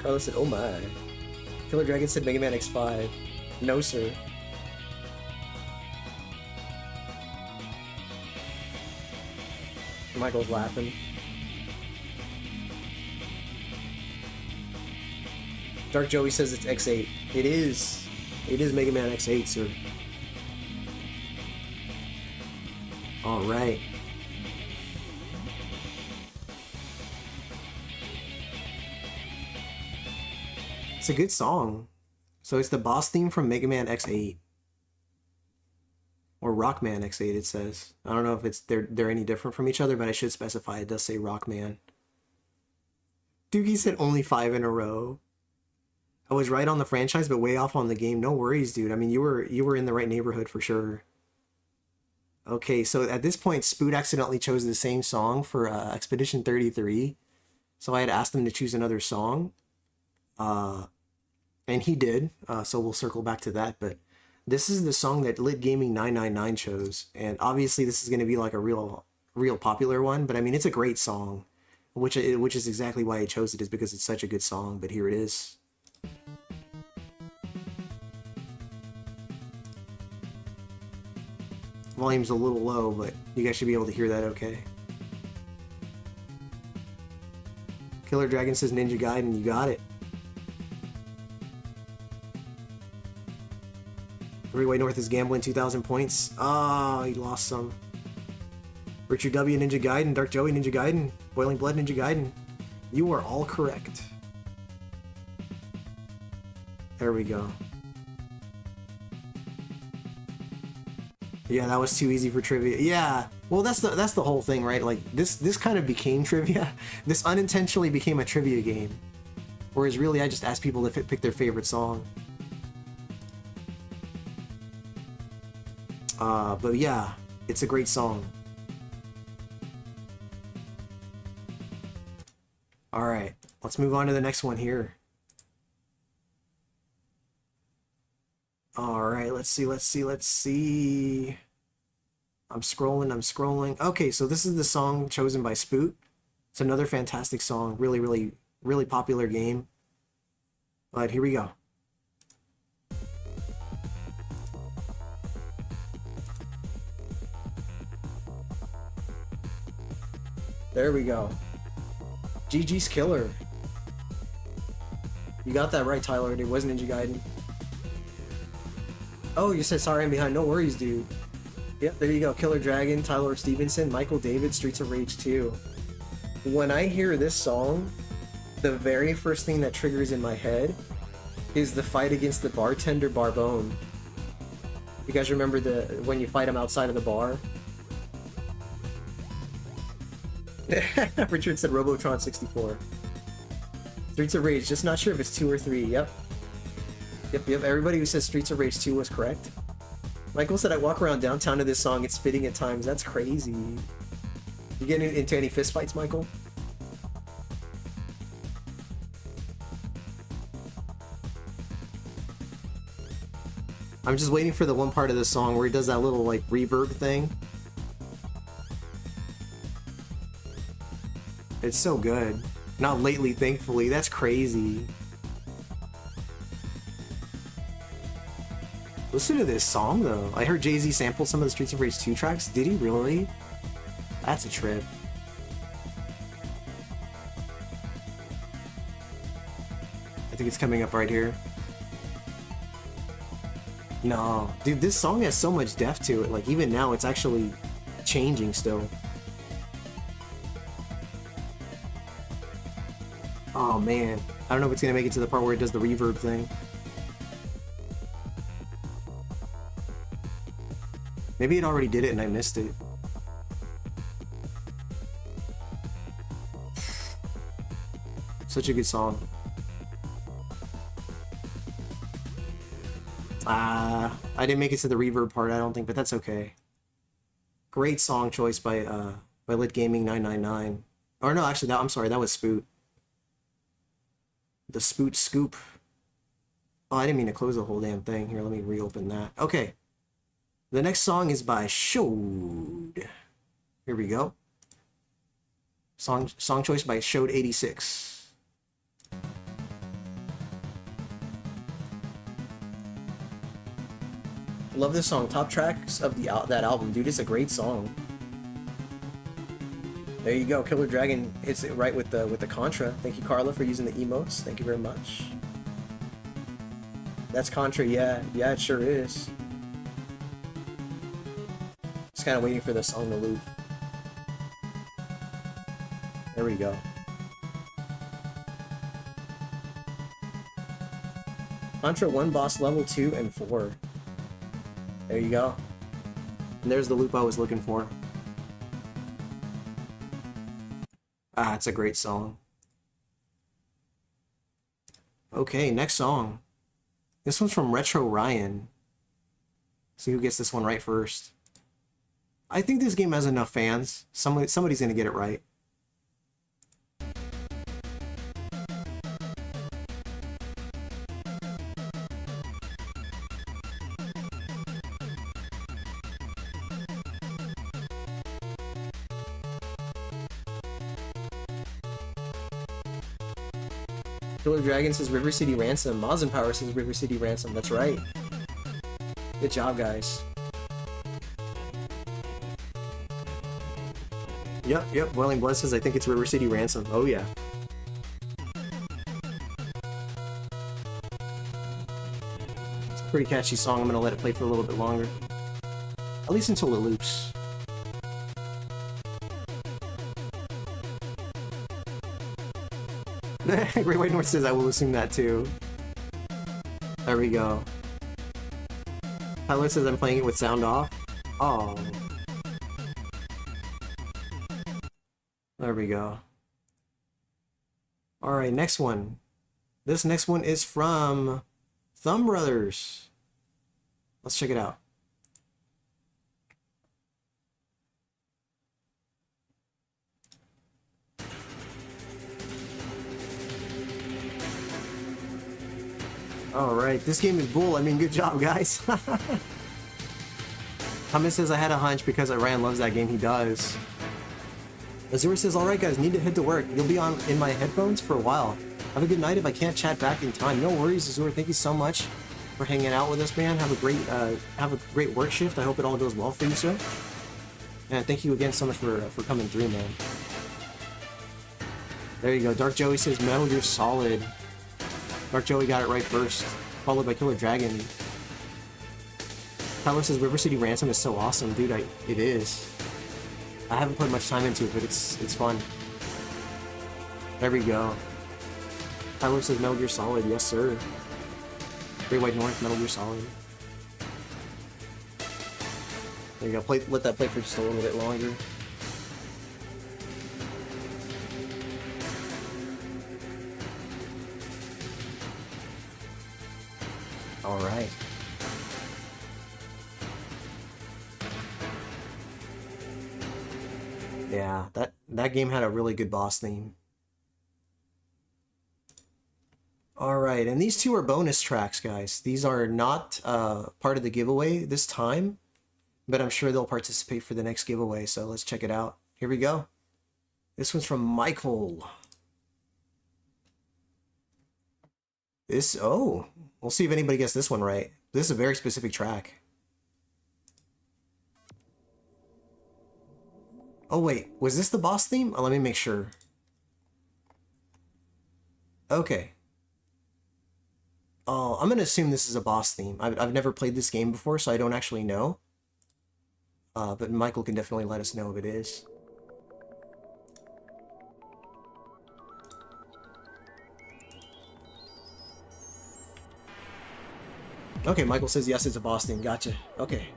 Carlos said, oh my. Killer Dragon said Mega Man X5. No sir. Michael's laughing. Dark Joey says it's X8. It is. It is Mega Man X8, sir. Alright. It's a good song. So it's the boss theme from Mega Man X8. Or Rockman X8 it says. I don't know if they're any different from each other, but I should specify it does say Rockman. Doogie said only 5 in a row. I was right on the franchise, but way off on the game. No worries, dude. I mean, you were in the right neighborhood for sure. Okay, so at this point, Spoot accidentally chose the same song for Expedition 33. So I had asked him to choose another song. And he did, so we'll circle back to that. But this is the song that Lit Gaming 999 chose. And obviously this is going to be like a real popular one. But I mean, it's a great song. Which is exactly why I chose it, is because it's such a good song. But here it is. Volume's a little low, but you guys should be able to hear that okay. Killer Dragon says Ninja Gaiden, you got it. Freeway North is gambling 2,000 points. Ah, he lost some. Richard W. Ninja Gaiden, Dark Joey Ninja Gaiden, Boiling Blood Ninja Gaiden. You are all correct. There we go. Yeah, that was too easy for trivia. Yeah, well, that's the whole thing, right? Like this kind of became trivia. This unintentionally became a trivia game, whereas really I just asked people to pick their favorite song. But yeah, it's a great song. All right, let's move on to the next one here. All right, let's see. I'm scrolling. Okay, so this is the song chosen by Spoot. It's another fantastic song. Really popular game. But here we go. There we go. GG's Killer. You got that right, Tyler. It was Ninja Gaiden. Oh, you said sorry I'm behind. No worries, dude. Yep, there you go. Killer Dragon, Tyler Stevenson, Michael David, Streets of Rage 2. When I hear this song, the very first thing that triggers in my head is the fight against the bartender Barbone. You guys remember when you fight him outside of the bar? Richard said Robotron 64. Streets of Rage, just not sure if it's 2 or 3. Yep. Everybody who says Streets of Rage 2 was correct. Michael said I walk around downtown to this song. It's fitting at times. That's crazy. You get into any fistfights, Michael? I'm just waiting for the one part of the song where he does that little like reverb thing. It's so good. Not lately, thankfully. That's crazy. Listen to this song, though. I heard Jay-Z sample some of the Streets of Rage 2 tracks. Did he really? That's a trip. I think it's coming up right here. No. Dude, this song has so much depth to it. Like, even now, it's actually changing still. Oh, man. I don't know if it's gonna make it to the part where it does the reverb thing. Maybe it already did it and I missed it. Such a good song. I didn't make it to the reverb part, I don't think, but that's okay. Great song choice by Lit Gaming 999. Or no, actually, I'm sorry, that was Spoot. The Spoot Scoop. Oh, I didn't mean to close the whole damn thing. Here, let me reopen that. Okay. The next song is by Showed. Here we go. Song choice by Showed86. Love this song. Top tracks of that album, dude. It's a great song. There you go. Killer Dragon hits it right with the Contra. Thank you, Carla, for using the emotes. Thank you very much. That's Contra. Yeah, it sure is. Just kind of waiting for the song to loop. There we go. Contra 1 boss level 2 and 4. There you go. And there's the loop I was looking for. Ah, it's a great song. Okay, next song. This one's from Retro Ryan. See who gets this one right first. I think this game has enough fans. Somebody's gonna get it right. Killer Dragon says River City Ransom. Mazin Power says River City Ransom. That's right. Good job, guys. Yep. Boiling Blood says I think it's River City Ransom. Oh yeah. Pretty catchy song. I'm gonna let it play for a little bit longer. At least until it loops. Great White North says I will assume that too. There we go. Tyler says I'm playing it with sound off. Oh. There we go. Alright, next one. This next one is from Thumb Brothers. Let's check it out. Alright, this game is bull. I mean, good job, guys. Thomas says I had a hunch because Ryan loves that game. He does. Azure says, alright guys, need to head to work. You'll be on in my headphones for a while. Have a good night if I can't chat back in time. No worries, Azure. Thank you so much for hanging out with us, man. Have a great work shift. I hope it all goes well for you, sir. And thank you again so much for coming through, man. There you go. Dark Joey says Metal Gear Solid. Dark Joey got it right first, followed by Killer Dragon. Tyler says River City Ransom is so awesome, dude. It is. I haven't put much time into it, but it's fun. There we go. Tyler says Metal Gear Solid, yes sir. Great White North, Metal Gear Solid. There you go. Let that play for just a little bit longer. All right. Yeah, that game had a really good boss theme. All right, and these two are bonus tracks, guys. These are not part of the giveaway this time, but I'm sure they'll participate for the next giveaway, so let's check it out. Here we go. This one's from Michael. Oh, we'll see if anybody gets this one right. This is a very specific track. Oh wait, was this the boss theme? Oh, let me make sure. Okay. Oh, I'm gonna assume this is a boss theme. I've never played this game before, so I don't actually know. But Michael can definitely let us know if it is. Okay, Michael says yes, it's a boss theme. Gotcha. Okay.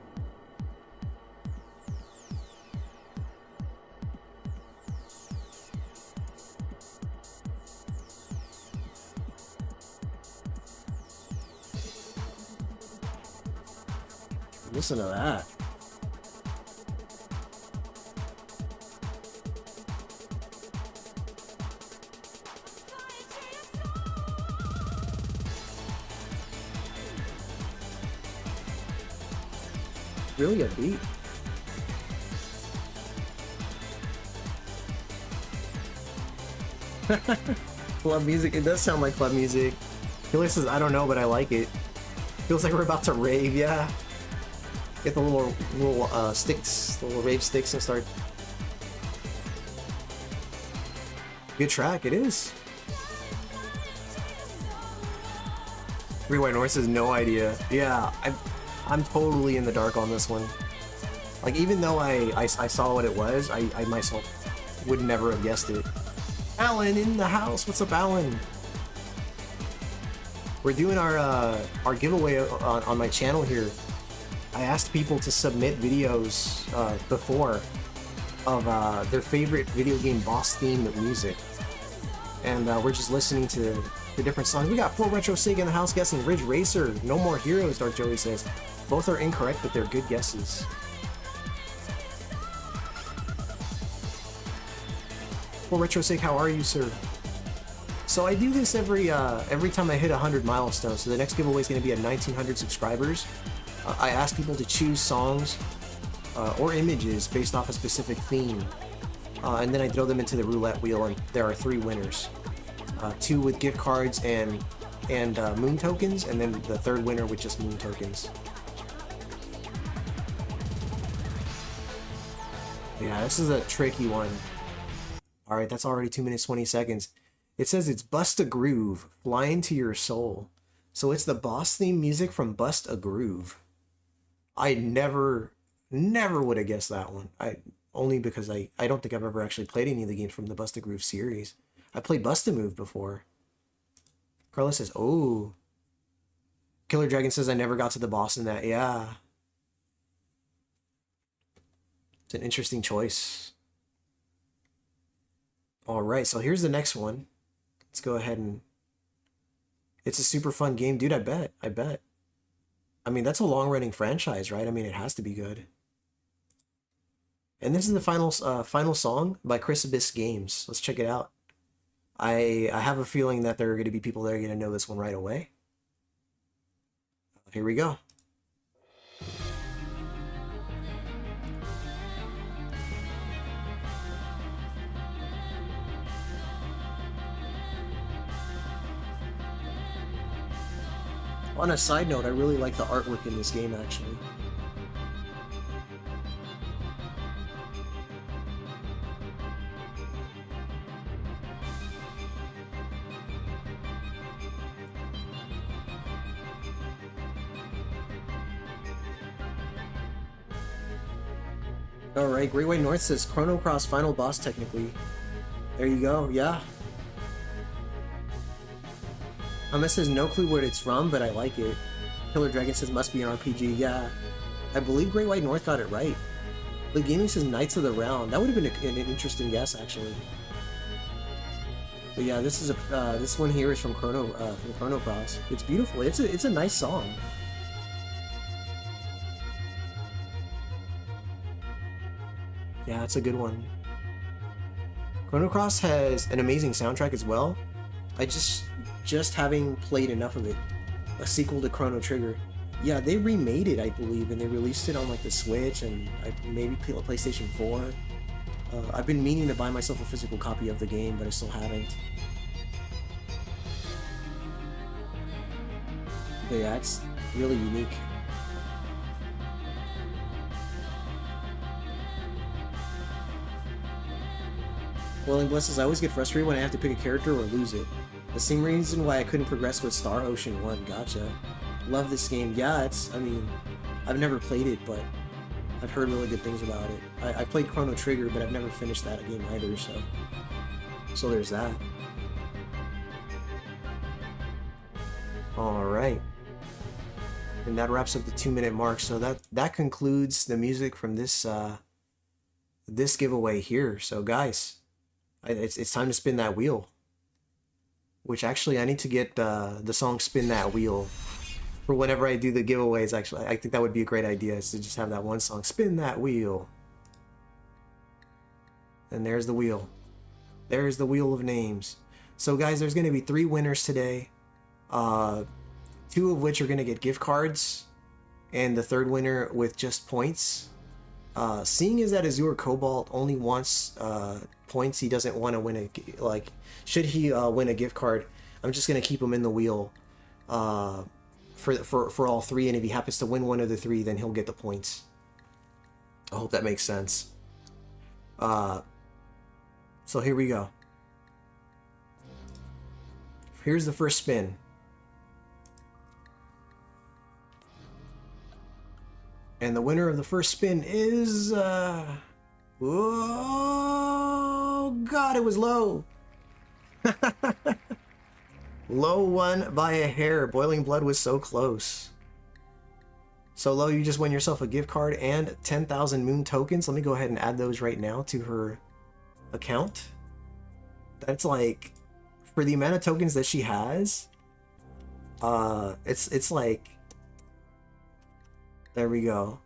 Listen to that. Really a beat. Club music. It does sound like club music. Killer says, I don't know, but I like it. Feels like we're about to rave, yeah. Get the little sticks, the little rave sticks and start. Good track, it is. Great White North says no idea. Yeah, I'm totally in the dark on this one. Like, even though I saw what it was, I myself would never have guessed it. Alan in the house. What's up, Alan? We're doing our giveaway on my channel here. I asked people to submit videos before of their favorite video game boss themed music, and we're just listening to the different songs. We got 4 Retro Sig in the house guessing Ridge Racer, No More Heroes. Dark Joey says both are incorrect, but they're good guesses. Well, Retro Sig, how are you, sir? So I do this every time I hit 100 milestones. So the next giveaway is going to be at 1900 subscribers. I ask people to choose songs or images based off a specific theme, and then I throw them into the roulette wheel, and there are 3 winners: 2 with gift cards and moon tokens, and then the 3rd winner with just moon tokens. Yeah, this is a tricky one. Alright, that's already 2 minutes 20 seconds. It says it's Bust a Groove, Fly Into Your Soul. So it's the boss theme music from Bust a Groove. I never would have guessed that one. Only because I don't think I've ever actually played any of the games from the Bust a Groove series. I played Bust a Move before. Careless says, oh. Killer Dragon says I never got to the boss in that. Yeah. It's an interesting choice. Alright, so here's the next one. Let's go ahead and... It's a super fun game. Dude, I bet. I mean, that's a long-running franchise, right? I mean, it has to be good. And this is the final song by Chris Abyss Games. Let's check it out. I have a feeling that there are going to be people that are going to know this one right away. Here we go. On a side note, I really like the artwork in this game, actually. Alright, Great White North says Chrono Cross final boss technically. There you go, yeah. Ahmed says no clue where it's from, but I like it. Killer Dragon says must be an RPG, yeah. I believe Great White North got it right. The Gaming says Knights of the Round. That would have been an interesting guess, actually. But yeah, this is this one here is from Chrono Cross. It's beautiful. It's a nice song. Yeah, it's a good one. Chrono Cross has an amazing soundtrack as well. I just having played enough of it. A sequel to Chrono Trigger. Yeah, they remade it, I believe, and they released it on like the Switch and maybe PlayStation 4. I've been meaning to buy myself a physical copy of the game, but I still haven't. But yeah, it's really unique. Welling Blesses, I always get frustrated when I have to pick a character or lose it. The same reason why I couldn't progress with Star Ocean 1, gotcha. Love this game. Yeah, I mean, I've never played it, but I've heard really good things about it. I played Chrono Trigger, but I've never finished that game either, so there's that. Alright. And that wraps up the 2-minute mark, so that concludes the music from this this giveaway here. So guys, it's time to spin that wheel. Which actually, I need to get the song Spin That Wheel for whenever I do the giveaways. Actually, I think that would be a great idea, is to just have that one song, Spin That Wheel. And there's the wheel. There's the wheel of names. So guys, there's going to be 3 winners today. 2 of which are going to get gift cards. And the 3rd winner with just points. Seeing as that Azure Cobalt only wants points, he doesn't want to win should he win a gift card, I'm just gonna keep him in the wheel for all 3, and if he happens to win one of the 3, then he'll get the points. I hope that makes sense. So here we go. Here's the first spin. And the winner of the first spin is... oh, God, it was low. Low won by a hair. Boiling Blood was so close. So Low, you just won yourself a gift card and 10,000 moon tokens. Let me go ahead and add those right now to her account. That's like, for the amount of tokens that she has, it's like, there we go.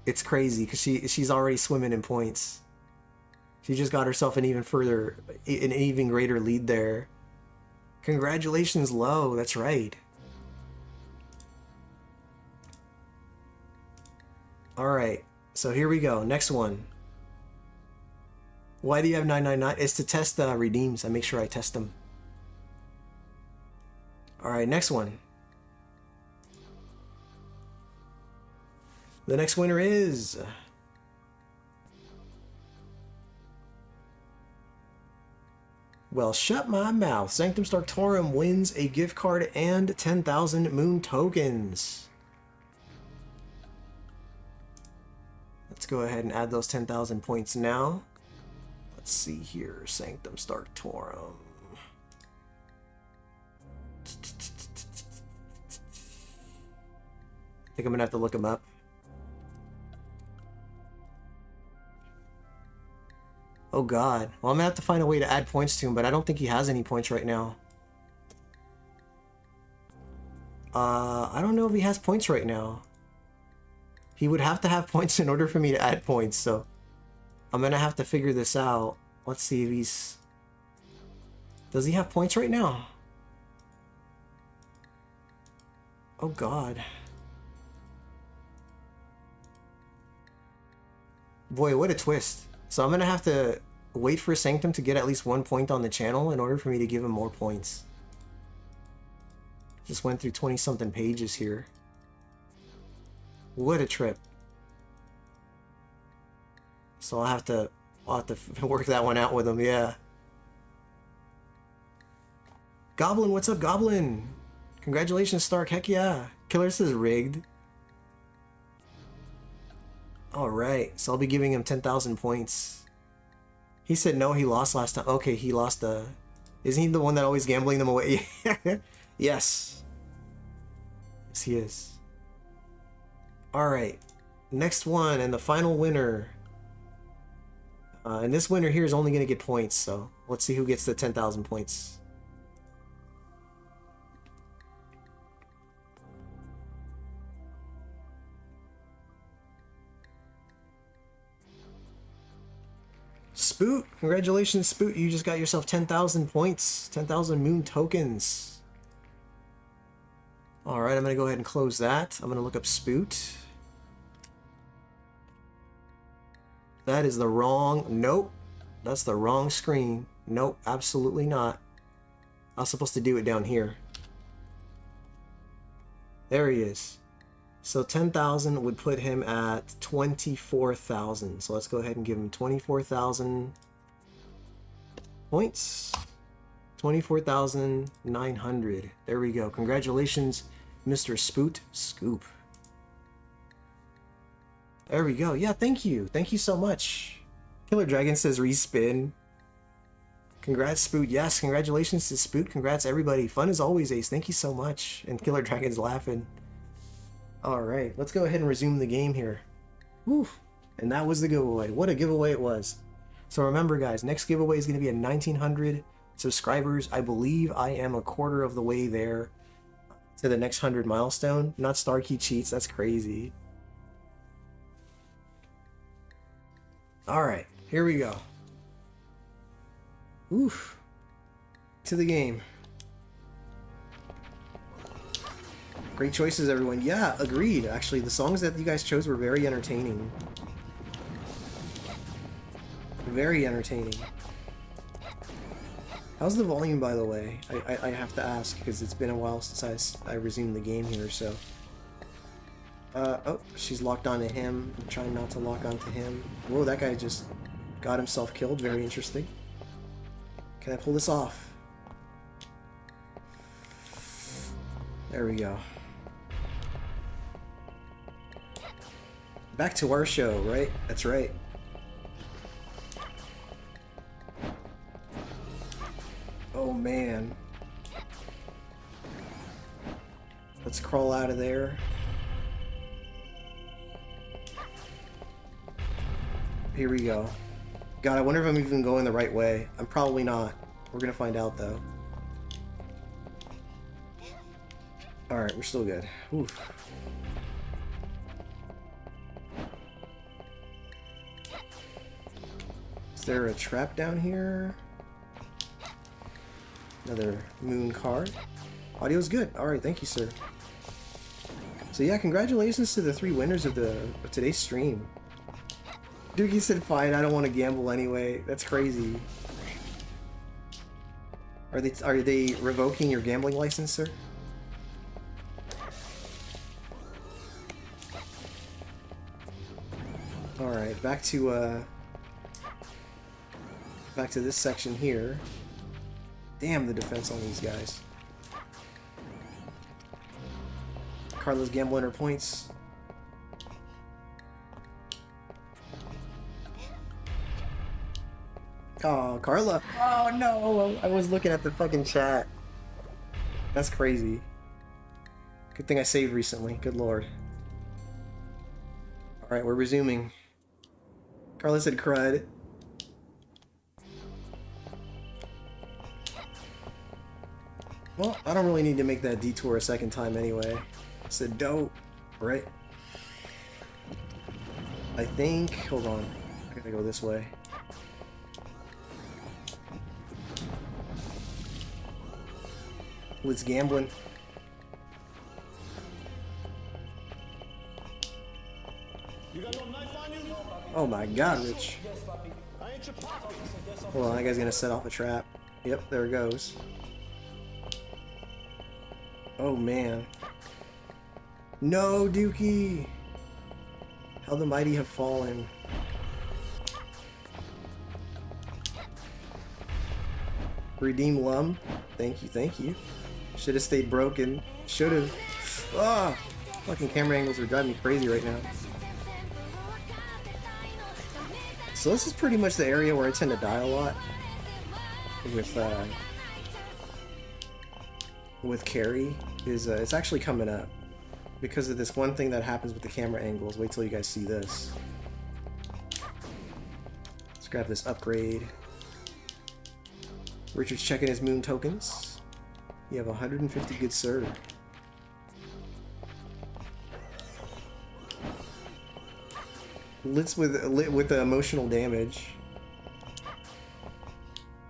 It's crazy because she's already swimming in points. She just got herself an even greater lead there. Congratulations, Lo. That's right. Alright, so here we go. Next one. Why do you have 999? It's to test redeems. I make sure I test them. Alright, next one. The next winner is... Well, shut my mouth. Sanctum Starktorum wins a gift card and 10,000 moon tokens. Let's go ahead and add those 10,000 points now. Let's see here. Sanctum Starktorum. I think I'm gonna have to look him up. Oh god. Well, I'm gonna have to find a way to add points to him, but I don't think he has any points right now. I don't know if he has points right now. He would have to have points in order for me to add points, so I'm gonna have to figure this out. Let's see if he's... Does he have points right now? Oh god. Boy, what a twist. So I'm gonna have to wait for Sanctum to get at least 1 point on the channel in order for me to give him more points. Just went through 20 something pages here. What a trip. So I'll have to work that one out with him, yeah. Goblin, what's up, Goblin? Congratulations, Stark, heck yeah. Killer says rigged. Alright, so I'll be giving him 10,000 points. He said no, he lost last time. Okay, he lost the... Isn't he the one that always gambling them away? Yes. Yes, he is. Alright, next one and the final winner. And this winner here is only going to get points, so let's see who gets the 10,000 points. Spoot! Congratulations, Spoot. You just got yourself 10,000 points. 10,000 moon tokens. Alright, I'm going to go ahead and close that. I'm going to look up Spoot. That is the wrong... Nope. That's the wrong screen. Nope, absolutely not. I was supposed to do it down here. There he is. So 10,000 would put him at 24,000. So let's go ahead and give him 24,000 points. 24,900. There we go. Congratulations, Mr. Spoot Scoop. There we go. Yeah, thank you. Thank you so much. Killer Dragon says respin. Congrats, Spoot. Yes, congratulations to Spoot. Congrats, everybody. Fun as always, Ace. Thank you so much. And Killer Dragon's laughing. Alright, let's go ahead and resume the game here. Woo! And that was the giveaway. What a giveaway it was. So remember, guys, next giveaway is going to be at 1,900 subscribers. I believe I am a quarter of the way there to the next 100 milestone. Not Starkey cheats. That's crazy. Alright, here we go. Oof. To the game. Great choices, everyone. Yeah, agreed. Actually, the songs that you guys chose were very entertaining. Very entertaining. How's the volume, by the way? I have to ask, because it's been a while since I resumed the game here, so... oh, she's locked onto him. I'm trying not to lock onto him. Whoa, that guy just got himself killed. Very interesting. Can I pull this off? There we go. Back to our show, right? That's right. Oh man. Let's crawl out of there. Here we go. God, I wonder if I'm even going the right way. I'm probably not. We're gonna find out though. Alright, we're still good. Oof. Is there a trap down here? Another moon card. Audio's good. Alright, thank you, sir. So yeah, congratulations to the 3 winners of today's stream. Dookie said fine, I don't want to gamble anyway. That's crazy. Are they revoking your gambling license, sir? Alright, back to this section here. Damn the defense on these guys. Carla's gambling her points. Oh, Carla. Oh no, I was looking at the fucking chat. That's crazy. Good thing I saved recently. Good lord. Alright, we're resuming. Carla said crud. Well, I don't really need to make that detour a second time anyway. I said dope, right? I think... Hold on. I gotta go this way. Let's gambling. Oh my god, Rich. Hold on, that guy's gonna set off a trap. Yep, there it goes. Oh man. No, Dookie! How the mighty have fallen. Redeem Lum. Thank you, thank you. Should have stayed broken. Should have. Ah! Fucking camera angles are driving me crazy right now. So this is pretty much the area where I tend to die a lot. With Carrie. It's actually coming up. Because of this one thing that happens with the camera angles. Wait till you guys see this. Let's grab this upgrade. Richard's checking his moon tokens. You have 150 good sir. Lit with the emotional damage.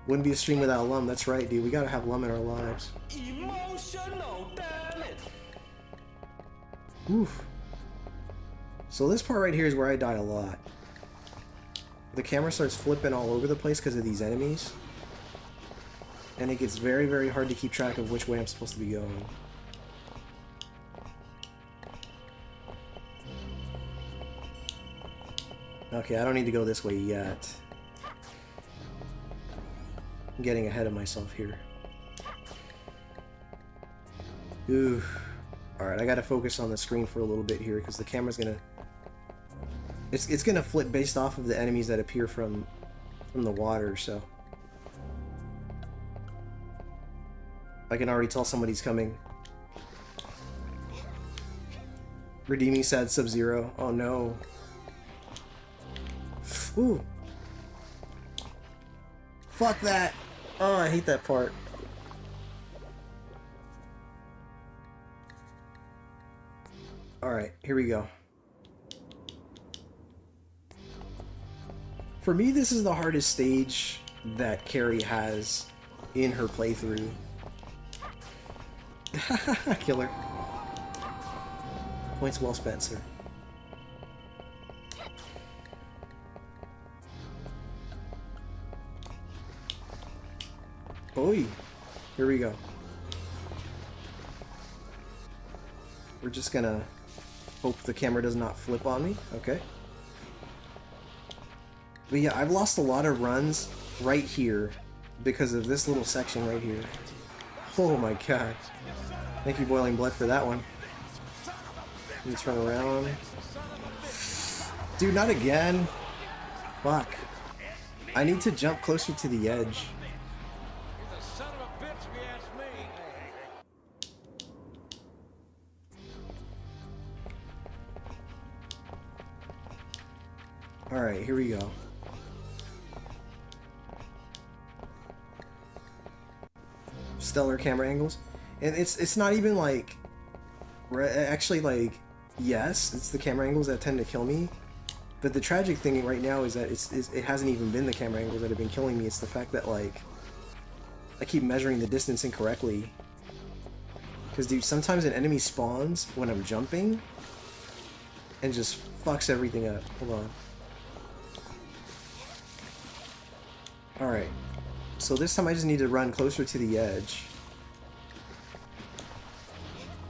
Wouldn't be a stream without Lum. That's right, dude. We gotta have Lum in our lives. Emotional damage. Oof. So this part right here is where I die a lot. The camera starts flipping all over the place because of these enemies. And it gets very, very hard to keep track of which way I'm supposed to be going. Okay, I don't need to go this way yet. I'm getting ahead of myself here. Ooh. Alright, I gotta focus on the screen for a little bit here because the camera's gonna... It's gonna flip based off of the enemies that appear from the water, so... I can already tell somebody's coming. Redeeming sadsubzero. Oh no. Ooh. Fuck that. Oh, I hate that part. Alright, here we go. For me, this is the hardest stage that Carrie has in her playthrough. Killer. Points well spent, sir. Oi! Here we go. We're just gonna hope the camera does not flip on me. Okay. But yeah, I've lost a lot of runs right here because of this little section right here. Oh my god. Thank you, Boiling Blood, for that one. Let me turn around. Dude, not again. Fuck. I need to jump closer to the edge. Alright, here we go. Stellar camera angles. And it's not even like... Actually, like, yes, it's the camera angles that tend to kill me. But the tragic thing right now is that it hasn't even been the camera angles that have been killing me. It's the fact that, like, I keep measuring the distance incorrectly. Because, dude, sometimes an enemy spawns when I'm jumping and just fucks everything up. Hold on. Alright. So this time I just need to run closer to the edge.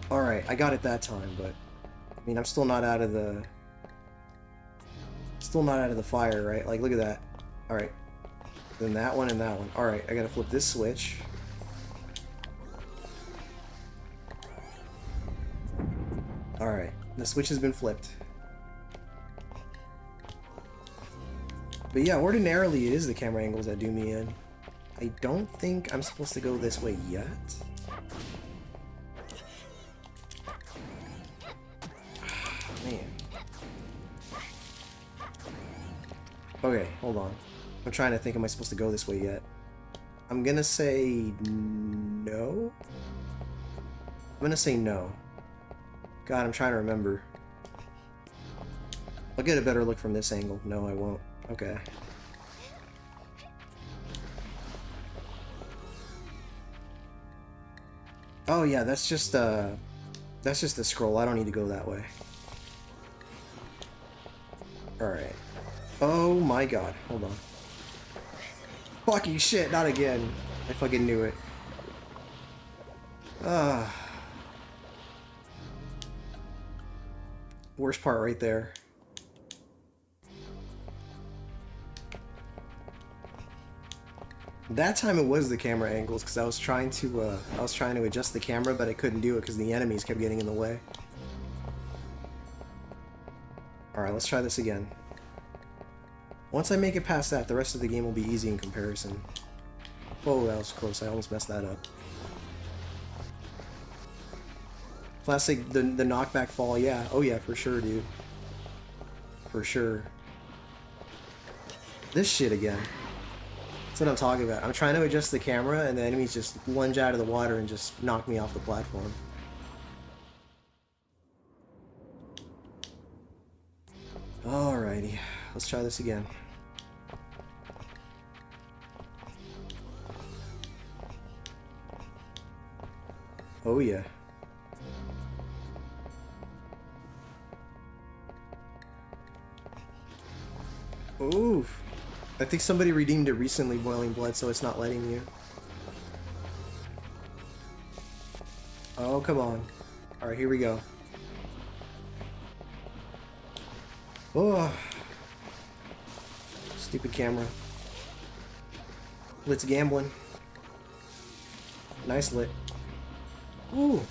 Alright, I got it that time, but... I mean, I'm still not out of the... Still not out of the fire, right? Like, look at that. Alright. Then that one and that one. Alright, I gotta flip this switch. Alright, the switch has been flipped. But yeah, ordinarily it is the camera angles that do me in. I don't think I'm supposed to go this way yet. Man. Okay, hold on. I'm trying to think, am I supposed to go this way yet? I'm gonna say no? I'm gonna say no. God, I'm trying to remember. I'll get a better look from this angle. No, I won't. Okay. Oh yeah, that's just the scroll. I don't need to go that way. Alright. Oh my god. Hold on. Fucking shit, not again. I fucking knew it. Worst part right there. That time it was the camera angles because I was trying to adjust the camera, but I couldn't do it because the enemies kept getting in the way. Alright, let's try this again. Once I make it past that, the rest of the game will be easy in comparison. Whoa, that was close. I almost messed that up. Classic, the knockback fall, yeah. Oh yeah, for sure, dude. For sure. This shit again. That's what I'm talking about. I'm trying to adjust the camera and the enemies just lunge out of the water and just knock me off the platform. Alrighty, let's try this again. Oh yeah. Oof. I think somebody redeemed it recently, Boiling Blood, so it's not letting you. Oh, come on. Alright, here we go. Oh. Stupid camera. Lit's gambling. Nice lit. Ooh.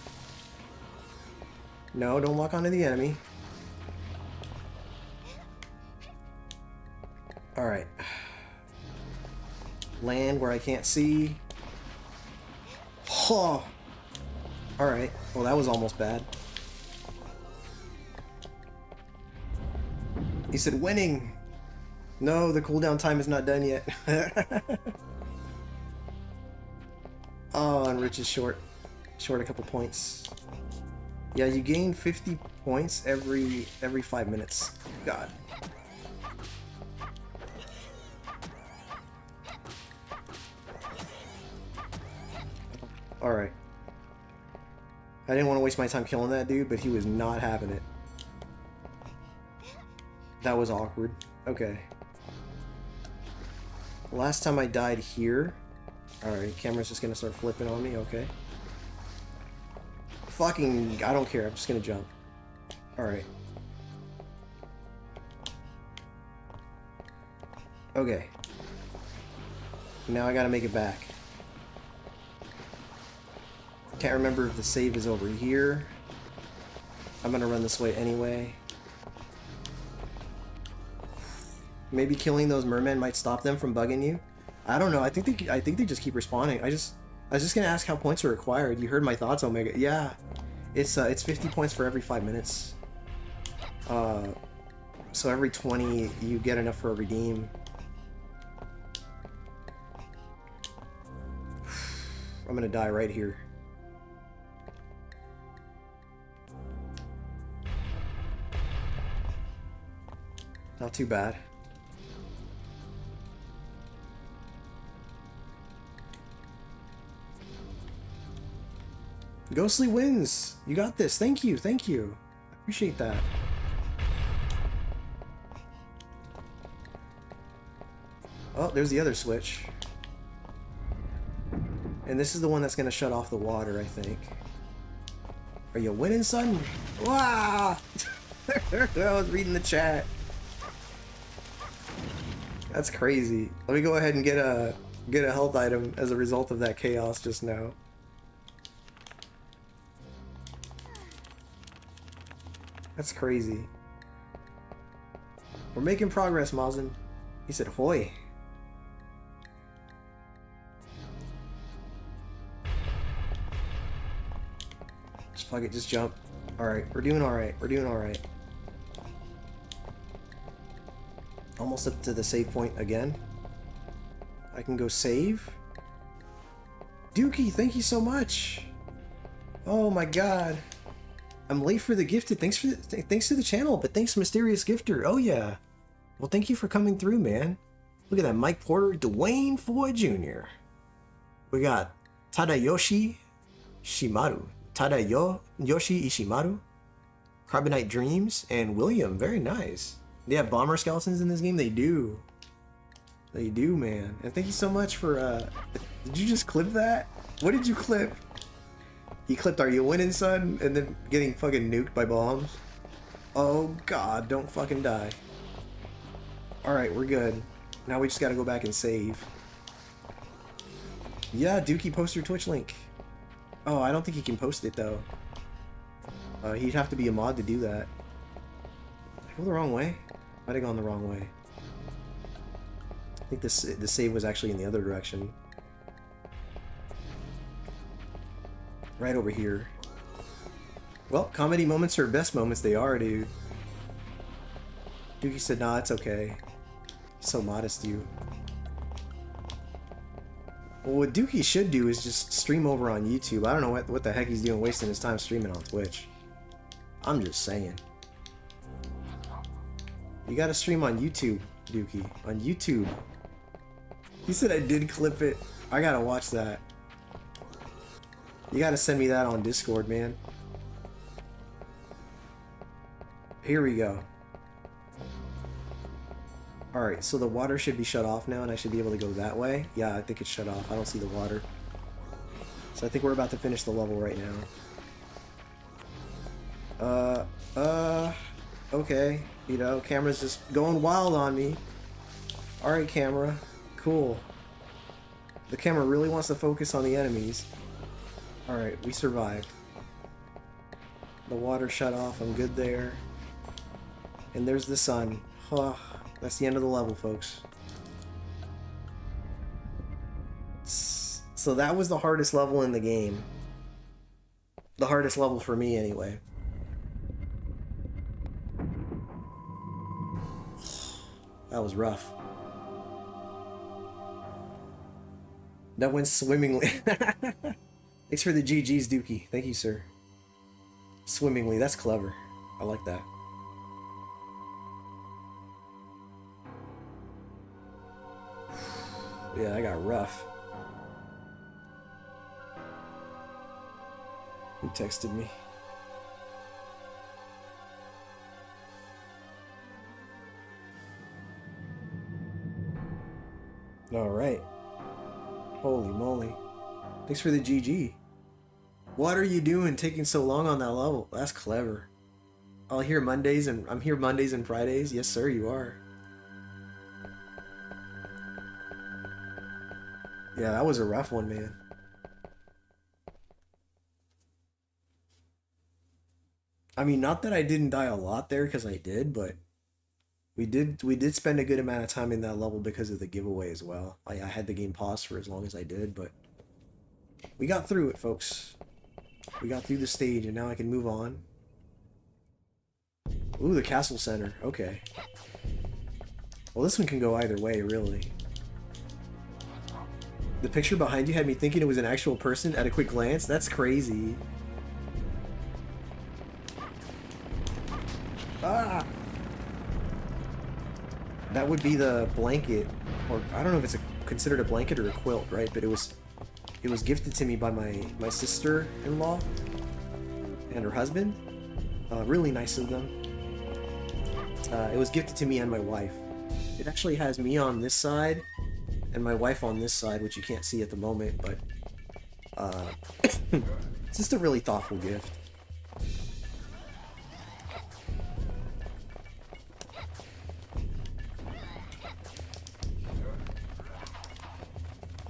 No, don't lock onto the enemy. Alright. Land where I can't see. Oh. Alright. Well, that was almost bad. He said winning. No, the cooldown time is not done yet. Oh, and Rich is short a couple points. Yeah, you gain 50 points every 5 minutes. God. Alright. I didn't want to waste my time killing that dude, but he was not having it. That was awkward. Okay. Last time I died here. Alright, camera's just gonna start flipping on me, okay. Fucking, I don't care, I'm just gonna jump. Alright. Okay. Now I gotta make it back. Can't remember if the save is over here. I'm gonna run this way anyway. Maybe killing those mermen might stop them from bugging you. I don't know. I think they just keep respawning. I was just gonna ask how points are required. You heard my thoughts, Omega. Yeah, it's 50 points for every 5 minutes. So every 20 you get enough for a redeem. I'm gonna die right here. Not too bad. Ghostly wins! You got this. Thank you, thank you. I appreciate that. Oh, there's the other switch. And this is the one that's gonna shut off the water, I think. Are you winning, son? Wow! I was reading the chat. That's crazy. Let me go ahead and get a health item as a result of that chaos just now. That's crazy. We're making progress, Mazin. He said, "Hoy." Just fuck it, just jump. Alright, we're doing alright. We're doing alright. Almost up to the save point again. I can go save. Dookie, thank you so much. Oh my god. I'm late for the gifted. Thanks to the channel, but thanks Mysterious Gifter. Oh yeah. Well, thank you for coming through, man. Look at that, Mike Porter, Dwayne Foy Jr. We got Tadayoshi Shimaru. Tadayoshi Ishimaru. Carbonite Dreams, and William. Very nice. They have bomber skeletons in this game? They do. They do, man. And thank you so much for, did you just clip that? What did you clip? He clipped "Are you winning, son?" and then getting fucking nuked by bombs. Oh god, don't fucking die. Alright, we're good. Now we just gotta go back and save. Yeah, Dookie, post your Twitch link. Oh, I don't think he can post it though. He'd have to be a mod to do that. Did I go the wrong way? Might have gone the wrong way. I think the save was actually in the other direction. Right over here. Well, comedy moments are best moments. They are, dude. Dookie said, "Nah, it's okay." So modest, you. Well, what Dookie should do is just stream over on YouTube. I don't know what the heck he's doing, wasting his time streaming on Twitch. I'm just saying. You gotta stream on YouTube, Dookie. On YouTube. He said I did clip it. I gotta watch that. You gotta send me that on Discord, man. Here we go. Alright, so the water should be shut off now and I should be able to go that way. Yeah, I think it's shut off. I don't see the water. So I think we're about to finish the level right now. Okay. You know, camera's just going wild on me. Alright, camera. Cool. The camera really wants to focus on the enemies. Alright, we survived. The water shut off. I'm good there. And there's the sun. Huh. That's the end of the level, folks. So that was the hardest level in the game. The hardest level for me, anyway. That was rough. That went swimmingly. Thanks for the GG's, Dookie. Thank you, sir. Swimmingly. That's clever. I like that. Yeah, I got rough. Who texted me? Alright. Holy moly. Thanks for the GG. What are you doing taking so long on that level? That's clever. I'm here Mondays and Fridays. Yes, sir, you are. Yeah, that was a rough one, man. I mean, not that I didn't die a lot there, because I did, but we did spend a good amount of time in that level because of the giveaway as well. I had the game paused for as long as I did, but we got through it, folks. We got through the stage, and now I can move on. Ooh, the castle center. Okay. Well, this one can go either way, really. The picture behind you had me thinking it was an actual person at a quick glance. That's crazy. Ah! That would be the blanket, or I don't know if it's considered a blanket or a quilt, right? But it was gifted to me by my sister-in-law and her husband. Really nice of them. It was gifted to me and my wife. It actually has me on this side and my wife on this side, which you can't see at the moment, but it's just a really thoughtful gift.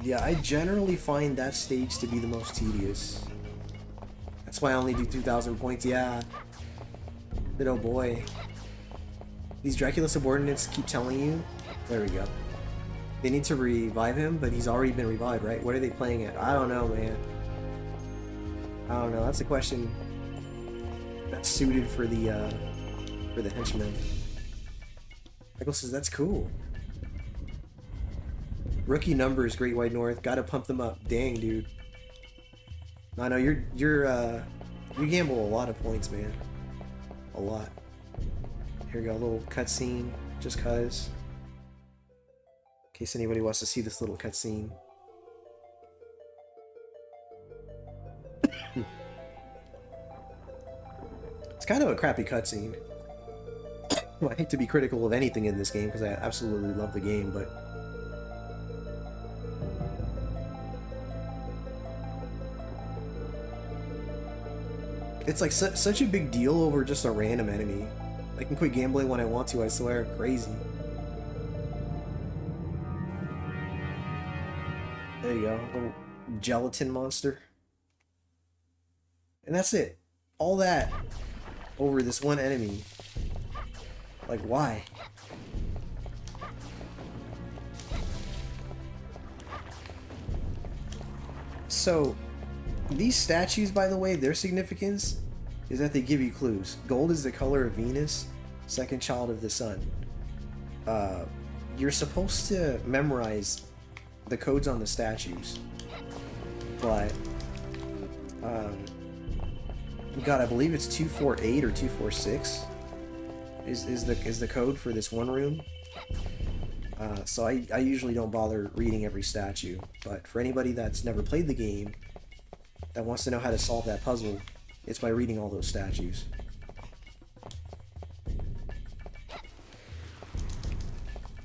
Yeah, I generally find that stage to be the most tedious. That's why I only do 2,000 points, yeah. But oh boy. These Dracula subordinates keep telling you... There we go. They need to revive him, but he's already been revived, right? What are they playing at? I don't know, man. I don't know. That's a question that's suited for the henchman. Michael says, that's cool. Rookie numbers, Great White North. Gotta pump them up. Dang, dude. I know you gamble a lot of points, man. A lot. Here we go, a little cutscene, just cause. In case anybody wants to see this little cutscene. It's kind of a crappy cutscene. I hate to be critical of anything in this game because I absolutely love the game, but it's like such a big deal over just a random enemy. I can quit gambling when I want to, I swear. Crazy. There you go, little gelatin monster. And that's it. All that over this one enemy. Like, why? So, these statues, by the way, their significance is that they give you clues. Gold is the color of Venus, second child of the sun. You're supposed to memorize the codes on the statues, but God, I believe it's 248 or 246 is the code for this one room. So I usually don't bother reading every statue, but for anybody that's never played the game that wants to know how to solve that puzzle, it's by reading all those statues.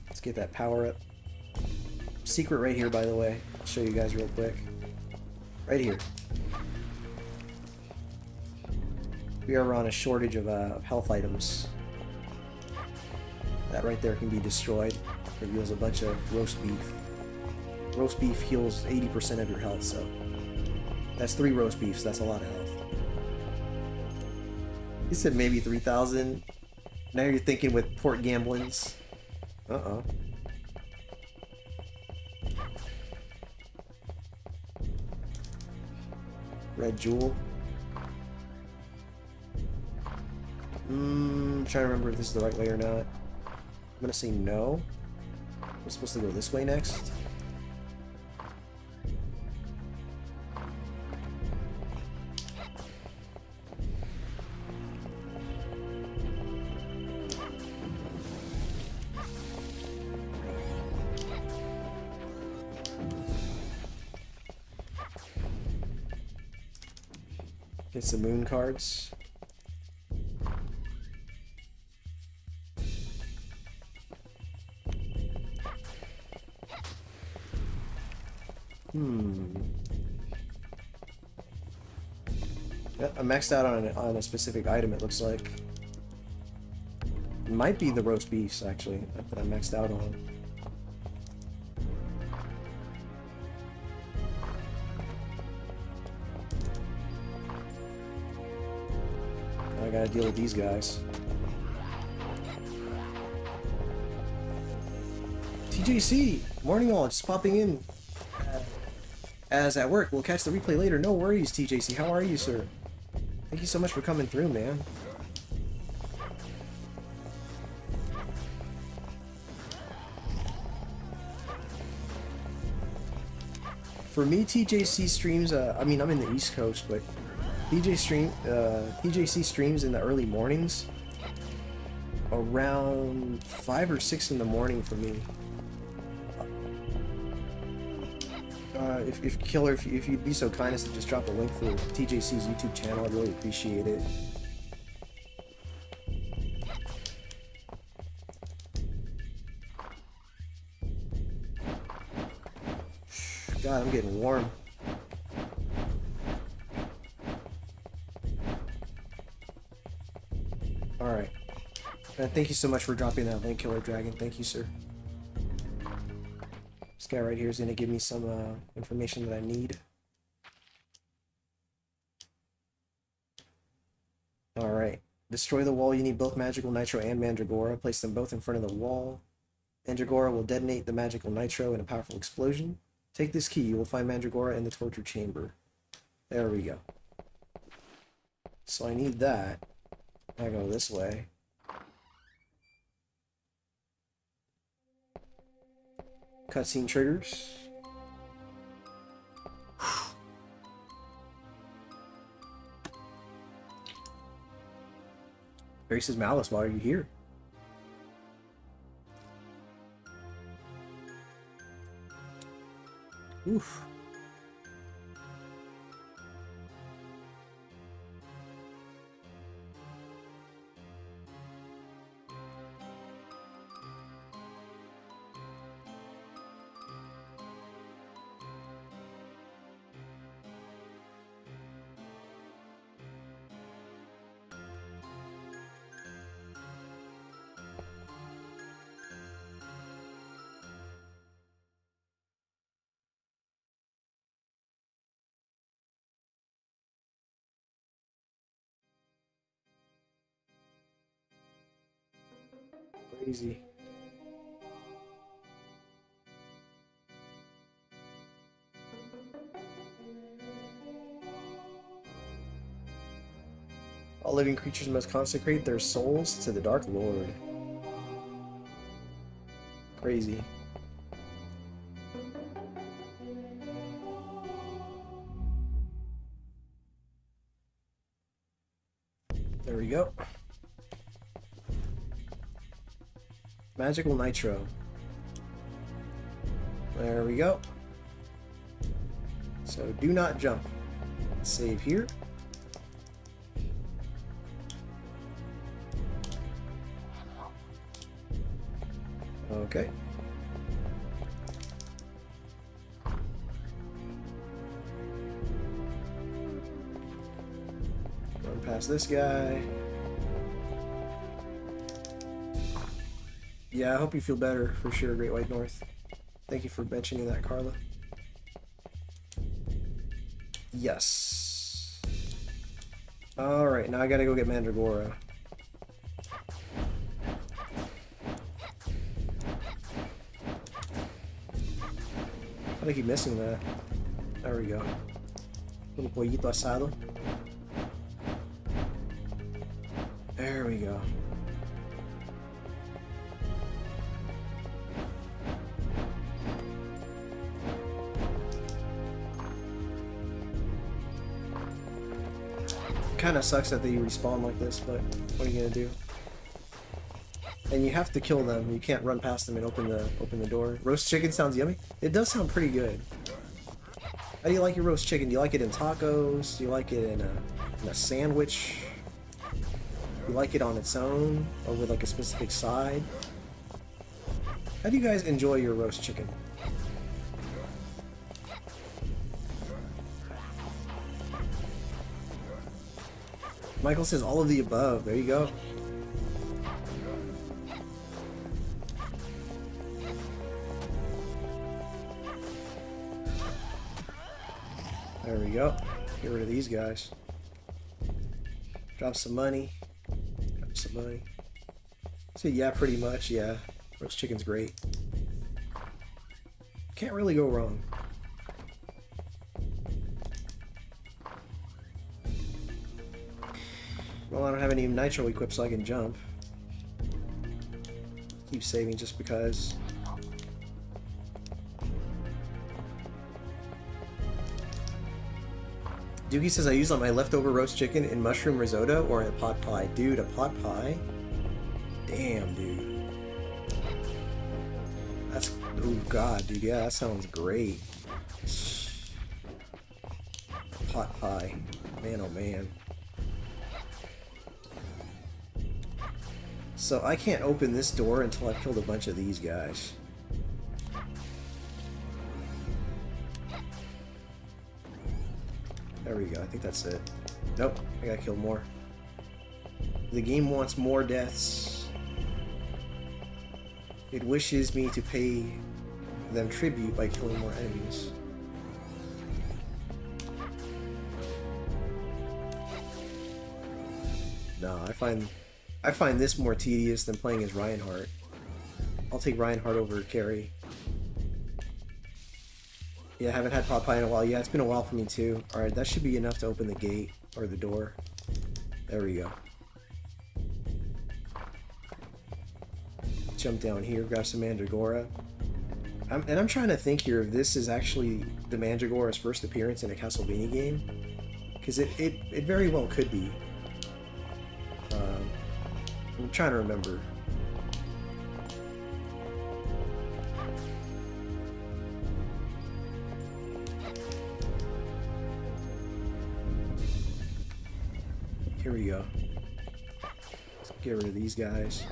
Let's get that power up. Secret right here, by the way. I'll show you guys real quick. Right here. We are on a shortage of health items. That right there can be destroyed. Reveals a bunch of roast beef. Roast beef heals 80% of your health, so that's 3 roast beefs. That's a lot of health. He said maybe 3,000. Now you're thinking with port gamblings. Uh-oh. Red jewel. I'm trying to remember if this is the right way or not. I'm gonna say no. We're supposed to go this way next. Get some moon cards. Yep, I'm maxed out on a specific item, it looks like. It might be the roast beefs, actually, that I'm maxed out on. I gotta deal with these guys. TJC! Morning all, just popping in. As at work, we'll catch the replay later. No worries, TJC. How are you, sir? Thank you so much for coming through, man. For me, TJC streams, I mean, I'm in the East Coast, but TJC streams in the early mornings. Around 5 or 6 in the morning for me. If Killer, if you'd be so kind as to just drop a link for TJC's YouTube channel, I'd really appreciate it. God, I'm getting warm. Alright. Thank you so much for dropping that link, Killer Dragon. Thank you, sir. This guy right here is going to give me some information that I need. Alright. Destroy the wall. You need both magical nitro and mandragora. Place them both in front of the wall. Mandragora will detonate the magical nitro in a powerful explosion. Take this key. You will find mandragora in the torture chamber. There we go. So I need that. I go this way. Cutscene triggers. Grace's Malice, why are you here? Oof. Crazy. All living creatures must consecrate their souls to the Dark Lord. Crazy. There we go. Magical nitro. There we go. So do not jump. Save here. Okay. Run past this guy. Yeah, I hope you feel better for sure, Great White North. Thank you for mentioning that, Carla. Yes. Alright, now I gotta go get Mandragora. How do I keep missing that? There we go. Little pollito asado. There we go. Kind of sucks that they respawn like this, but what are you gonna do? And you have to kill them. You can't run past them and open the door. Roast chicken sounds yummy. It does sound pretty good. How do you like your roast chicken? Do you like it in tacos? Do you like it in a sandwich? Do you like it on its own or with like a specific side? How do you guys enjoy your roast chicken? Michael says all of the above. There you go. There we go. Get rid of these guys. Drop some money. Drop some money. So yeah, pretty much, yeah. Roast chicken's great. Can't really go wrong. Well, I don't have any nitro equipped so I can jump. Keep saving just because. Doogie says I use my leftover roast chicken in mushroom risotto or in a pot pie. Dude, a pot pie? Damn, dude. That's... oh god, dude. Yeah, that sounds great. Pot pie. Man, oh man. So I can't open this door until I've killed a bunch of these guys. There we go, I think that's it. Nope, I gotta kill more. The game wants more deaths. It wishes me to pay them tribute by killing more enemies. No, I find this more tedious than playing as Reinhardt. I'll take Reinhardt over Carrie. Yeah, I haven't had Popeye in a while. Yeah, it's been a while for me too. Alright, that should be enough to open the gate, or the door. There we go. Jump down here, grab some Mandragora. I'm trying to think here if this is actually the Mandragora's first appearance in a Castlevania game. Because it very well could be. I'm trying to remember. Here we go. Let's get rid of these guys.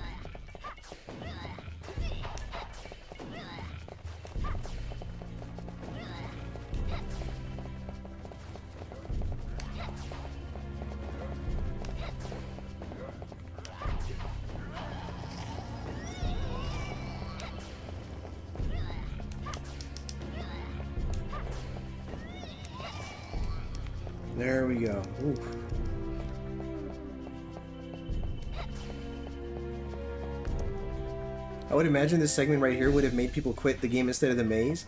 There we go. Ooh. I would imagine this segment right here would have made people quit the game instead of the maze.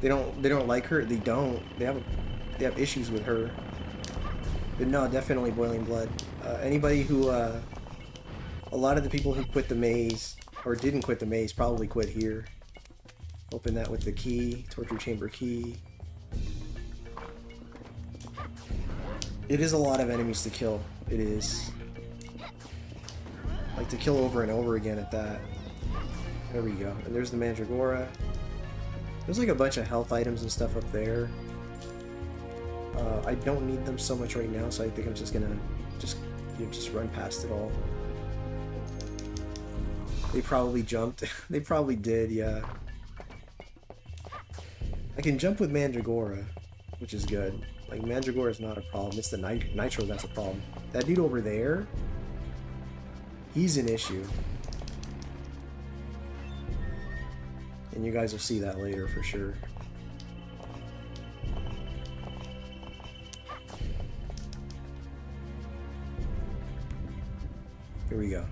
They don't like her. They don't. They have issues with her. But no, definitely Boiling Blood. Anybody who a lot of the people who quit the maze or didn't quit the maze probably quit here. Open that with the key, torture chamber key. It is a lot of enemies to kill. It is. Like to kill over and over again at that. There we go. And there's the Mandragora. There's like a bunch of health items and stuff up there. I don't need them so much right now, so I think I'm just gonna just run past it all. They probably jumped. They probably did, yeah. I can jump with Mandragora, which is good. Like, Mandragora is not a problem. It's the Nitro that's a problem. That dude over there, he's an issue. And you guys will see that later for sure. Here we go.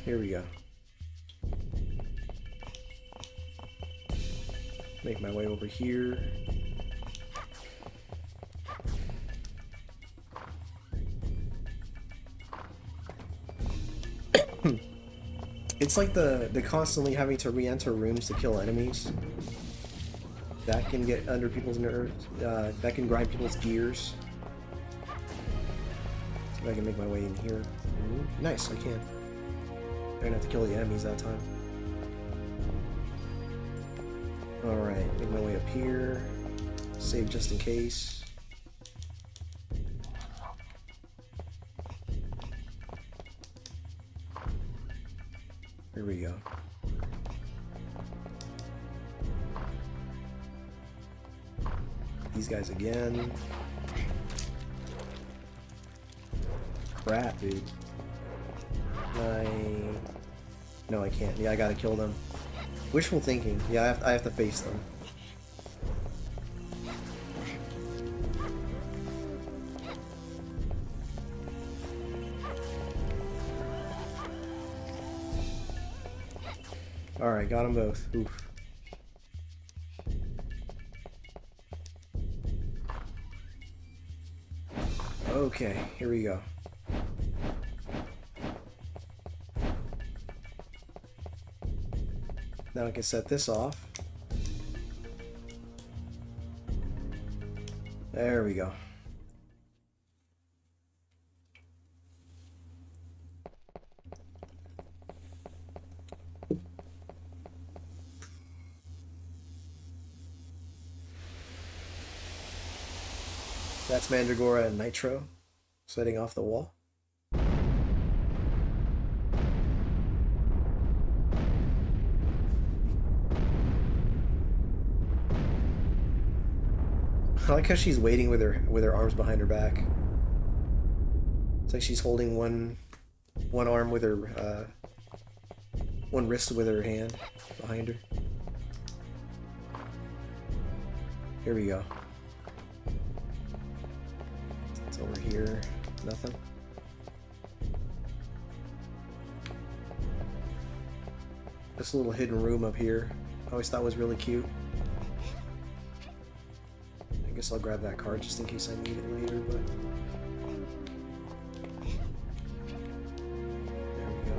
Here we go. Make my way over here. It's like the constantly having to re-enter rooms to kill enemies. That can get under people's nerves. That can grind people's gears. See if I can make my way in here. Ooh, nice, I can. I don't have to kill the enemies that time. Alright, make my way up here. Save just in case. Here we go. These guys again. Crap, dude. No, I can't. Yeah, I gotta kill them. Wishful thinking. Yeah, I have to face them. Alright, got them both. Oof. Okay, here we go. Now I can set this off. There we go. That's Mandragora and Nitro setting off the wall. I like how she's waiting with her arms behind her back. It's like she's holding one One arm with her, one wrist with her hand behind her. Here we go. It's over here. Nothing. This little hidden room up here, I always thought was really cute. I guess I'll grab that card just in case I need it later, but... There we go.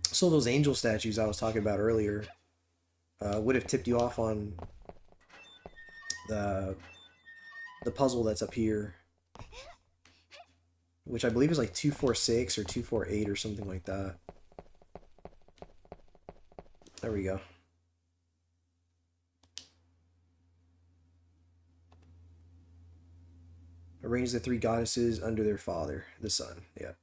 So those angel statues I was talking about earlier would have tipped you off on the puzzle that's up here, which I believe is like 246 or 248 or something like that. There we go. Arrange the three goddesses under their father, the sun. Yeah.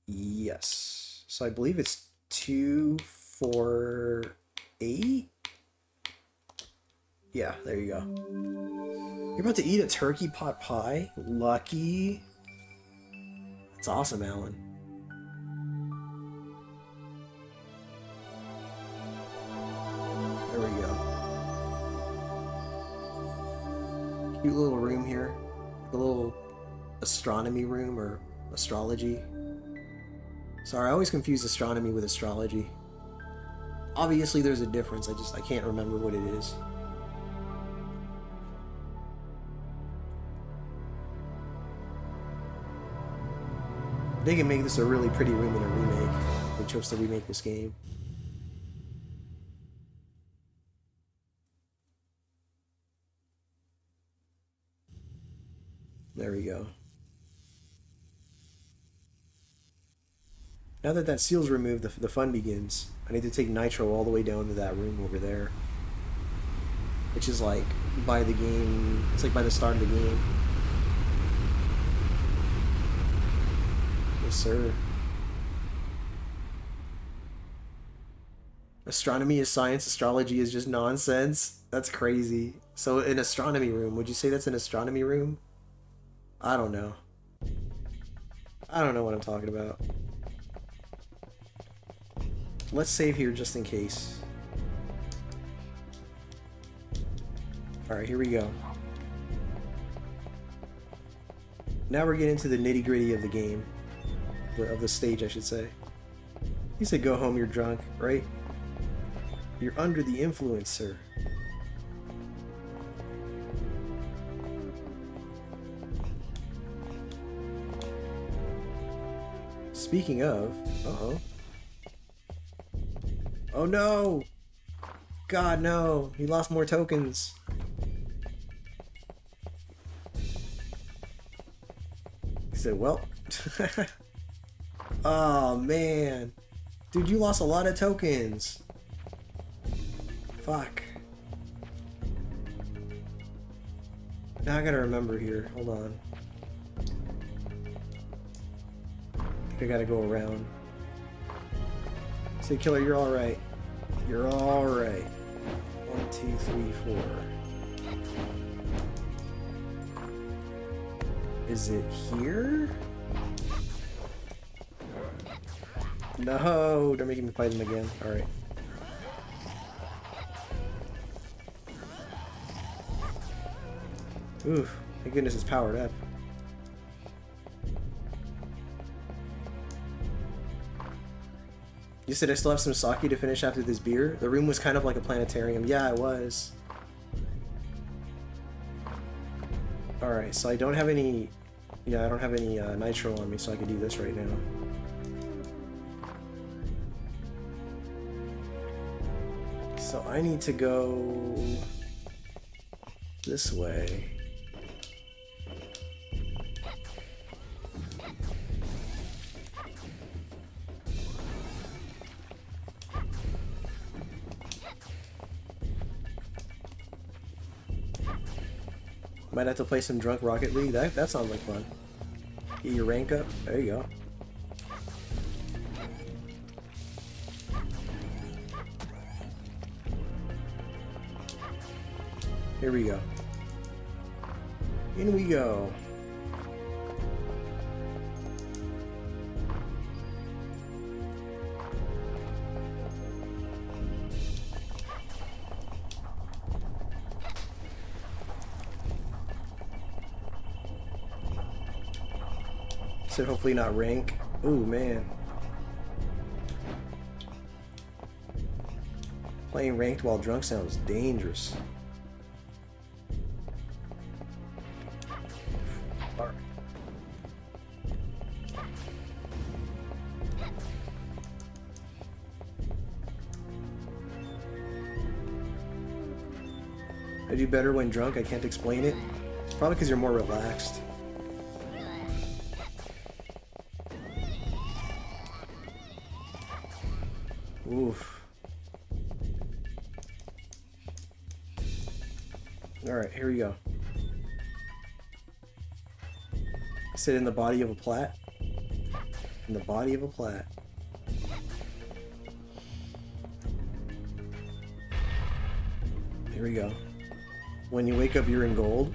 Yes. So I believe it's 248. Yeah, there you go. You're about to eat a turkey pot pie? Lucky. That's awesome, Alan. There we go. Cute little room here. A little astronomy room or astrology. Sorry, I always confuse astronomy with astrology. Obviously there's a difference, I can't remember what it is. They can make this a really pretty room in a remake. They chose to remake this game. There we go. Now that that seal's removed, the fun begins. I need to take Nitro all the way down to that room over there. Which is like by the game, it's like by the start of the game. Yes, sir. Astronomy is science, astrology is just nonsense. That's crazy. So an astronomy room, would you say that's an astronomy room? I don't know. I don't know what I'm talking about. Let's save here just in case. Alright, here we go. Now we're getting into the nitty-gritty of the game. Of the stage, I should say. You said go home, you're drunk, right? You're under the influence, sir. Speaking of... Uh-oh. Oh no! God, no! He lost more tokens. He said, well... Oh, man. Dude, you lost a lot of tokens. Fuck. Now I gotta remember here. Hold on. I think I gotta go around. Say, Killer, you're alright. You're alright. 1, 2, 3, 4. Is it here? No, they're making me fight them again. Alright. Oof, thank goodness it's powered up. You said I still have some sake to finish after this beer? The room was kind of like a planetarium. Yeah, it was. Alright, so I don't have any... Yeah, I don't have any nitro on me, so I can do this right now. So I need to go this way. Might have to play some Drunk Rocket League. That sounds like fun. Get your rank up. There you go. Here we go. In we go. Said hopefully not rank. Ooh, man. Playing ranked while drunk sounds dangerous. Alright. I do better when drunk, I can't explain it. It's probably because you're more relaxed. Oof. Alright, here we go. Sit in the body of a plat. In the body of a plat. Here we go. When you wake up, you're in gold.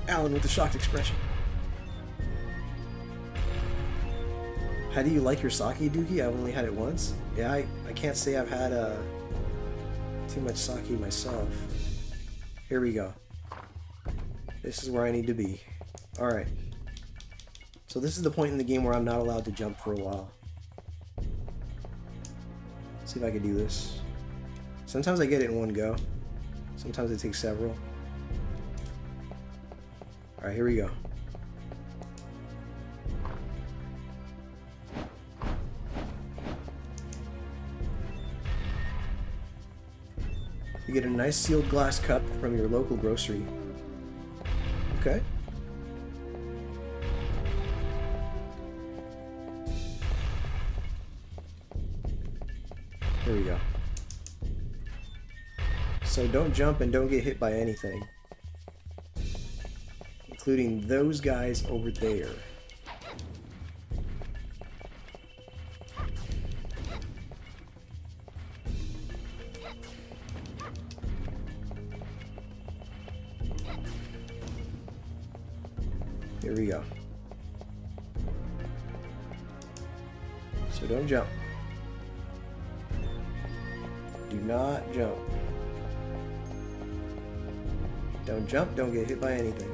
Alan with the shocked expression. How do you like your sake, Dookie? I've only had it once. Yeah, I can't say I've had too much sake myself. Here we go. This is where I need to be. Alright. So this is the point in the game where I'm not allowed to jump for a while. Let's see if I can do this. Sometimes I get it in one go. Sometimes it takes several. Alright, here we go. You get a nice sealed glass cup from your local grocery. Okay. Here we go. So don't jump and don't get hit by anything. Including those guys over there. Here we go. So don't jump. Do not jump. Don't jump, don't get hit by anything.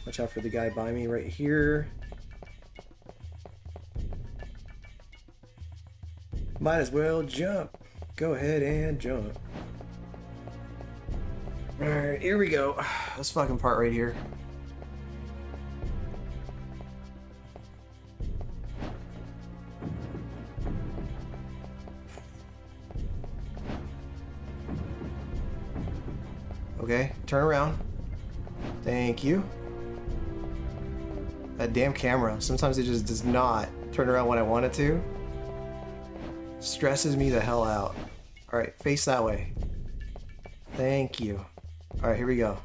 Watch out for the guy by me right here. Might as well jump. Go ahead and jump. Alright, here we go. This fucking part right here. Okay, turn around. Thank you. That damn camera. Sometimes it just does not turn around when I want it to. Stresses me the hell out. Alright, face that way. Thank you. Alright, here we go.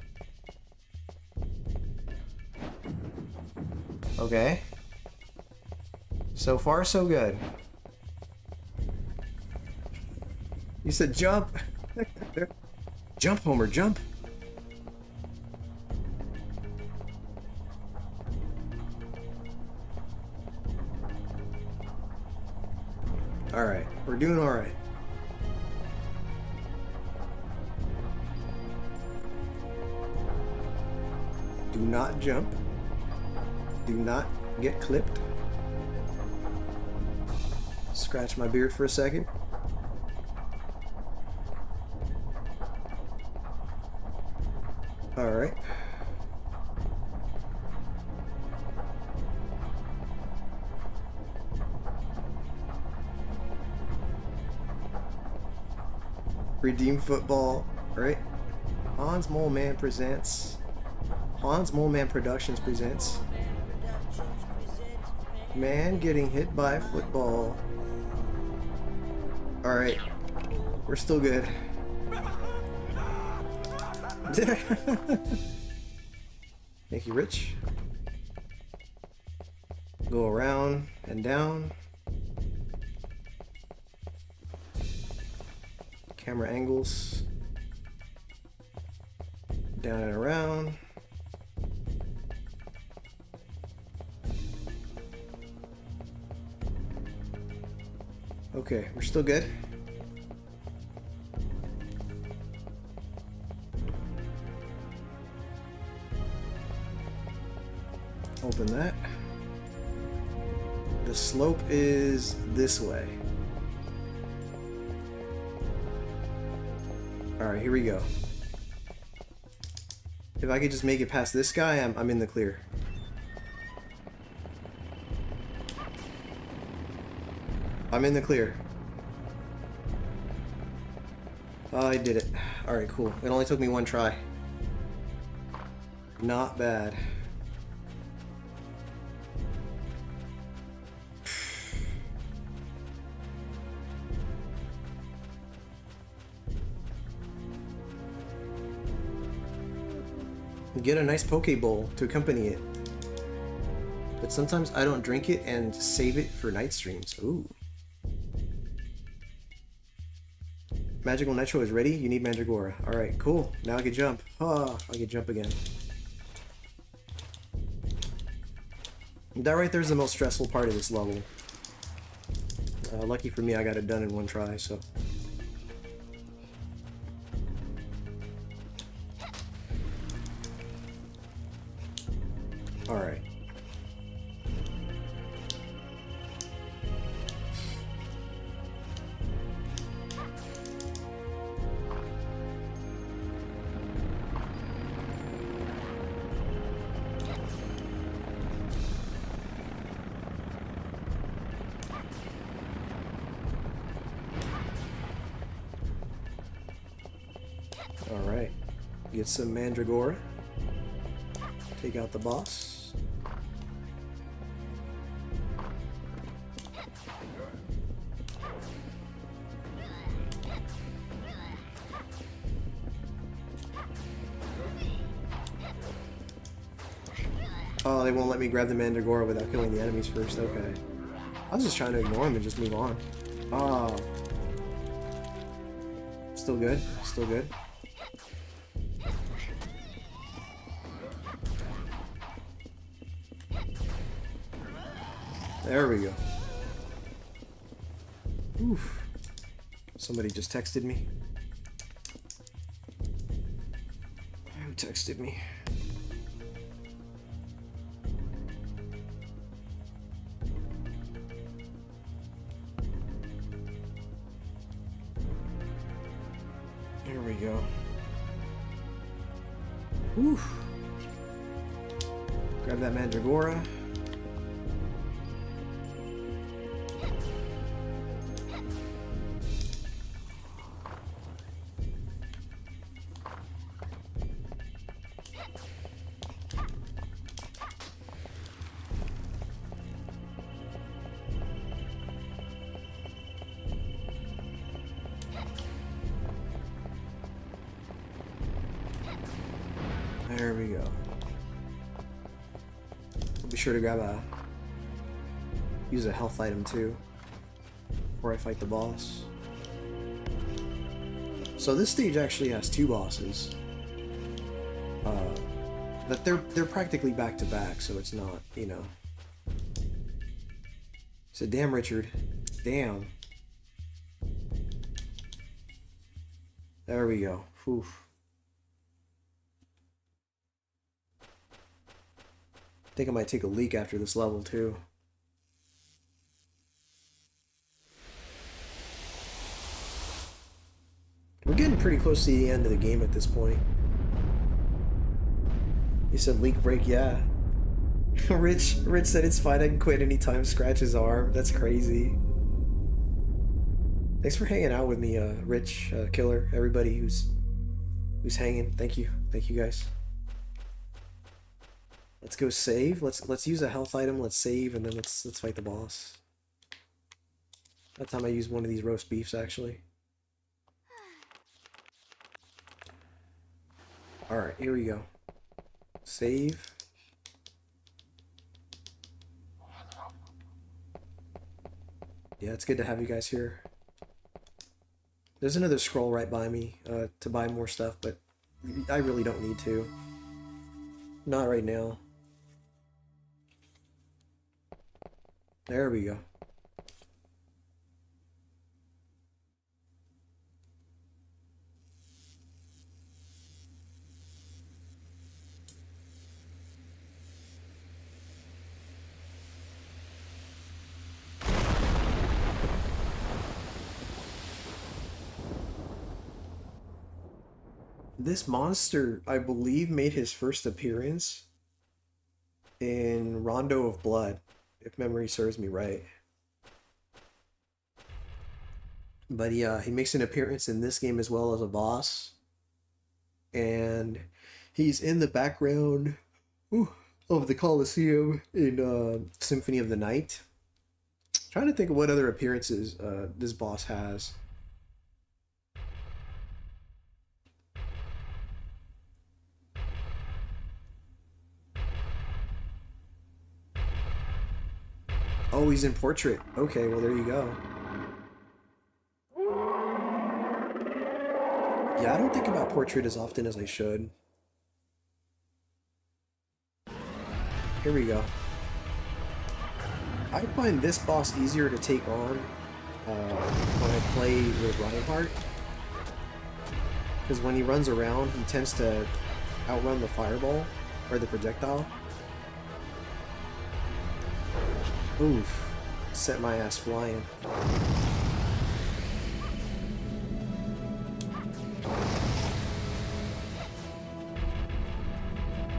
Okay. So far, so good. You said jump. Jump, Homer, jump. Alright, we're doing alright. Do not jump. Do not get clipped. Scratch my beard for a second. Alright. Redeem football, right? Hans Moleman presents. Hans Moleman Productions presents. Man getting hit by football. Alright. We're still good. Thank you, Rich. Go around and down. Camera angles. Down and around. Okay, we're still good. Open that. The slope is this way. Alright, here we go. If I could just make it past this guy, I'm in the clear. I'm in the clear. I did it. Alright, cool. It only took me one try. Not bad. Get a nice poke bowl to accompany it. But sometimes I don't drink it and save it for night streams. Ooh. Magical Nitro is ready. You need Mandragora. Alright, cool. Now I can jump. Ah, I can jump again. That right there's the most stressful part of this level. Lucky for me, I got it done in one try, so. Alright. Alright. Get some Mandragora. Take out the boss. Oh, they won't let me grab the Mandragora without killing the enemies first. Okay. I was just trying to ignore him and just move on. Oh. Still good. Still good. There we go. Oof. Somebody just texted me. Who texted me? There we go. Oof. Grab that Mandragora. There we go. I'll be sure to use a health item too before I fight the boss. So this stage actually has two bosses. But they're practically back to back, so it's not, you know. So damn, Richard. Damn. There we go. Whew. I think I might take a leak after this level too. We're getting pretty close to the end of the game at this point. You said leak break, yeah. Rich said it's fine, I can quit anytime, scratch his arm. That's crazy. Thanks for hanging out with me, Rich, Killer, everybody who's hanging. Thank you guys. Let's go save. Let's use a health item. Let's save, and then let's fight the boss. That time I used one of these roast beefs actually. All right, here we go. Save. Yeah, it's good to have you guys here. There's another scroll right by me to buy more stuff, but I really don't need to. Not right now. There we go. This monster, I believe, made his first appearance in Rondo of Blood, if memory serves me right. But yeah, he makes an appearance in this game as well as a boss. And he's in the background of the Colosseum in Symphony of the Night. Trying to think of what other appearances this boss has. Oh, he's in Portrait. Okay, well, there you go. Yeah, I don't think about Portrait as often as I should. Here we go. I find this boss easier to take on when I play with Reinhardt. Because when he runs around, he tends to outrun the fireball, or the projectile. Oof, set my ass flying.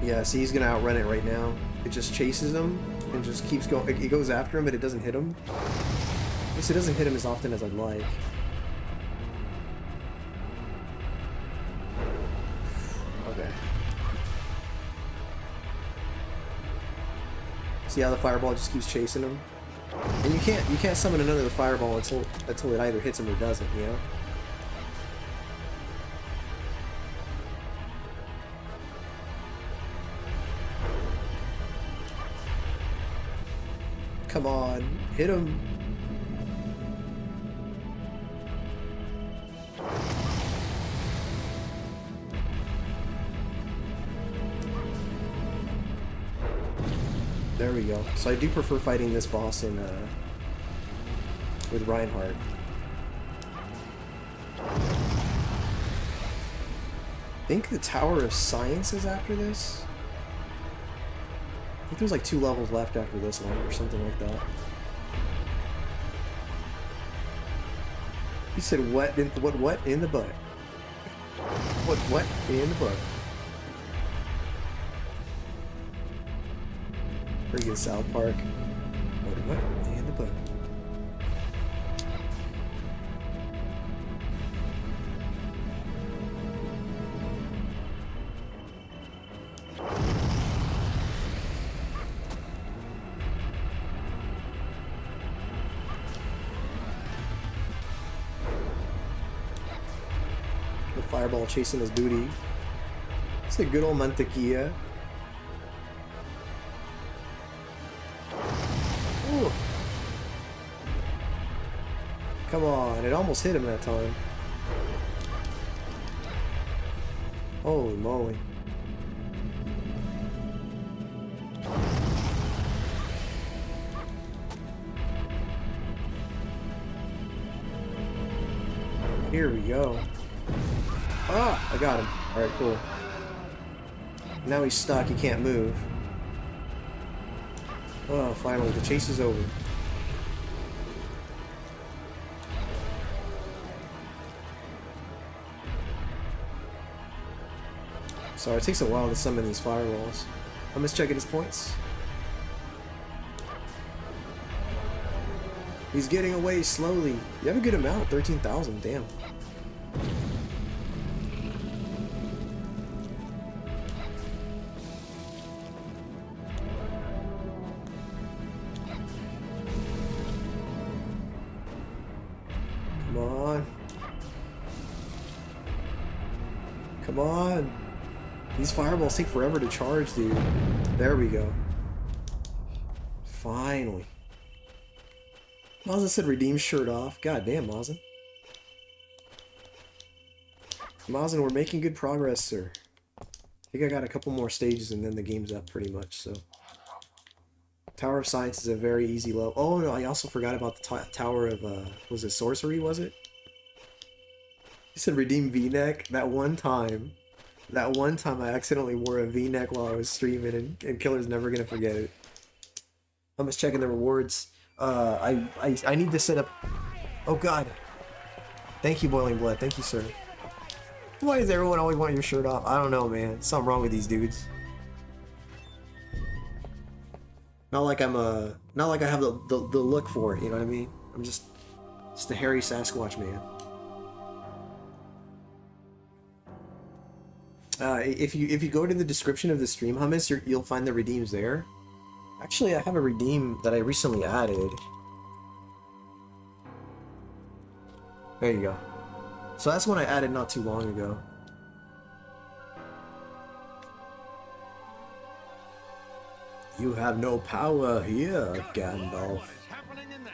Yeah, see, he's gonna outrun it right now. It just chases him and just keeps going. It goes after him, but it doesn't hit him. At least it doesn't hit him as often as I'd like. Okay. See how the fireball just keeps chasing him? And you can't summon another fireball until it either hits him or doesn't, you know? Come on, hit him. There we go. So I do prefer fighting this boss in with Reinhardt. I think the Tower of Science is after this. I think there's like 2 levels left after this one or something like that. He said what in the butt? What in the butt? Freaking South Park. What in the butt? The fireball chasing his booty. It's a good old mantequilla. Ooh. Come on, it almost hit him that time. Holy moly. Here we go. Ah, I got him. Alright, cool. Now he's stuck, he can't move. Oh, finally, the chase is over. Sorry, it takes a while to summon these firewalls. I'm just checking his points. He's getting away slowly. You have a good amount, 13,000, damn. Come on. Come on. These fireballs take forever to charge, dude. There we go. Finally. Mazza said redeem shirt off. God damn, Mazza. Mazin, we're making good progress, sir. I think I got a couple more stages and then the game's up pretty much, so. Tower of Science is a very easy level. Oh no, I also forgot about the Tower of, was it Sorcery, was it? You said redeem V-neck? That one time I accidentally wore a V-neck while I was streaming and Killer's never gonna forget it. I'm just checking the rewards. I need to set up... Oh god. Thank you, Boiling Blood. Thank you, sir. Why does everyone always want your shirt off? I don't know, man. Something wrong with these dudes. Not like I'm not like I have the look for it, you know what I mean? I'm just a hairy Sasquatch man. If you go to the description of the stream, Hummus, you'll find the redeems there. Actually, I have a redeem that I recently added. There you go. So that's one I added not too long ago. You have no power here, Gandalf. What is happening in there?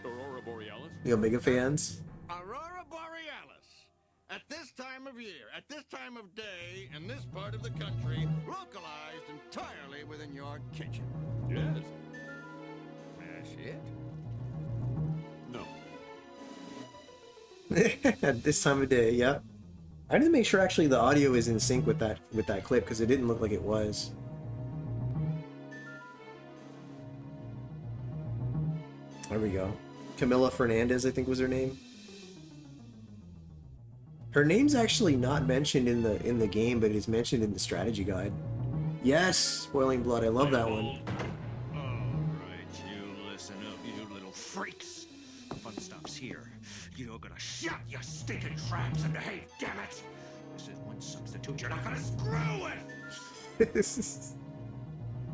Aurora Borealis? The Omega fans? Aurora Borealis. At this time of year, at this time of day, in this part of the country, localized entirely within your kitchen. Yes. That's it? No. At this time of day, yep. I need to make sure actually the audio is in sync with that clip because it didn't look like it was. There we go. Camilla Fernandez, I think was her name. Her name's actually not mentioned in the game, but it is mentioned in the strategy guide. Yes, Boiling Blood. I love that one. All right, you listen up, you little freaks. Fun stops here. You're gonna shut your stinking traps and behave, damn it! This is one substitute you're not gonna screw with!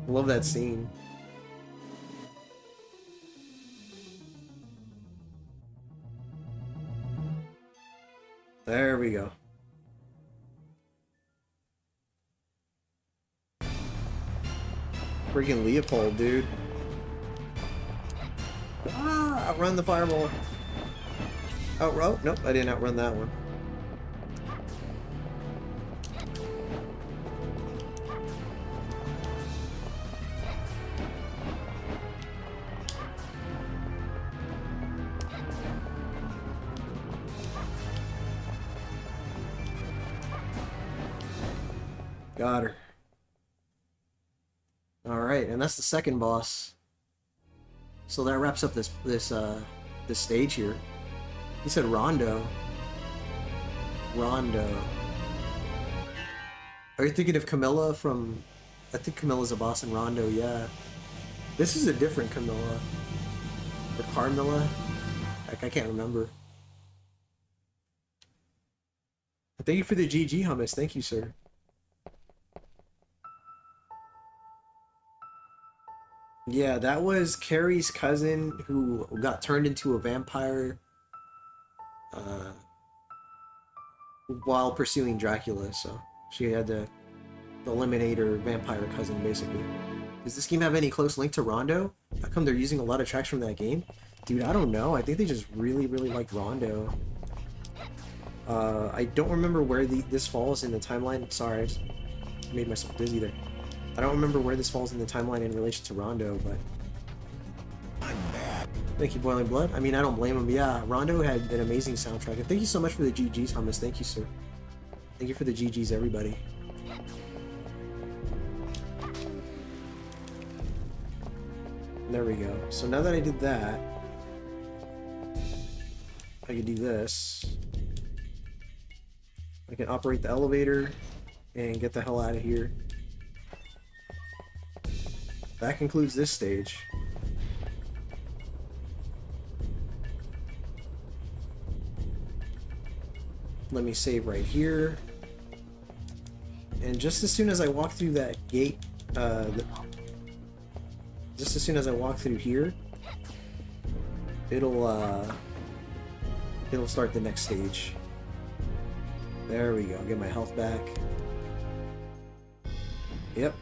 I love that scene. There we go. Freaking Leopold, dude. Ah, outrun the fireball. Oh, nope, I didn't outrun that one. Got her. Alright, and that's the second boss. So that wraps up this stage here. He said Rondo. Rondo. Are you thinking of Camilla from... I think Camilla's a boss in Rondo, yeah. This is a different Camilla. Or Carmilla? I can't remember. Thank you for the GG, Hummus. Thank you, sir. Yeah, that was Carrie's cousin who got turned into a vampire while pursuing Dracula, so she had to eliminate her vampire cousin, basically. Does this game have any close link to Rondo? How come they're using a lot of tracks from that game? Dude, I don't know. I think they just really liked Rondo. I don't remember where this falls in the timeline. Sorry, I just made myself dizzy there. I don't remember where this falls in the timeline in relation to Rondo, but... Thank you, Boiling Blood. I mean, I don't blame him. Yeah, Rondo had an amazing soundtrack. And thank you so much for the GGs, Hummus. Thank you, sir. Thank you for the GGs, everybody. There we go. So now that I did that, I can do this. I can operate the elevator and get the hell out of here. That concludes this stage. Let me save right here. And just as soon as I walk through that gate, just as soon as I walk through here, it'll start the next stage. There we go. Get my health back. Yep.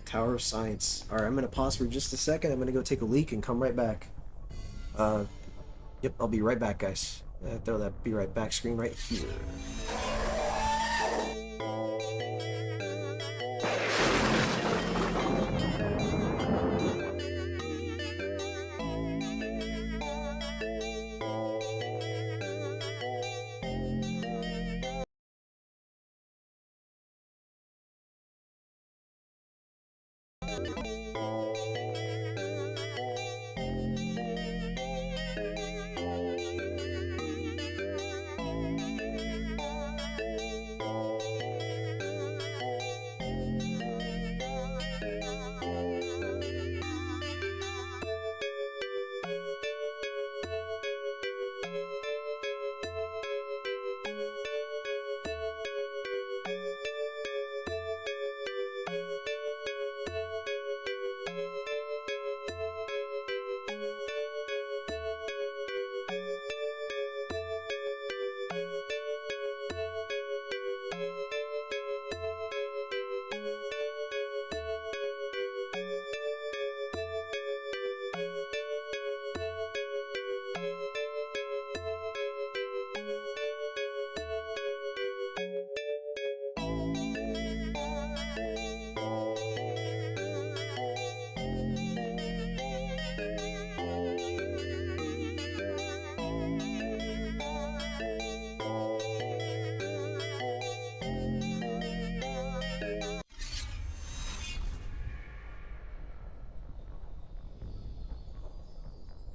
Tower of Science. Alright, I'm gonna pause for just a second. I'm gonna go take a leak and come right back. Yep, I'll be right back, guys. Throw that be right back screen right here.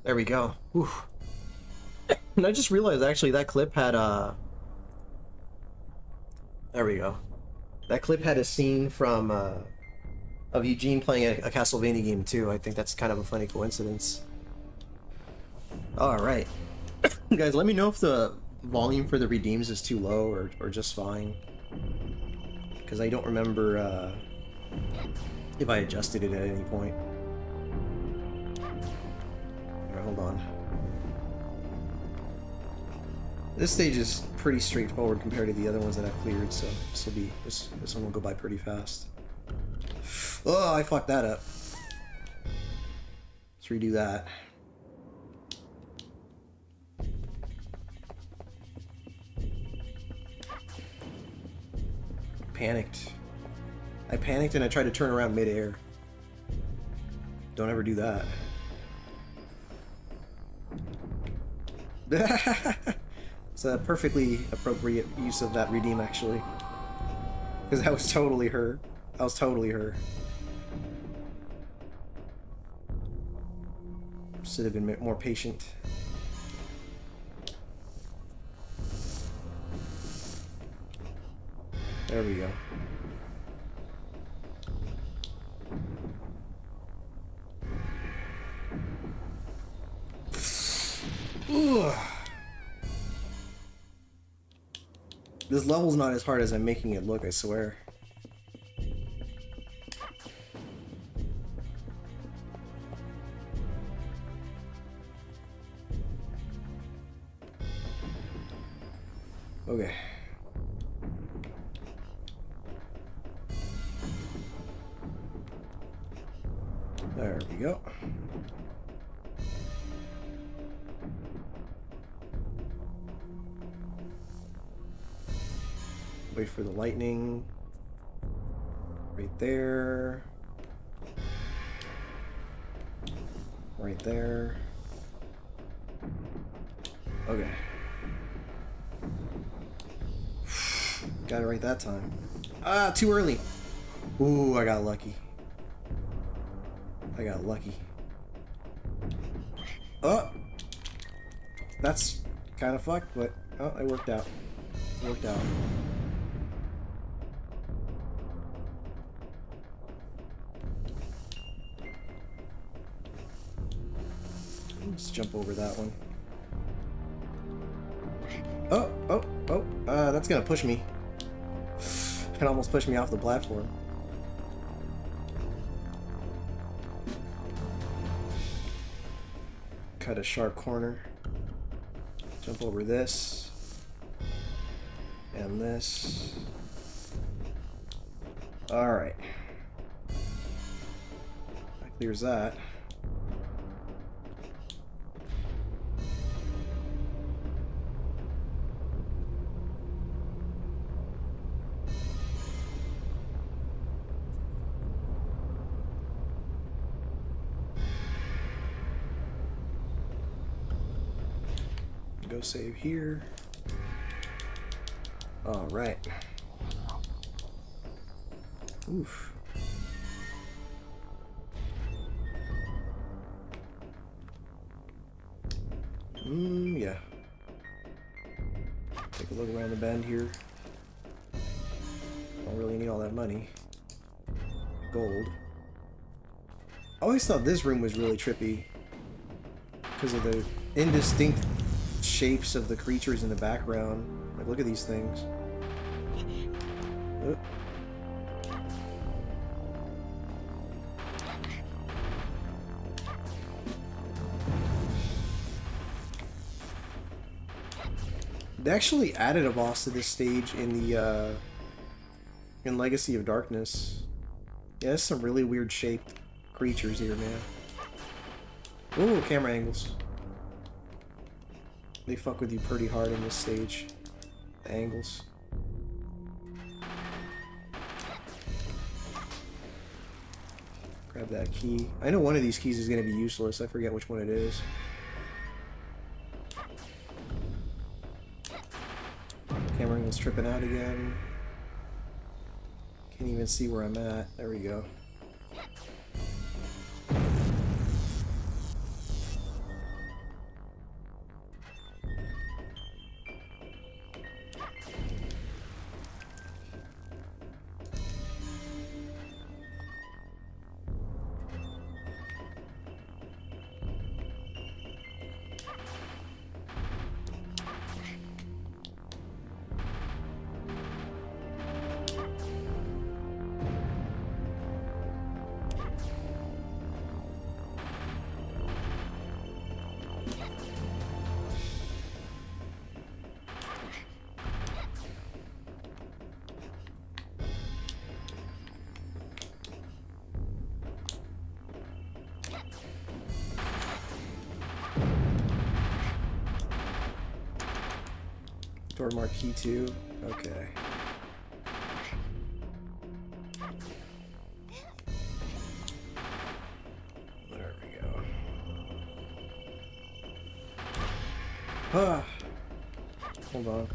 There we go. Whew. And I just realized actually that clip had there we go. That clip had a scene from of Eugene playing a Castlevania game too. I think that's kind of a funny coincidence. Alright. Guys, let me know if the volume for the redeems is too low or just fine. Because I don't remember if I adjusted it at any point. Alright, hold on. This stage is pretty straightforward compared to the other ones that I've cleared, so this one will go by pretty fast. Oh, I fucked that up. Let's redo that. Panicked. I panicked and I tried to turn around mid-air. Don't ever do that. It's a perfectly appropriate use of that redeem, actually. Because that was totally her. That was totally her. Should have been more patient. There we go. Ugh. This level's not as hard as I'm making it look, I swear. Okay. There we go. Wait for the lightning. Right there. Right there. Okay. Got it right that time. Ah, too early. Ooh, I got lucky. I got lucky. Oh! That's kind of fucked, but oh, it worked out. It worked out. Let's jump over that one. Oh, oh, oh, that's gonna push me. It almost pushed me off the platform. Cut a sharp corner. Jump over this. And this. Alright. That clears that. Go save here. All right. Oof. Yeah. Take a look around the bend here. Don't really need all that money. Gold. I always thought this room was really trippy because of the indistinct shapes of the creatures in the background. Like, look at these things. Oh. They actually added a boss to this stage in the in Legacy of Darkness. Yeah, there's some really weird shaped creatures here, man. Ooh, camera angles. They fuck with you pretty hard in this stage. The angles. Grab that key. I know one of these keys is going to be useless. I forget which one it is. Camera angle's tripping out again. Can't even see where I'm at. There we go. Door mark key 2. Okay. There we go. Ah. Hold on.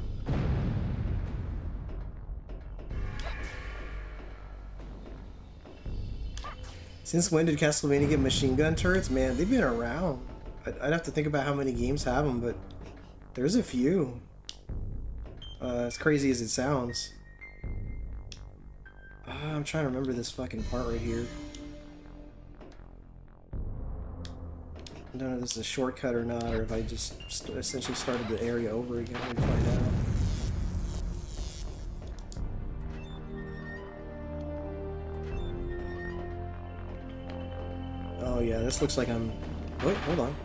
Since when did Castlevania get machine gun turrets? Man, they've been around. I'd have to think about how many games have them, but there's a few. As crazy as it sounds. I'm trying to remember this fucking part right here. I don't know if this is a shortcut or not, or if I just essentially started the area over again. I'm gonna find out. Oh yeah, this looks like I'm... Wait, hold on.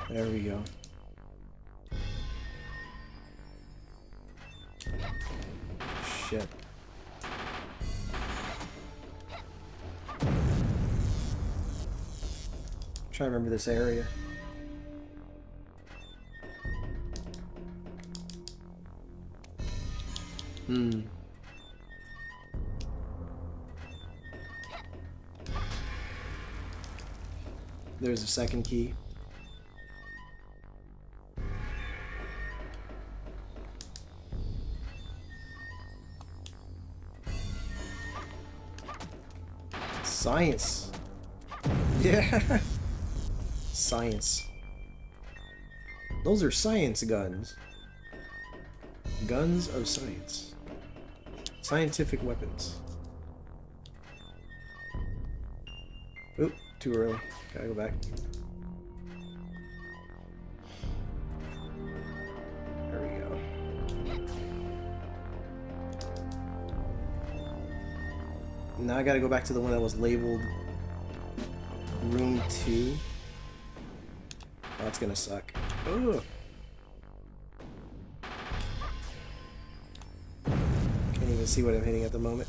There we go. Shit. Try to remember this area. There's a second key. Science. Yeah. Science. Those are science guns. Guns of science. Scientific weapons. Oop, too early. Gotta go back. There we go. Now I gotta go back to the one that was labeled Room 2. Oh, that's gonna suck. Ugh. Can't even see what I'm hitting at the moment.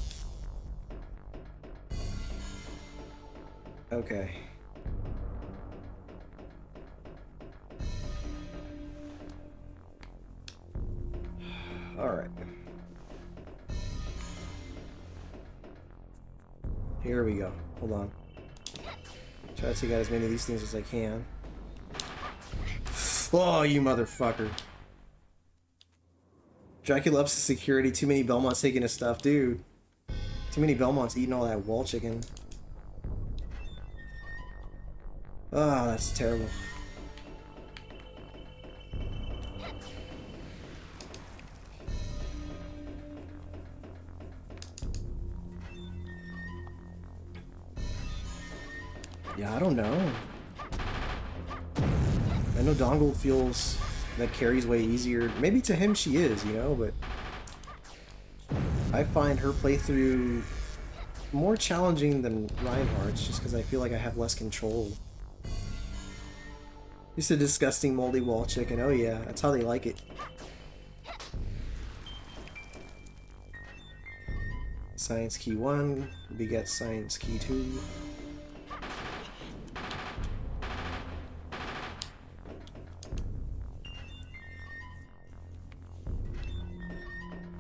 Okay. Alright. Here we go. Hold on. Try to take out as many of these things as I can. Oh, you motherfucker. Dracula ups the security. Too many Belmonts taking his stuff. Dude. Too many Belmonts eating all that wall chicken. Ah, that's terrible. Yeah, I don't know. I know Dongle feels that Carrie's way easier. Maybe to him she is, you know, but I find her playthrough more challenging than Reinhardt's just because I feel like I have less control. Just a disgusting moldy wall chicken. Oh yeah, that's how they like it. Science key 1 begets science key 2.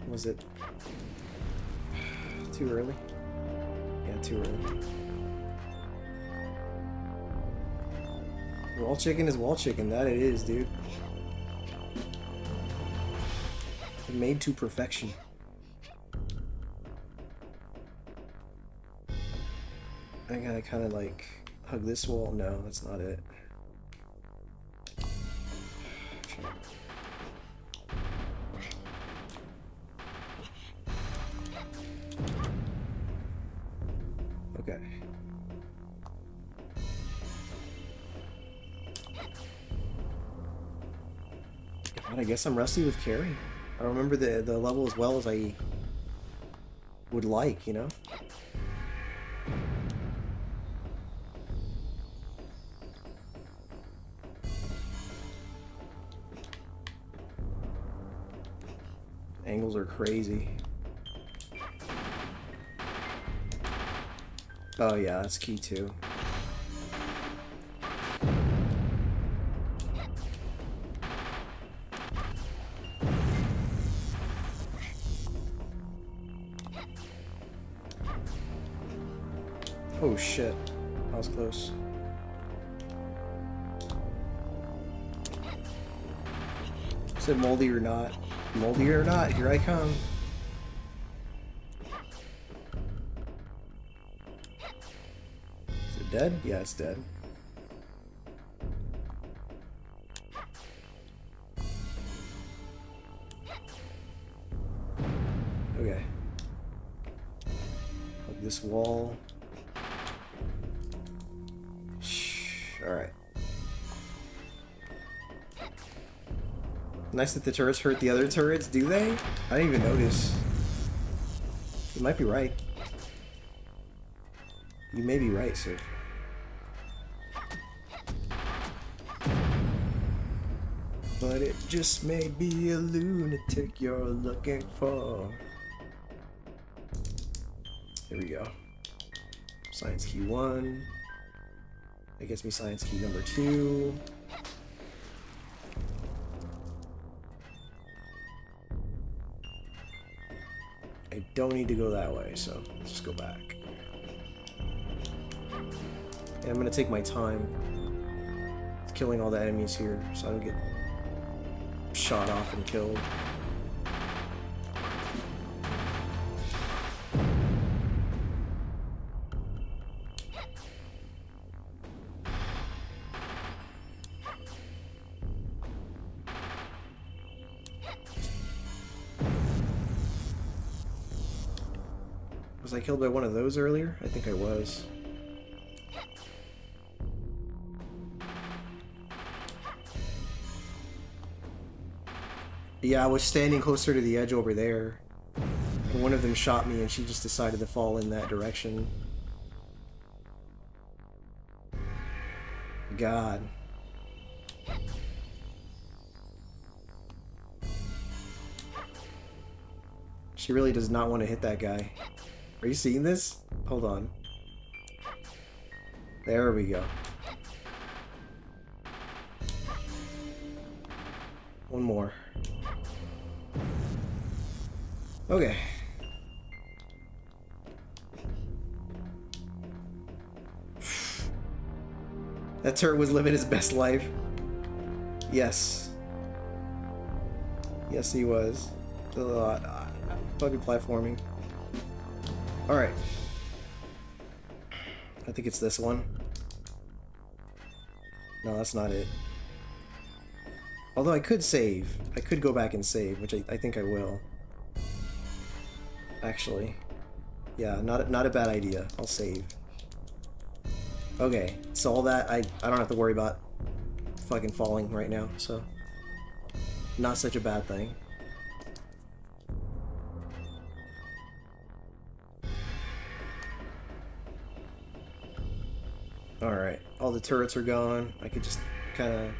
Was it too early? Yeah, too early. Wall chicken is wall chicken, that it is, dude. Made to perfection. I gotta kind of like hug this wall. No, that's not it. Okay. God, I guess I'm rusty with Carrie. I don't remember the level as well as I would like, you know? Angles are crazy. Oh yeah, that's key 2. Oh shit. That was close. Said moldy or not. Moldy or not, here I come. Is it dead? Yeah, it's dead. Okay. Hug this wall. Alright. Nice that the turrets hurt the other turrets, do they? I didn't even notice. You might be right. You may be right, sir. But it just may be a lunatic you're looking for. Here we go. Science key 1. That gets me science key number 2. I don't need to go that way, so let's just go back. And I'm gonna take my time with killing all the enemies here, so I don't get shot off and killed. Was I killed by one of those earlier? I think I was. Yeah, I was standing closer to the edge over there. And one of them shot me and she just decided to fall in that direction. God. She really does not want to hit that guy. Are you seeing this? Hold on. There we go. One more. Okay. That turret was living his best life. Yes. Yes, he was. Fucking platforming. Alright. I think it's this one. No, that's not it. Although I could save. I could go back and save, which I think I will. Actually. Yeah, not a bad idea. I'll save. Okay, so all that, I don't have to worry about fucking falling right now, so... Not such a bad thing. Alright, all the turrets are gone. I could just kind of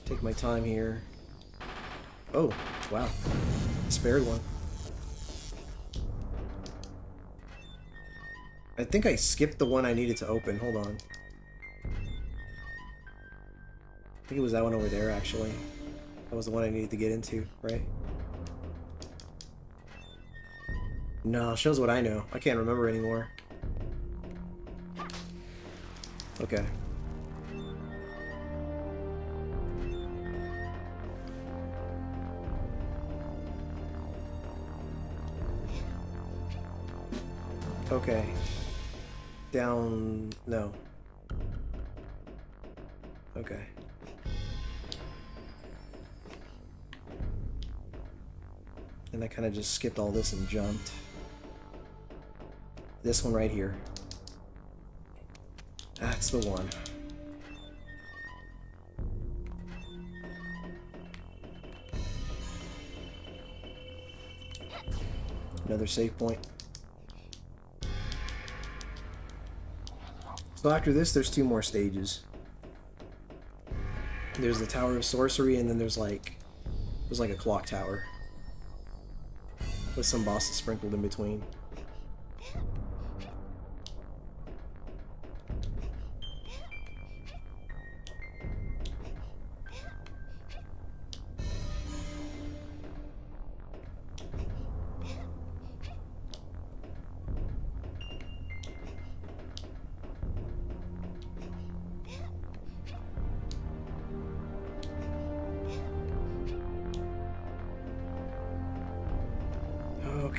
take my time here. Oh, wow. Spared one. I think I skipped the one I needed to open. Hold on. I think it was that one over there, actually. That was the one I needed to get into, right? No, shows what I know. I can't remember anymore. Okay. Okay. Down... no. Okay. And I kind of just skipped all this and jumped. This one right here. That's the one. Another save point. So after this, there's 2 more stages. There's the Tower of Sorcery, and then there's like a clock tower with some bosses sprinkled in between.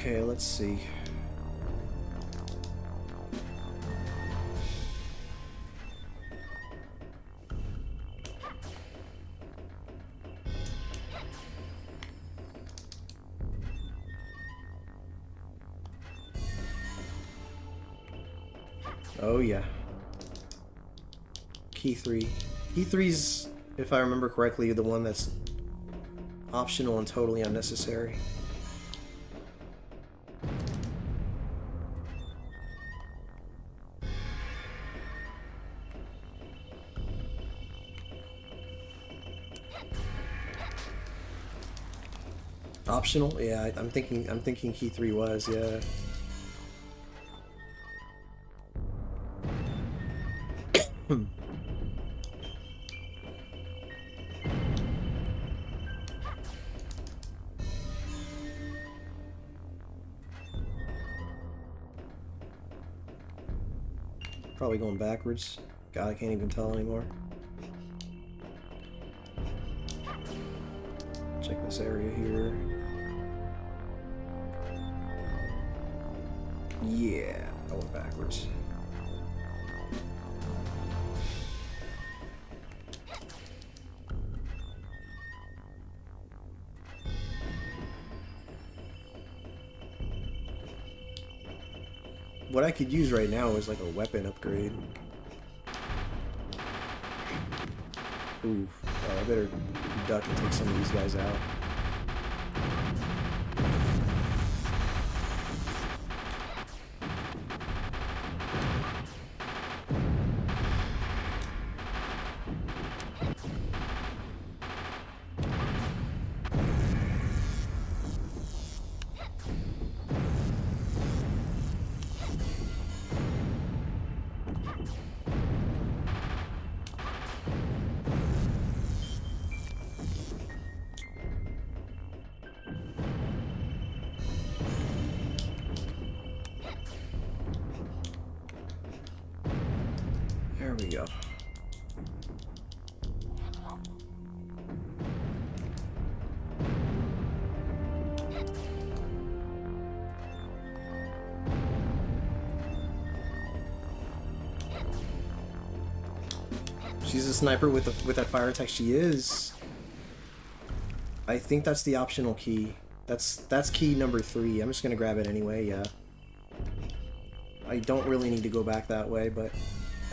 Okay, let's see. Oh yeah. Key 3. Key 3's, if I remember correctly, the one that's optional and totally unnecessary. Optional? Yeah, I'm thinking key 3 was, yeah. Probably going backwards. God, I can't even tell anymore. Check this area here. Yeah, I went backwards. What I could use right now is like a weapon upgrade. Ooh, I better duck and take some of these guys out. There we go. She's a sniper with that fire attack. She is. I think that's the optional key. That's key number 3. I'm just gonna grab it anyway. Yeah. I don't really need to go back that way, but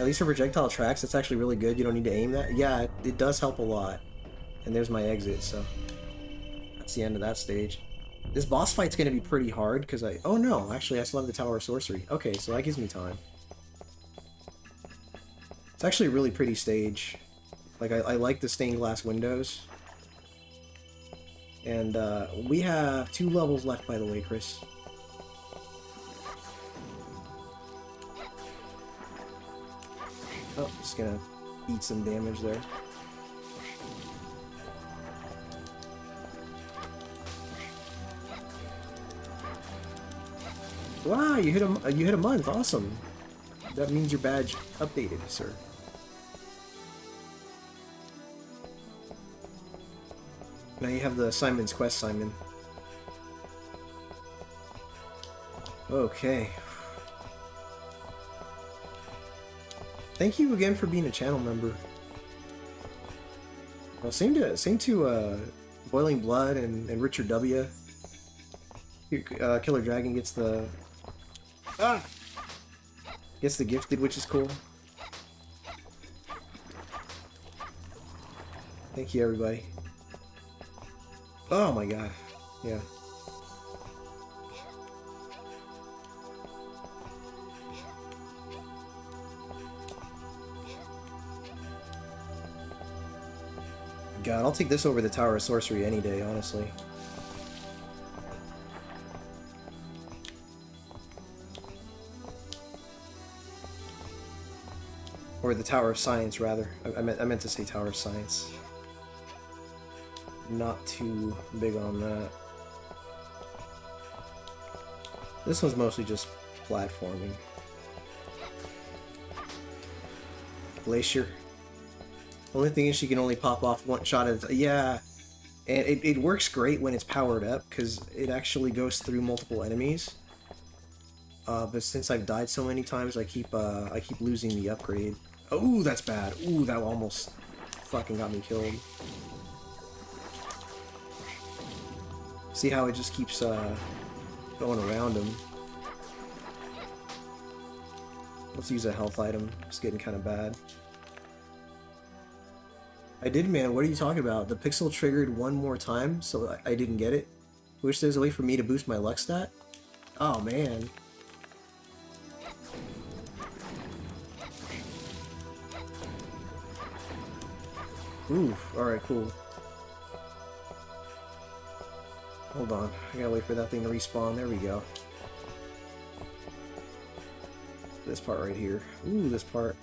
at least for projectile tracks, it's actually really good. You don't need to aim that. Yeah, it does help a lot. And there's my exit, so that's the end of that stage. This boss fight's gonna be pretty hard because oh no, actually I still have the Tower of Sorcery. Okay, so that gives me time. It's actually a really pretty stage. Like, I like the stained glass windows. And, we have 2 levels left, by the way, Chris. Oh, just gonna eat some damage there. Wow, you hit a month. Awesome. That means your badge updated, sir. Now you have the Simon's Quest, Simon. Okay. Thank you again for being a channel member. Well, same to Boiling Blood and Richard W. Killer Dragon gets the gifted, which is cool. Thank you, everybody. Oh my god. Yeah. God, I'll take this over the Tower of Sorcery any day, honestly. Or the Tower of Science, rather. I meant to say Tower of Science. Not too big on that. This one's mostly just platforming. Glacier. Only thing is she can only pop off one shot at a time. Yeah. And it works great when it's powered up, because it actually goes through multiple enemies. But since I've died so many times, I keep losing the upgrade. Oh, that's bad. Ooh, that almost fucking got me killed. See how it just keeps going around him. Let's use a health item. It's getting kind of bad. I did, man. What are you talking about? The pixel triggered one more time, so I didn't get it. Wish there's a way for me to boost my luck stat. Oh, man. Ooh, alright, cool. Hold on. I gotta wait for that thing to respawn. There we go. This part right here. Ooh, this part.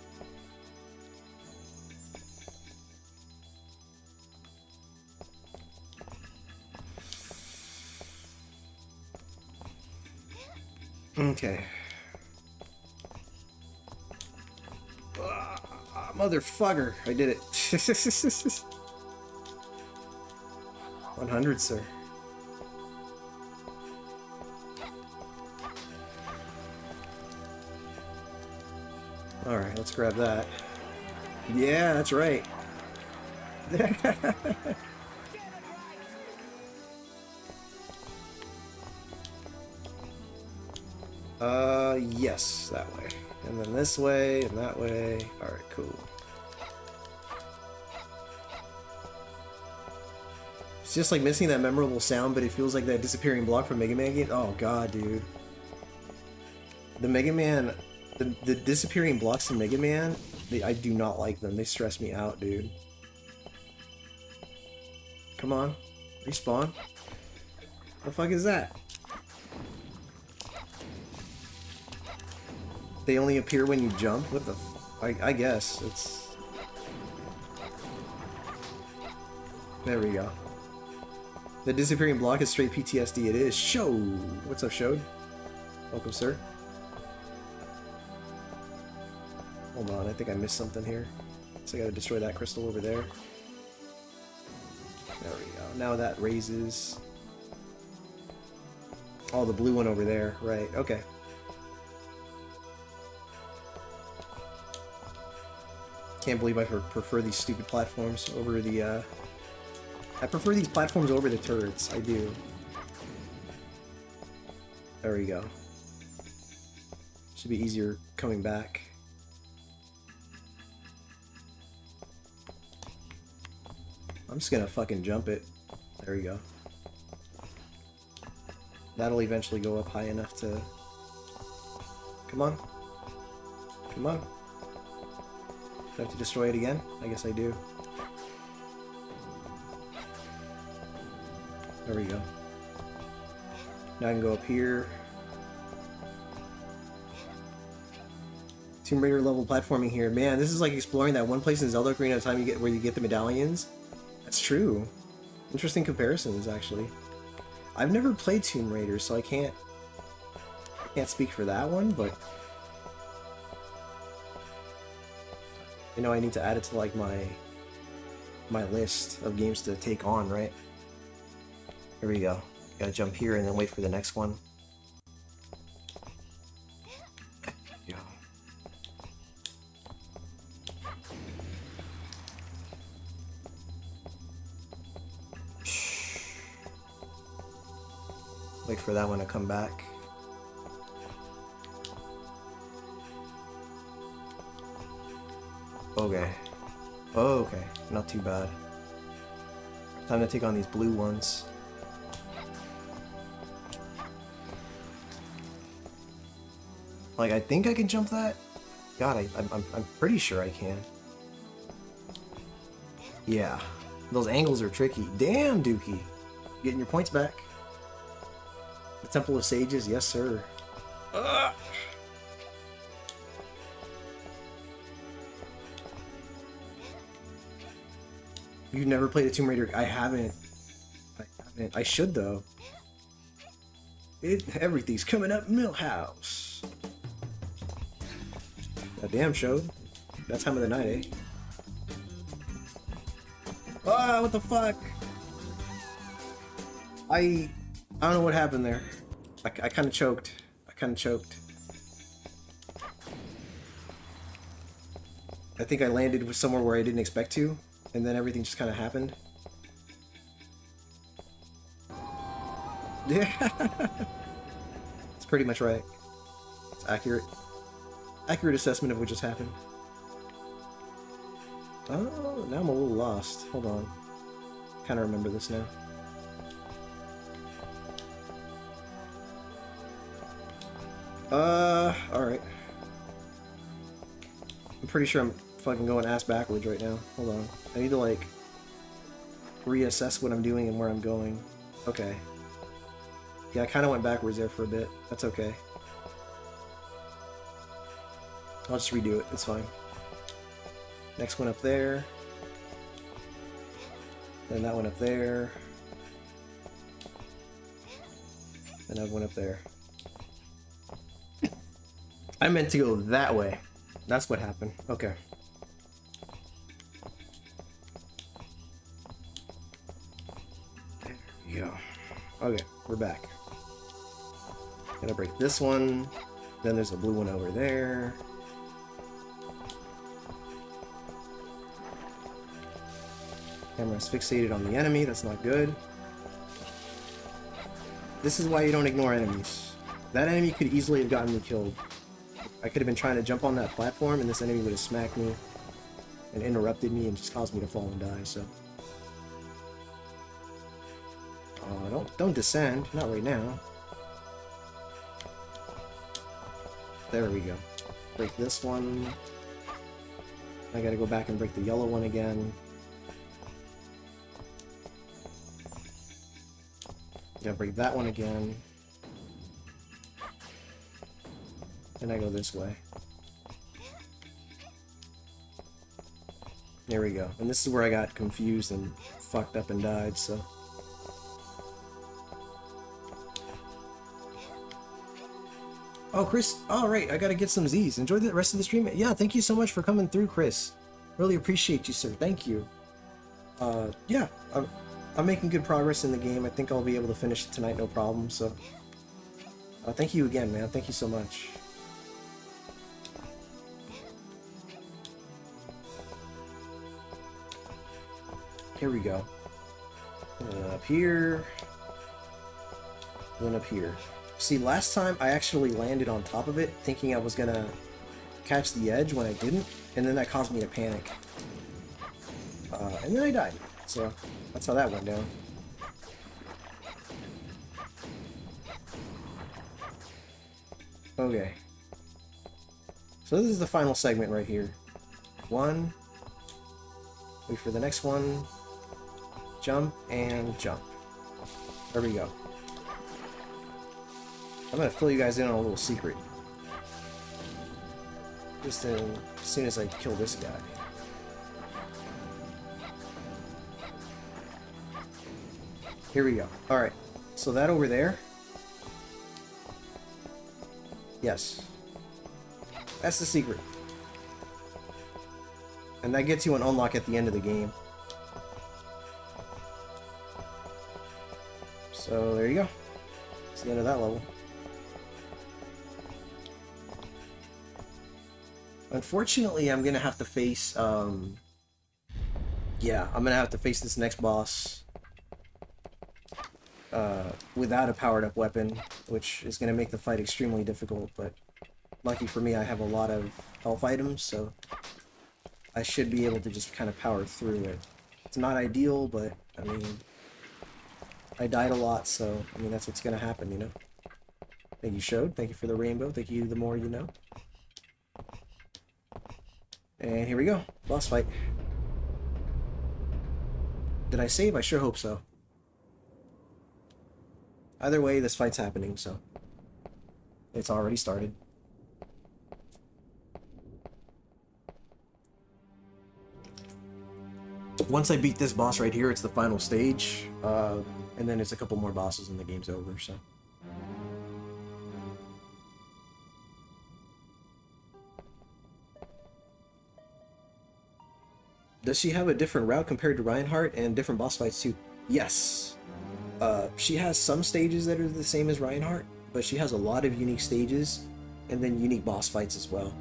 Okay. Motherfucker! I did it. 100, sir. Alright, let's grab that. Yeah, that's right. Yes, that way. And then this way, and that way. Alright, cool. It's just like missing that memorable sound, but it feels like that disappearing block from Mega Man game. Oh god, dude. The Mega Man... The disappearing blocks in Mega Man, I do not like them. They stress me out, dude. Come on. Respawn. The fuck is that? They only appear when you jump? What the f... I guess. It's... There we go. The disappearing block is straight PTSD. It is. Show! What's up, Shode? Welcome, sir. Hold on, I think I missed something here. So I gotta destroy that crystal over there. There we go. Now that raises... Oh, the blue one over there. Right, okay. Can't believe I prefer these stupid platforms over the, I prefer these platforms over the turrets. I do. There we go. Should be easier coming back. I'm just gonna fucking jump it. There we go. That'll eventually go up high enough to... Come on. Come on. Do I have to destroy it again? I guess I do. There we go. Now I can go up here. Tomb Raider level platforming here. Man, this is like exploring that one place in Zelda Ocarina of Time you get where you get the medallions. That's true. Interesting comparisons, actually. I've never played Tomb Raider, so I can't speak for that one, but you know, I need to add it to like my list of games to take on, right? Here we go. Gotta jump here and then wait for the next one. Yeah. Wait for that one to come back. Okay. Oh, okay. Not too bad. Time to take on these blue ones. Like, I think I can jump that? God, I'm pretty sure I can. Yeah. Those angles are tricky. Damn, Dookie. Getting your points back. The Temple of Sages, yes sir. Ugh. You've never played a Tomb Raider? I haven't. I should though. Everything's coming up Millhouse. A damn show. That time of the night, eh? Ah, what the fuck? I don't know what happened there. I kind of choked. I think I landed somewhere where I didn't expect to, and then everything just kind of happened. Yeah. It's pretty much right. It's accurate. Accurate assessment of what just happened. Oh, now I'm a little lost. Hold on. Kind of remember this now. Alright. I'm pretty sure I'm fucking going ass backwards right now. Hold on. I need to, like, reassess what I'm doing and where I'm going. Okay. Yeah, I kind of went backwards there for a bit. That's okay. I'll just redo it. It's fine. Next one up there. Then that one up there. And that one up there. I meant to go that way. That's what happened. Okay. There we go. Okay, we're back. Gonna break this one. Then there's a blue one over there. Camera's fixated on the enemy. That's not good. This is why you don't ignore enemies. That enemy could easily have gotten me killed. I could have been trying to jump on that platform and this enemy would have smacked me and interrupted me and just caused me to fall and die, so. Don't descend. Not right now. There we go. Break this one. I gotta go back and break the yellow one again. Gotta break that one again. And I go this way. There we go. And this is where I got confused and fucked up and died, so. Oh, Chris. Alright, I gotta get some Z's. Enjoy the rest of the stream. Yeah, thank you so much for coming through, Chris. Really appreciate you, sir. Thank you. Yeah. I'm making good progress in the game. I think I'll be able to finish it tonight, no problem, so. Thank you again, man. Thank you so much. Here we go. Up here. Then up here. See, last time I actually landed on top of it, thinking I was gonna catch the edge when I didn't, and then that caused me to panic. And then I died. So, that's how that went down. Okay. So this is the final segment right here. One. Wait for the next one. Jump and jump. There we go. I'm gonna fill you guys in on a little secret. Just as soon as I kill this guy. Here we go. Alright. So that over there. Yes. That's the secret. And that gets you an unlock at the end of the game. So there you go. It's the end of that level. Unfortunately, I'm gonna have to face, yeah, I'm gonna have to face this next boss without a powered-up weapon, which is gonna make the fight extremely difficult, but lucky for me, I have a lot of health items, so I should be able to just kind of power through it. It's not ideal, but, I mean, I died a lot, so, I mean, that's what's gonna happen, you know? Thank you, Showed. Thank you for the rainbow. Thank you, the more you know. And here we go. Boss fight. Did I save? I sure hope so. Either way, this fight's happening, so. It's already started. Once I beat this boss right here, it's the final stage. And then it's a couple more bosses and the game's over, so. Does she have a different route compared to Reinhardt and different boss fights too? Yes. She has some stages that are the same as Reinhardt, but she has a lot of unique stages, and then unique boss fights as well.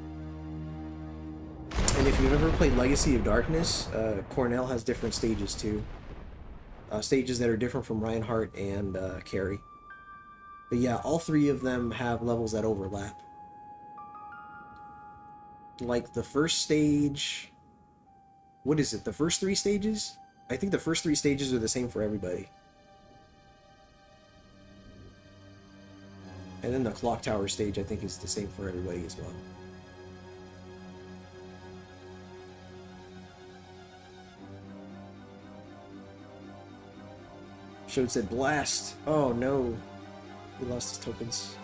And if you've ever played Legacy of Darkness, Cornell has different stages too. Stages that are different from Reinhardt and Carrie. But yeah, all three of them have levels that overlap. Like the first stage... What is it? The first three stages? I think the first three stages are the same for everybody. And then the clock tower stage I think is the same for everybody as well. Showed said blast. Oh no. He lost his tokens.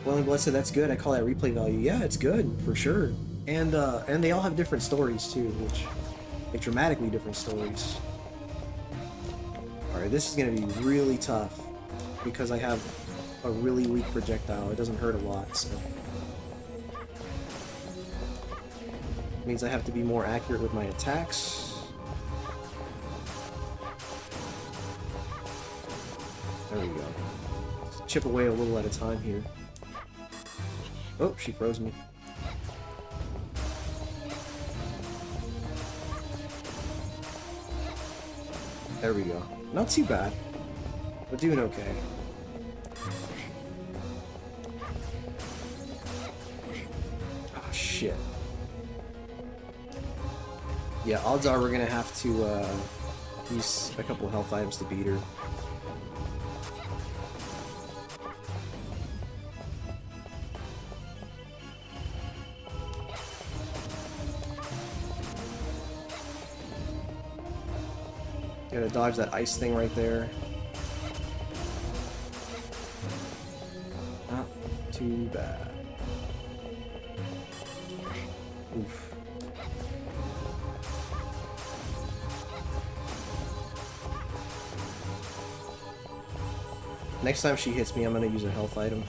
Welling Blood said that's good. I call that replay value. Yeah, it's good for sure. And they all have different stories too, which like dramatically different stories. Alright, this is gonna be really tough because I have a really weak projectile. It doesn't hurt a lot, so it means I have to be more accurate with my attacks. There we go. Just chip away a little at a time here. Oh, she froze me. There we go. Not too bad. We're doing okay. Oh, shit. Yeah, odds are we're gonna have to use a couple health items to beat her. Gotta dodge that ice thing right there. Not too bad. Oof. Next time she hits me, I'm gonna use a health item.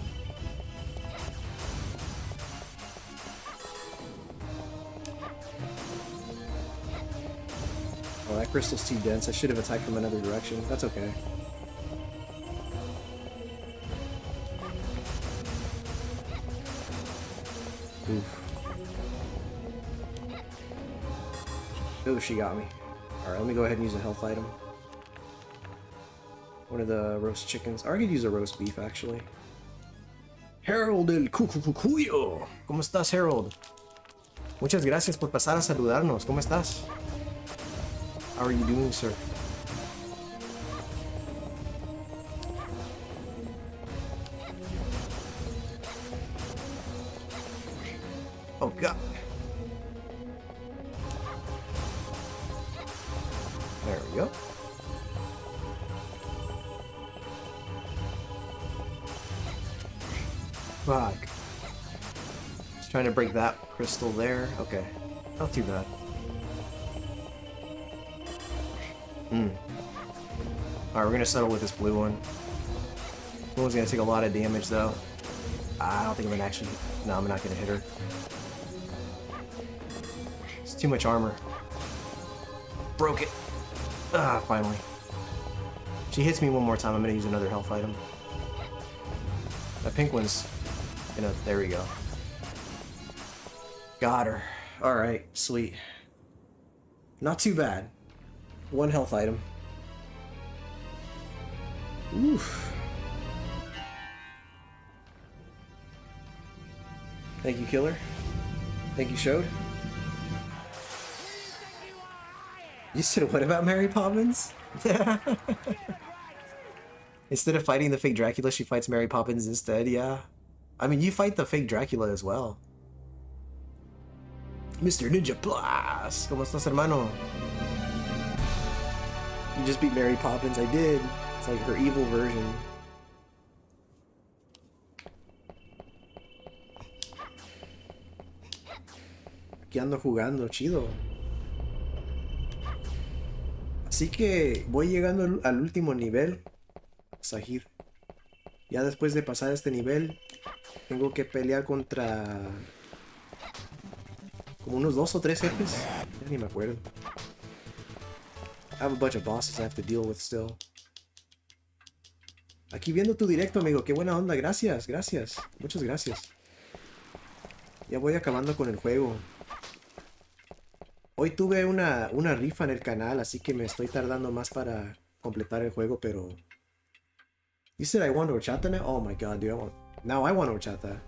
Oh, that crystal's too dense. I should have attacked from another direction. That's okay. Oof. Oh, she got me. Alright, let me go ahead and use a health item. One of the roast chickens. Or I could use a roast beef, actually. Harold el Cucucucuyo. ¿Cómo estás, Harold? Muchas gracias por pasar a saludarnos. ¿Cómo estás? How are you doing, sir? Oh, God. There we go. Fuck. Just trying to break that crystal there. Okay. Not too bad. Alright, we're gonna settle with this blue one. Blue one's gonna take a lot of damage though. I don't think I'm gonna actually... No, I'm not gonna hit her. It's too much armor. Broke it. Ah, finally. If she hits me one more time, I'm gonna use another health item. That pink one's gonna... There we go. Got her. Alright, sweet. Not too bad. One health item. Oof. Thank you, Killer. Thank you, Showed. You said what about Mary Poppins? Instead of fighting the fake Dracula, she fights Mary Poppins instead, yeah. I mean, you fight the fake Dracula as well. Mr. Ninja Plus! ¿Cómo estás, hermano? You just beat Mary Poppins. I did. It's like her evil version. Aquí ando jugando, chido. Así que voy llegando al último nivel, Sahir. Ya después de pasar este nivel, tengo que pelear contra como unos 2 o 3 jefes. Ya ni me acuerdo. I have a bunch of bosses I have to deal with still. Aquí viendo tu directo, amigo. Qué buena onda. Gracias, gracias. Muchas gracias. Ya voy acabando con el juego. Hoy tuve una rifa en el canal, así que me estoy tardando más para completar el juego, pero... You said I want horchata now? Oh my god, dude. Now I want horchata.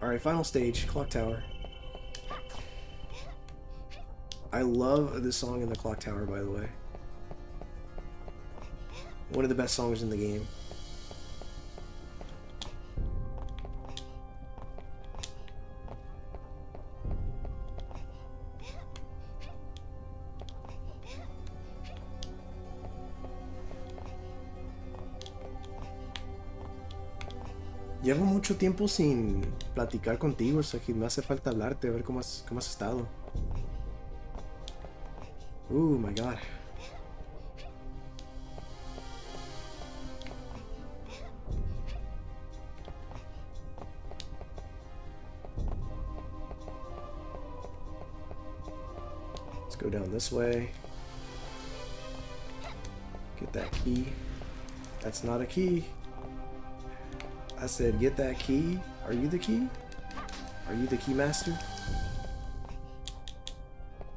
Alright, final stage. Clock Tower. I love this song in the Clock Tower, by the way. One of the best songs in the game. Llevo mucho tiempo sin platicar contigo, o sea que me hace falta hablarte, a ver cómo has estado. My god. Let's go down this way. Get that key. That's not a key. I said, get that key. Are you the key? Are you the key master?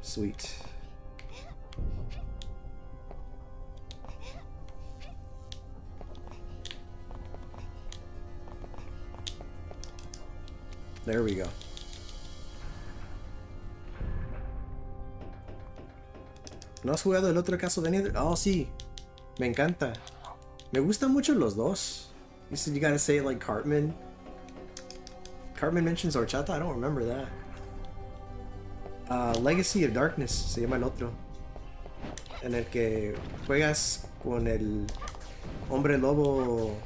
Sweet. There we go. ¿No has jugado el otro Castlevania? Oh, sí. Me encanta. Me gustan mucho los dos. You said you gotta say it like Cartman. Cartman mentions horchata? I don't remember that. Legacy of Darkness se llama el otro. En el que juegas con el hombre lobo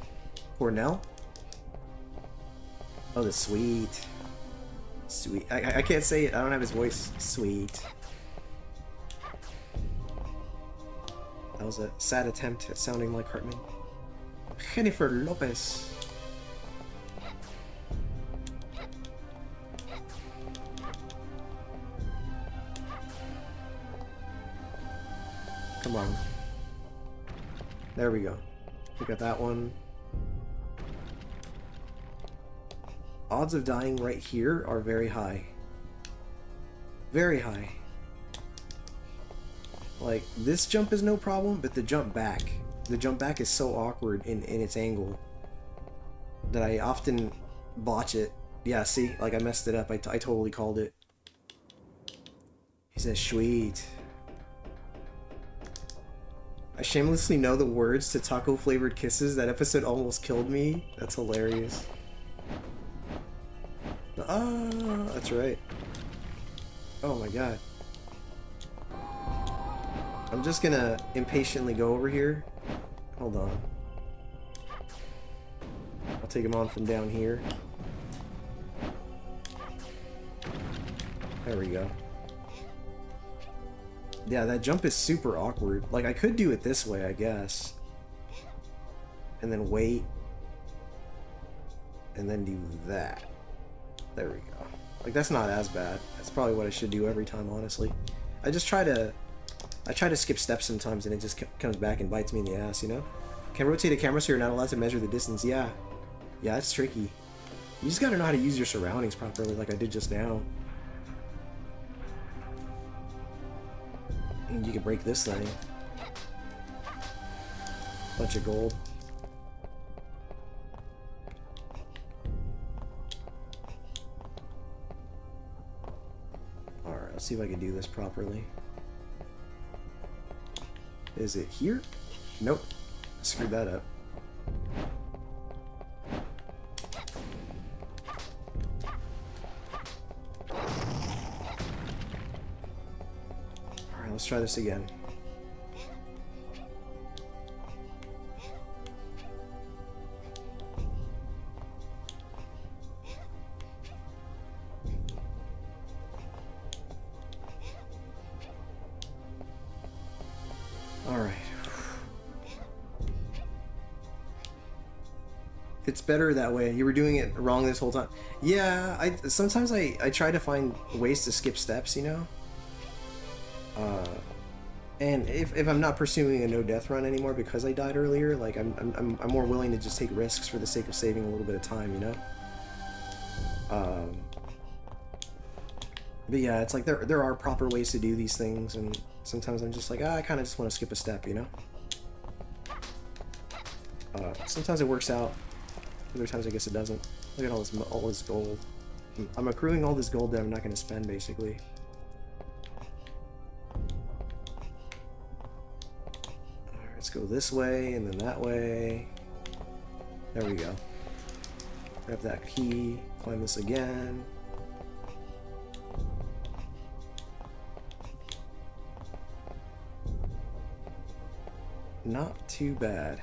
Cornell. Oh, the sweet. Sweet. I can't say it. I don't have his voice. Sweet. That was a sad attempt at sounding like Hartman. Jennifer Lopez. Come on. There we go. We got that one. Odds of dying right here are very high. Very high. Like, this jump is no problem, but the jump back is so awkward in its angle that I often botch it. Yeah, see? Like, I messed it up. I totally called it. He says, sweet. I shamelessly know the words to taco-flavored kisses. That episode almost killed me. That's hilarious. Ah, that's right. Oh my god. I'm just gonna impatiently go over here. Hold on. I'll take him on from down here. There we go. Yeah, that jump is super awkward. Like, I could do it this way, I guess. And then wait. And then do that. There we go. Like, that's not as bad. That's probably what I should do every time, honestly. I try to skip steps sometimes and it just comes back and bites me in the ass, you know? Can rotate a camera so you're not allowed to measure the distance. Yeah. Yeah, it's tricky. You just gotta know how to use your surroundings properly, like I did just now. And you can break this thing. Bunch of gold. Alright, let's see if I can do this properly. Is it here? Nope. I screwed that up. Alright, let's try this again. Alright. It's better that way. You were doing it wrong this whole time. Yeah, sometimes I try to find ways to skip steps, you know? And if I'm not pursuing a no death run anymore because I died earlier, like I'm more willing to just take risks for the sake of saving a little bit of time, you know. But yeah, it's like there are proper ways to do these things, and sometimes I'm just like, I kind of just want to skip a step, you know. Sometimes it works out, other times I guess it doesn't. Look at all this gold. I'm accruing all this gold that I'm not going to spend, basically. Alright, let's go this way, and then that way. There we go. Grab that key, climb this again. Not too bad.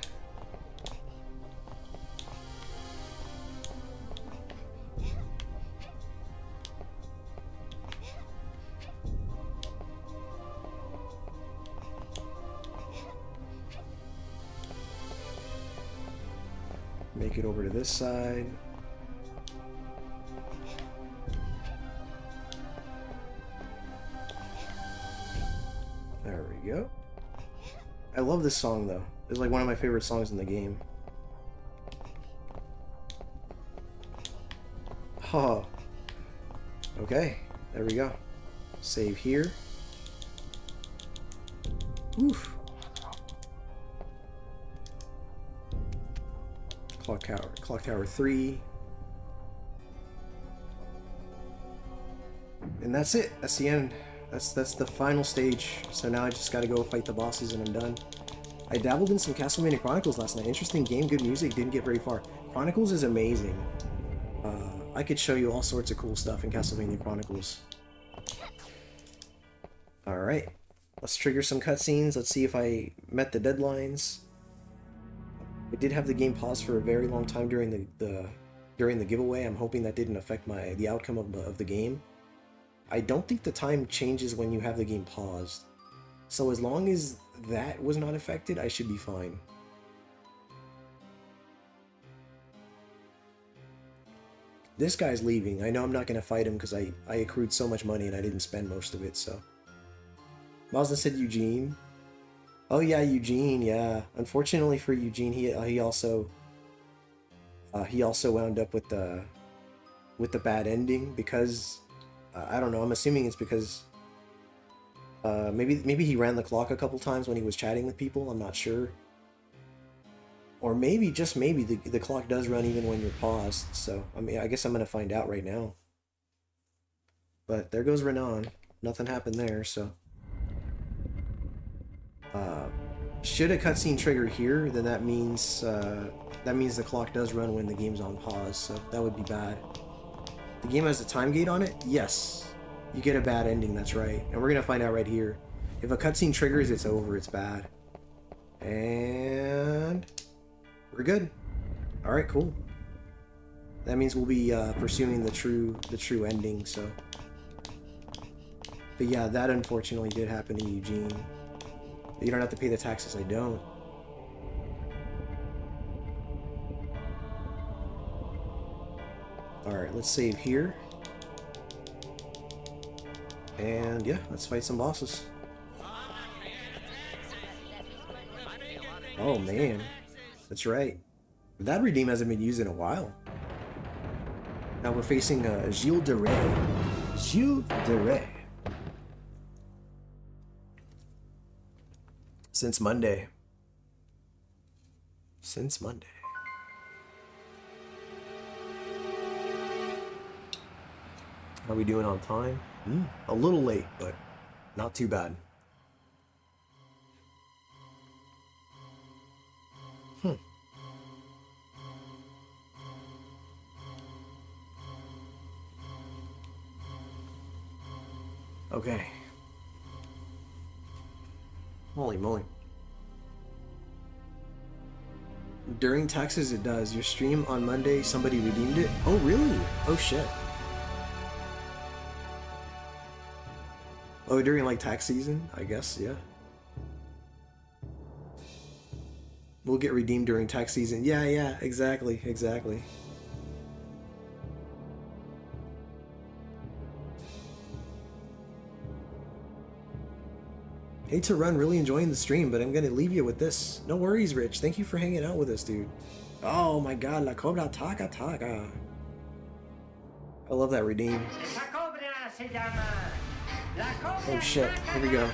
Make it over to this side. There we go. I love this song though. It's like one of my favorite songs in the game. Oh. Okay, there we go. Save here. Oof. Clock tower 3. And that's it. That's the end. That's the final stage. So now I just gotta go fight the bosses and I'm done. I dabbled in some Castlevania Chronicles last night. Interesting game, good music, didn't get very far. Chronicles is amazing. I could show you all sorts of cool stuff in Castlevania Chronicles. Alright. Let's trigger some cutscenes. Let's see if I met the deadlines. I did have the game paused for a very long time during the giveaway. I'm hoping that didn't affect the outcome of the game. I don't think the time changes when you have the game paused. So as long as that was not affected, I should be fine. This guy's leaving. I know I'm not going to fight him because I accrued so much money and I didn't spend most of it, so. Mazda said Eugene. Oh yeah, Eugene, yeah. Unfortunately for Eugene, he also wound up with the bad ending because I don't know. I'm assuming it's because maybe he ran the clock a couple times when he was chatting with people. I'm not sure. Or maybe, just maybe, the clock does run even when you're paused. So I mean, I guess I'm gonna find out right now. But there goes Renan. Nothing happened there. So should a cutscene trigger here, then that means the clock does run when the game's on pause. So that would be bad. The game has a time gate on it? Yes. You get a bad ending, that's right. And we're gonna find out right here. If a cutscene triggers, it's over, it's bad. And we're good. Alright, cool. That means we'll be pursuing the true ending, so. But yeah, that unfortunately did happen to Eugene. You don't have to pay the taxes, I don't. Alright, let's save here. And yeah, let's fight some bosses. Oh man, that's right. That redeem hasn't been used in a while. Now we're facing Gilles de Rais. Gilles de Rais. Since Monday. Since Monday. How are we doing on time? A little late, but not too bad. Okay. Holy moly. During taxes it does. Your stream on Monday, somebody redeemed it? Oh really? Oh shit. Oh, during like tax season? I guess, yeah. We'll get redeemed during tax season. Yeah, exactly. Hate to run, really enjoying the stream, but I'm gonna leave you with this. No worries, Rich. Thank you for hanging out with us, dude. Oh my god, la cobra takataka. I love that redeem. Oh shit, here we go.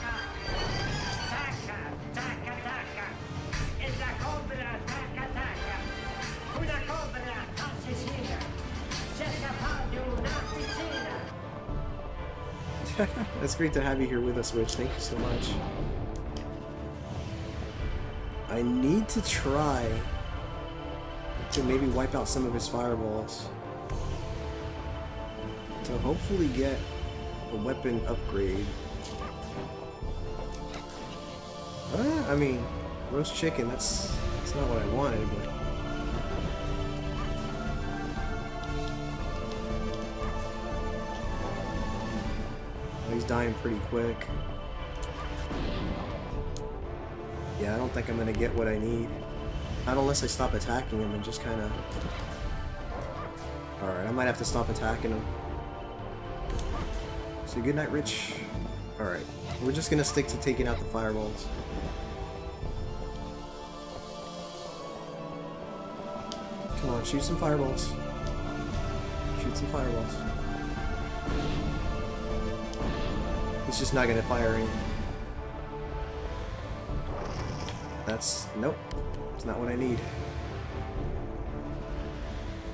That's great to have you here with us, Rich. Thank you so much. I need to try to maybe wipe out some of his fireballs to hopefully get a weapon upgrade. I mean, roast chicken, that's not what I wanted, but... He's dying pretty quick. Yeah, I don't think I'm gonna get what I need. Not unless I stop attacking him and just kind of... Alright, I might have to stop attacking him. So good night, Rich. Alright, we're just gonna stick to taking out the fireballs. Come on, shoot some fireballs. Shoot some fireballs. He's just not gonna fire any. That's... nope. It's not what I need.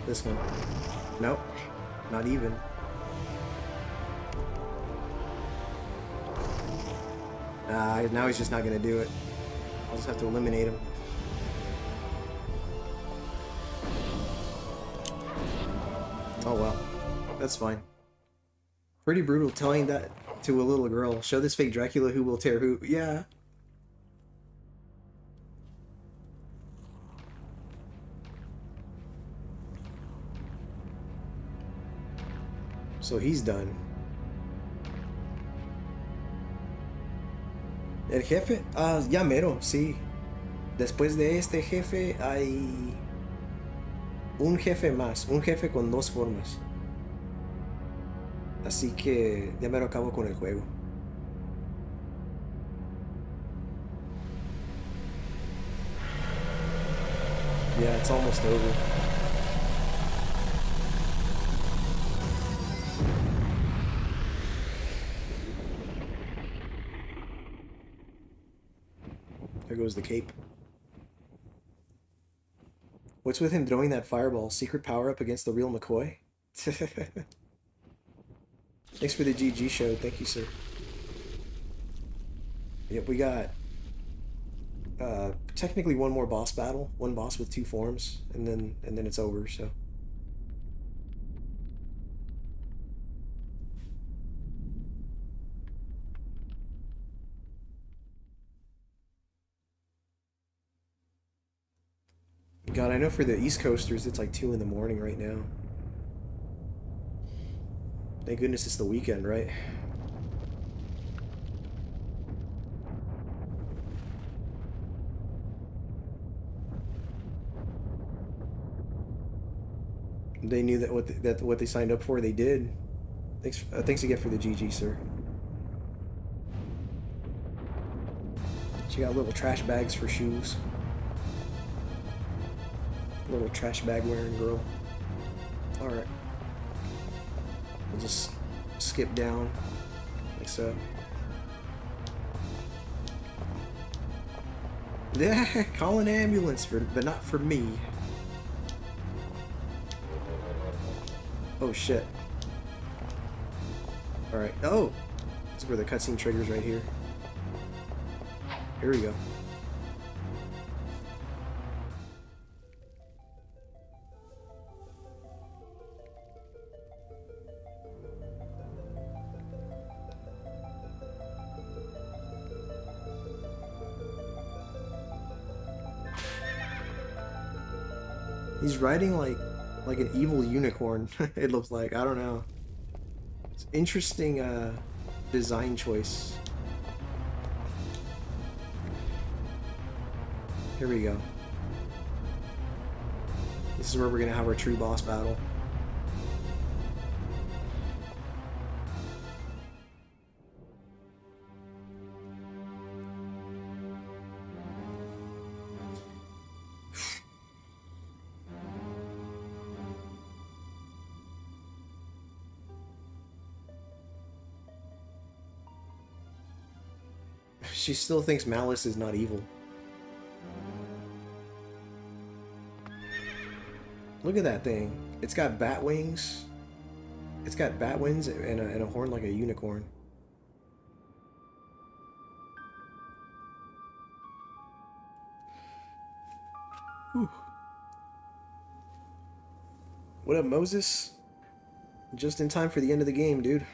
This one. Nope. Not even. Now he's just not gonna do it. I'll just have to eliminate him. Oh well. That's fine. Pretty brutal telling that to a little girl. Show this fake Dracula who will tear who. Yeah. So he's done. El jefe, ya mero, sí. Después de este jefe hay un jefe más, un jefe con dos formas. Así que ya mero acabo con el juego. Yeah, it's almost over. There goes the cape. What's with him throwing that fireball? Secret power-up against the real McCoy? Thanks for the GG show. Thank you, sir. Yep, we got technically one more boss battle. One boss with two forms, and then it's over, so. God, I know for the East Coasters, it's like 2 in the morning right now. Thank goodness it's the weekend, right? They knew that what they signed up for, they did. Thanks again for the GG, sir. She got little trash bags for shoes. Little trash bag wearing girl. Alright. We'll just skip down like so. Yeah, call an ambulance but not for me. Oh shit. Alright. Oh! This is where the cutscene triggers right here. Here we go. He's riding like an evil unicorn. It looks like. I don't know. It's interesting design choice. Here we go. This is where we're gonna have our true boss battle. She still thinks Malice is not evil. Look at that thing. It's got bat wings. It's got bat wings and a horn like a unicorn. Whew. What up, Moses? Just in time for the end of the game, dude.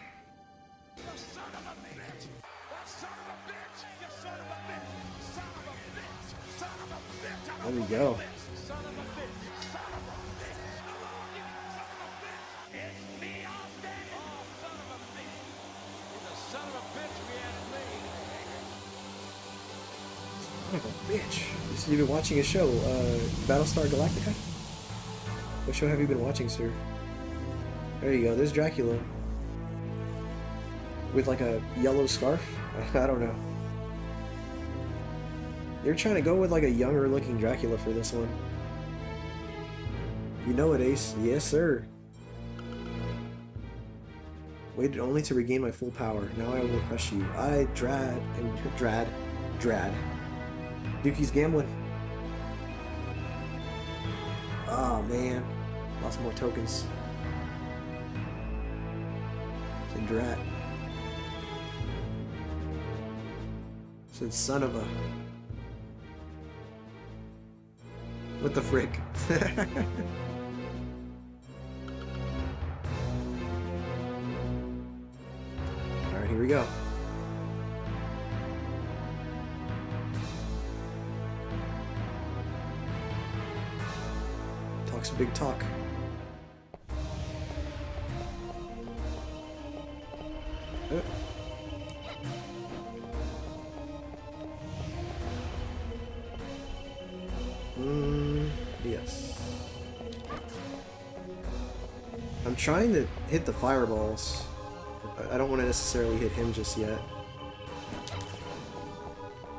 There we go. Son of a bitch. You've been watching a show, Battlestar Galactica? What show have you been watching, sir? There you go, there's Dracula. With like a yellow scarf? I don't know. You're trying to go with like a younger looking Dracula for this one. You know it, Ace. Yes, sir. Waited only to regain my full power. Now I will crush you. I Drad. Dookie's gambling. Oh man. Lost more tokens. Said Drat. Said son of a... What the frick? Alright, here we go. Talks a big talk. Yes. I'm trying to hit the fireballs. I don't want to necessarily hit him just yet.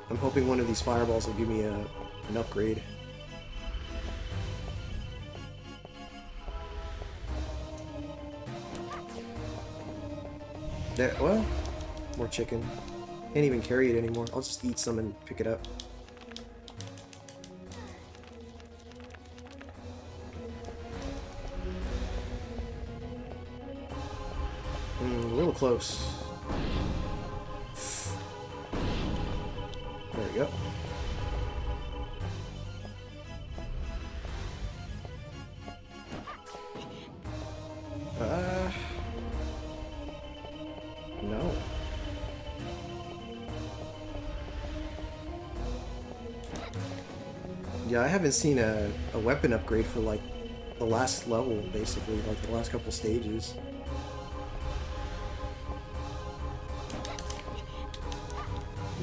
I'm hoping one of these fireballs will give me an upgrade. There, well, more chicken. Can't even carry it anymore. I'll just eat some and pick it up. A little close. There we go. No. Yeah, I haven't seen a weapon upgrade for like the last level, basically, like the last couple stages.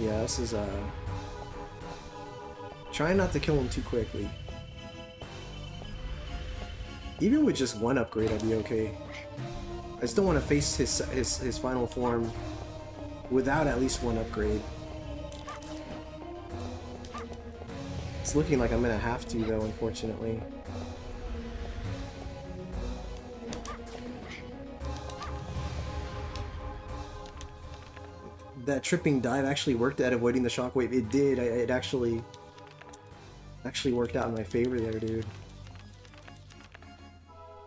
Yeah, this is trying not to kill him too quickly. Even with just one upgrade, I'd be okay. I still want to face his final form without at least one upgrade. It's looking like I'm gonna have to, though, unfortunately. That tripping dive actually worked at avoiding the shockwave. It did. It actually worked out in my favor there, dude.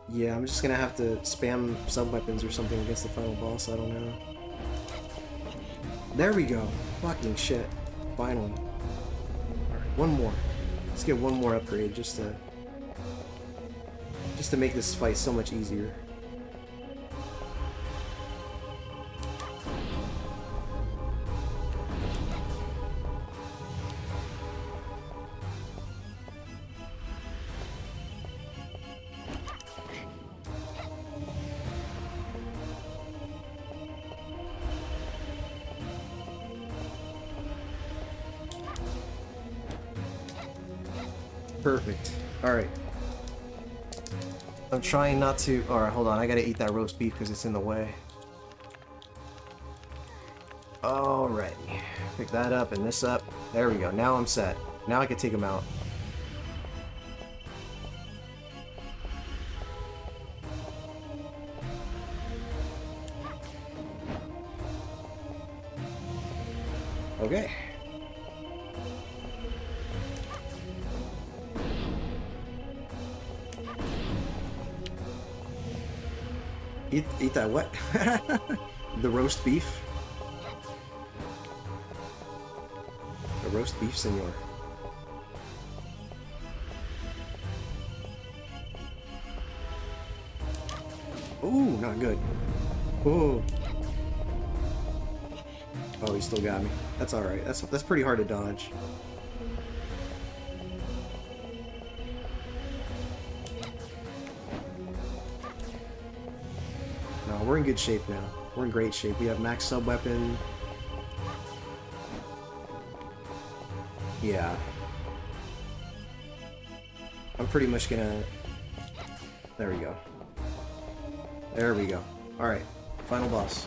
Yeah, I'm just gonna have to spam sub-weapons or something against the final boss, I don't know. There we go. Fucking shit. Finally. Alright, one more. Let's get one more upgrade just to make this fight so much easier. Perfect. Alright. I'm trying not to... Alright, hold on. I gotta eat that roast beef because it's in the way. Alright. Pick that up and this up. There we go. Now I'm set. Now I can take him out. Okay. Eat that what? The roast beef. The roast beef, senor. Ooh, not good. Ooh. Oh, he still got me. That's alright. That's pretty hard to dodge. No, we're in good shape now. We're in great shape. We have max sub-weapon. Yeah. I'm pretty much gonna... There we go. There we go. Alright. Final boss.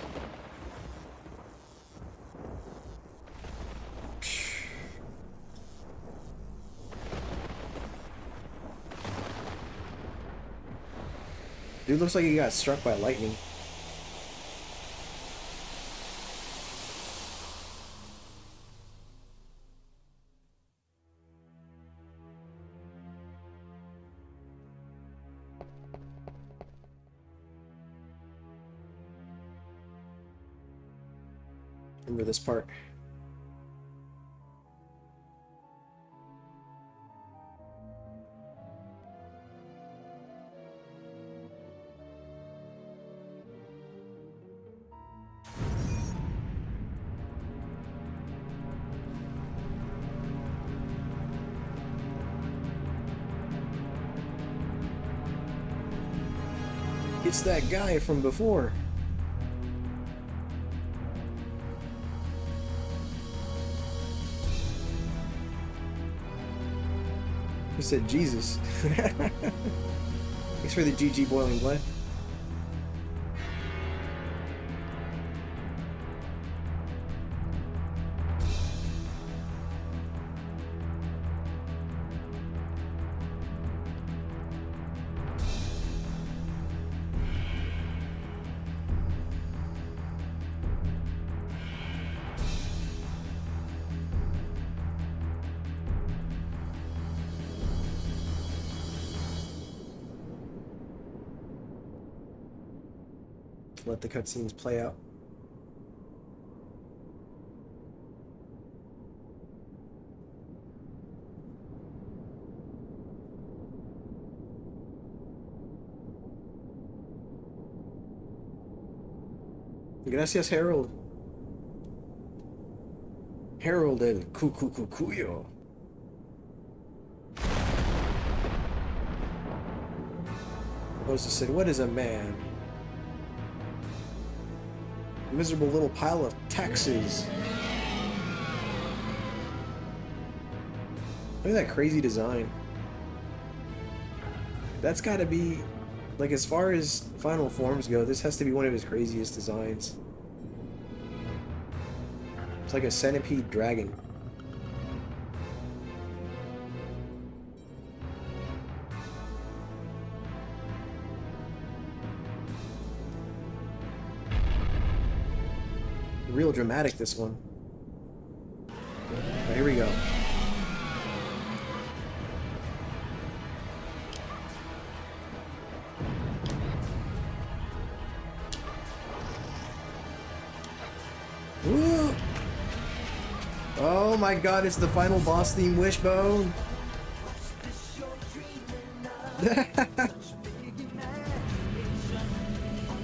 Dude looks like he got struck by lightning. Remember this part. It's that guy from before. He said Jesus. Thanks for the GG boiling blood. Let the cutscenes play out. Gracias, Harold. Harold el Cucucucuyo. Moses said, "What is a man? A miserable little pile of taxes." Look at that crazy design. That's gotta be, like, as far as final forms go, this has to be one of his craziest designs. It's like a centipede dragon. Real dramatic, this one. Right, here we go. Woo! Oh my god, it's the final boss theme, Wishbone!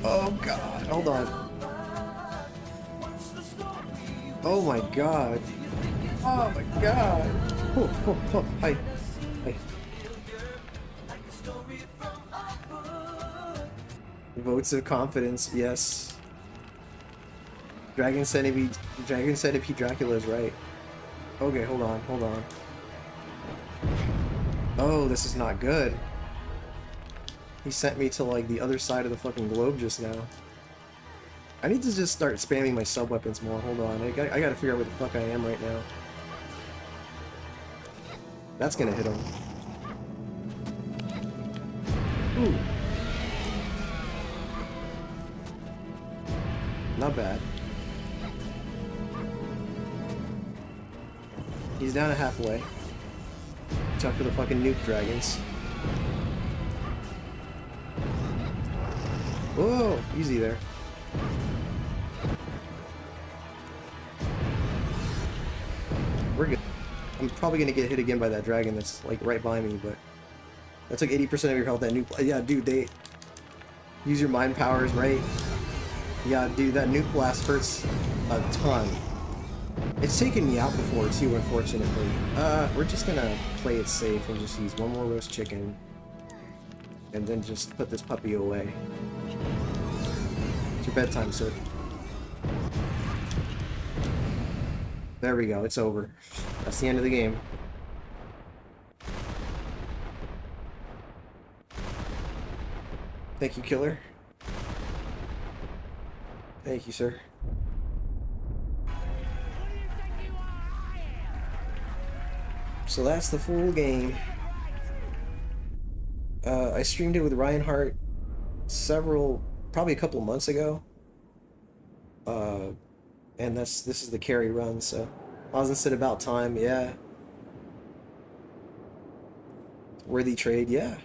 Oh god, hold on. Oh my god. Oh my god. Oh, oh, oh. Hi. Hi. Votes of confidence, yes. Dragon Centipede Dracula is right. Okay, hold on, hold on. Oh, this is not good. He sent me to, like, the other side of the fucking globe just now. I need to just start spamming my sub-weapons more. Hold on, I gotta figure out where the fuck I am right now. That's gonna hit him. Ooh. Not bad. He's down to halfway. Watch out for the fucking nuke dragons. Whoa, easy there. We're good. I'm probably gonna get hit again by that dragon that's like right by me, but that's like 80% of your health. That nuke, yeah, dude, they use your mind powers, right? Yeah, dude, that nuke blast hurts a ton. It's taken me out before too, unfortunately. We're just gonna play it safe and just use one more roast chicken, and then just put this puppy away. It's your bedtime, sir. There we go, it's over. That's the end of the game. Thank you, killer. Thank you, sir. So that's the full game. I streamed it with Reinhardt probably a couple months ago. And this is the carry run, so Oz said about time, yeah. Worthy trade, yeah.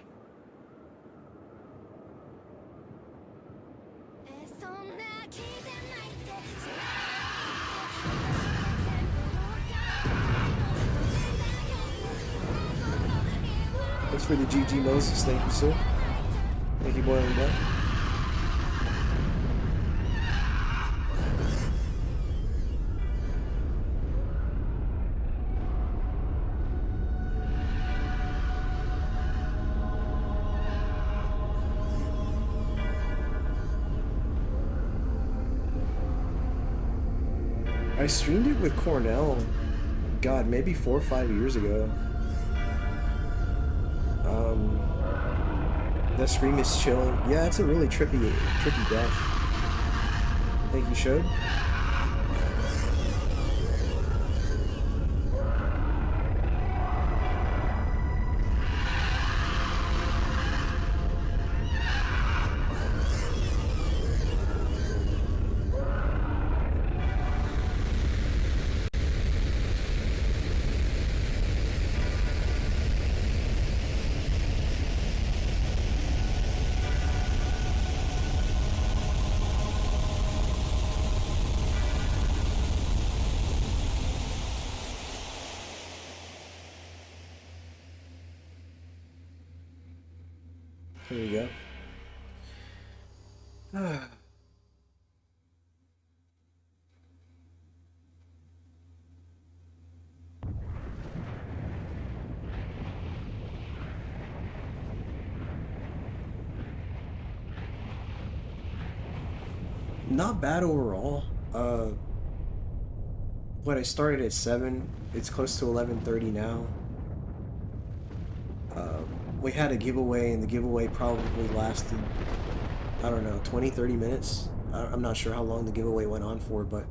Thanks for the GG Moses, thank you, sir. Thank you, Boiling Blood. I streamed it with Cornell, God, maybe 4 or 5 years ago. That stream is chilling. Yeah, it's a really trippy death. Thank you, Shode. Here we go. Not bad overall. What, I started at 7, it's close to 11:30 now. We had a giveaway, and the giveaway probably lasted, I don't know, 20-30 minutes. I'm not sure how long the giveaway went on for, but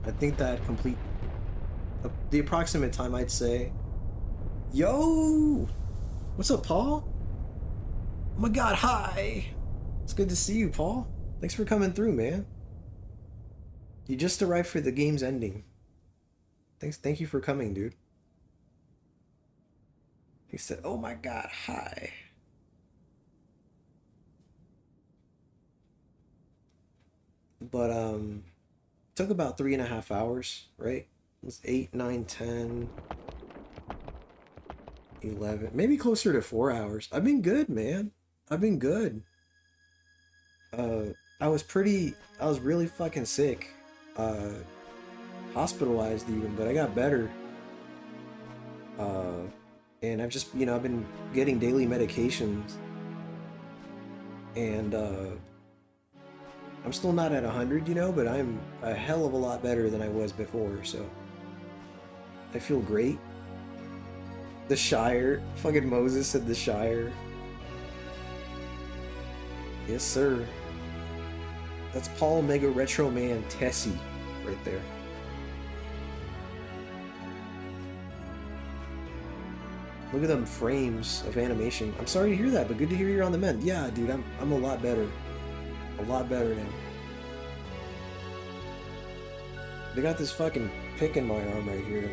I think that the approximate time, I'd say. Yo! What's up, Paul? Oh my god, hi! It's good to see you, Paul. Thanks for coming through, man. You just arrived for the game's ending. Thank you for coming, dude. He said, oh my god, hi. But, took about 3.5 hours, right? It was 8, 9, 10, 11, maybe closer to 4 hours. I've been good, man. I've been good. I was really fucking sick. Hospitalized even, but I got better. And I've just, I've been getting daily medications. And, I'm still not at 100, but I'm a hell of a lot better than I was before, so I feel great. The Shire. Fucking Moses said the Shire. Yes, sir. That's Paul Mega Retro Man Tessie right there. Look at them frames of animation. I'm sorry to hear that, but good to hear you're on the mend. Yeah, dude, I'm a lot better. A lot better now. They got this fucking pick in my arm right here.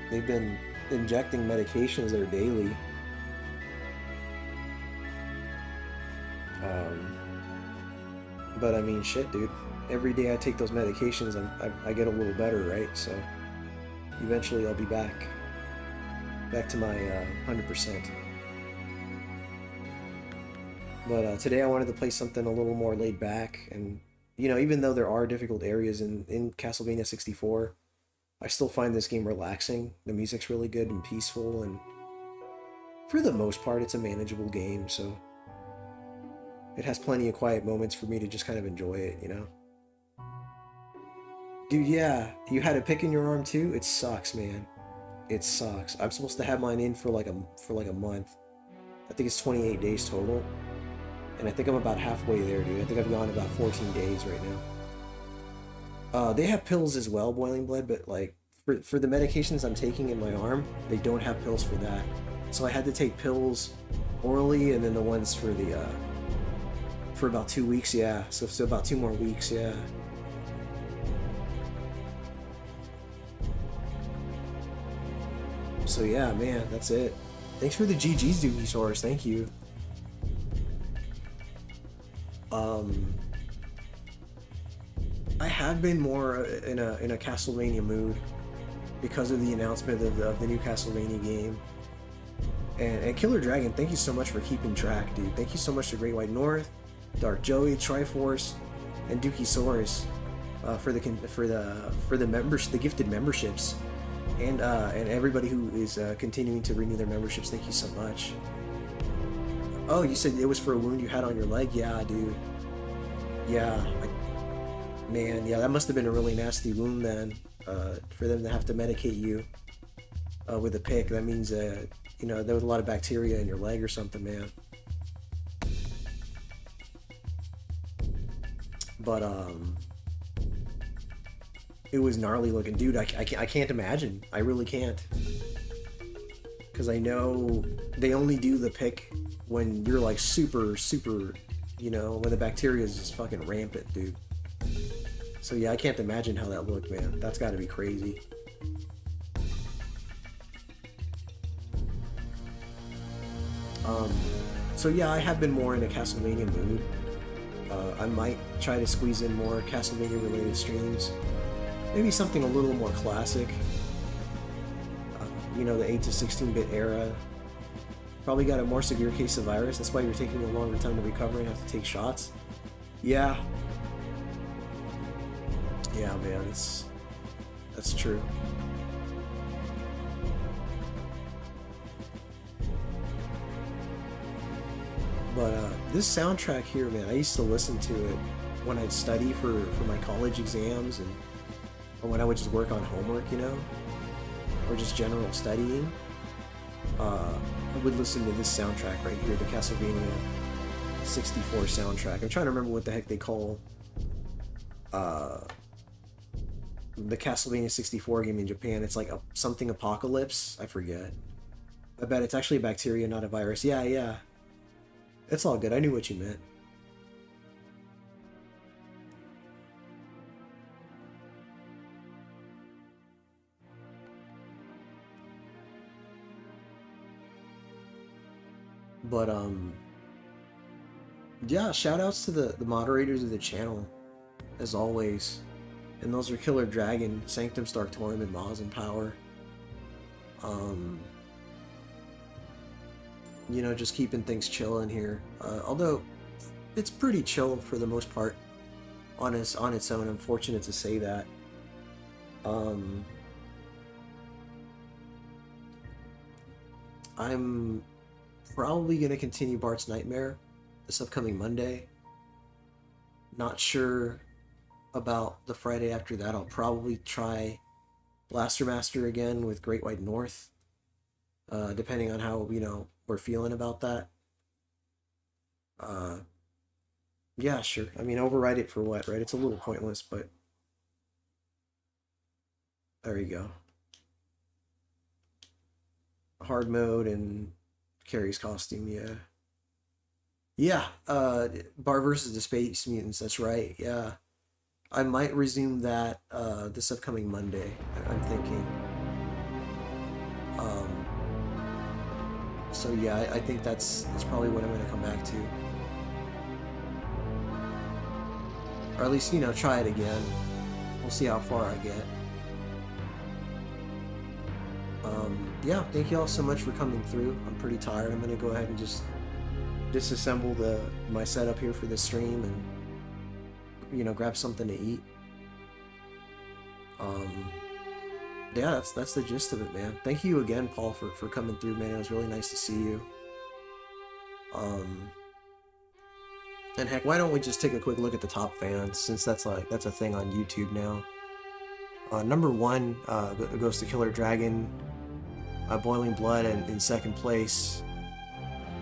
They've been injecting medications there daily. But I mean, shit, dude. Every day I take those medications, I get a little better, right? So eventually I'll be back to my 100%. But today I wanted to play something a little more laid back, and you know, even though there are difficult areas in Castlevania 64, I still find this game relaxing. The music's really good and peaceful, and for the most part, it's a manageable game, so it has plenty of quiet moments for me to just kind of enjoy it, you know? Dude, yeah, you had a pick in your arm too? It sucks, man. It sucks. I'm supposed to have mine in for like a month. I think it's 28 days total. And I think I'm about halfway there, dude. I think I've gone about 14 days right now. They have pills as well, Boiling Blood, but like for the medications I'm taking in my arm, they don't have pills for that. So I had to take pills orally, and then the ones for the for about 2 weeks, yeah. So about 2 more weeks, yeah. So yeah, man, that's it. Thanks for the GG's, Doogie Source. Thank you. I have been more in a Castlevania mood because of the announcement of the new Castlevania game. And Killer Dragon, thank you so much for keeping track, dude. Thank you so much to Great White North, Dark Joey, Triforce, and Dookie Source for the members, the gifted memberships, and everybody who is continuing to renew their memberships. Thank you so much. Oh, you said it was for a wound you had on your leg? Yeah, dude. Yeah, man, yeah, that must have been a really nasty wound then. For them to have to medicate you with a pick, that means you know, there was a lot of bacteria in your leg or something, man. But it was gnarly looking, dude. I can't imagine. I really can't, because I know they only do the pick when you're like super, you know, when the bacteria is just fucking rampant, dude. So yeah, I can't imagine how that looked, man. That's got to be crazy. So yeah, I have been more in a Castlevania mood. I might try to squeeze in more Castlevania related streams. Maybe something a little more classic. You know, the 8 to 16-bit era. Probably got a more severe case of virus. That's why you're taking a longer time to recover and have to take shots. Yeah. Yeah, man, that's true. But this soundtrack here, man, I used to listen to it when I'd study for my college exams, and or when I would just work on homework, you know, or just general studying. I would listen to this soundtrack right here, the Castlevania 64 soundtrack. I'm trying to remember what the heck they call the Castlevania 64 game in Japan. It's like something apocalypse. I forget. I bet it's actually a bacteria, not a virus. Yeah. It's all good. I knew what you meant. But yeah, shout outs to the moderators of the channel, as always. And those are Killer Dragon, Sanctum Starktorum, and Maz and Power. You know, just keeping things chill in here. Although it's pretty chill for the most part on its own. I'm fortunate to say that. I'm probably gonna continue Bart's Nightmare this upcoming Monday. Not sure about the Friday after that. I'll probably try Blaster Master again with Great White North, depending on how, you know, we're feeling about that. Yeah, sure. I mean, override it for what, right? It's a little pointless, but there you go. Hard mode and Carrie's costume, yeah. Yeah, Bar versus the Space Mutants, that's right, yeah. I might resume that this upcoming Monday, I'm thinking. So yeah, I think that's probably what I'm going to come back to. Or at least, you know, try it again. We'll see how far I get. Yeah, thank you all so much for coming through. I'm pretty tired. I'm gonna go ahead and just disassemble my setup here for this stream and, you know, grab something to eat. Yeah, that's the gist of it, man. Thank you again, Paul, for coming through, man. It was really nice to see you. And heck, why don't we just take a quick look at the top fans, since that's a thing on YouTube now. Number 1 goes to Killer Dragon, Boiling Blood in 2nd place.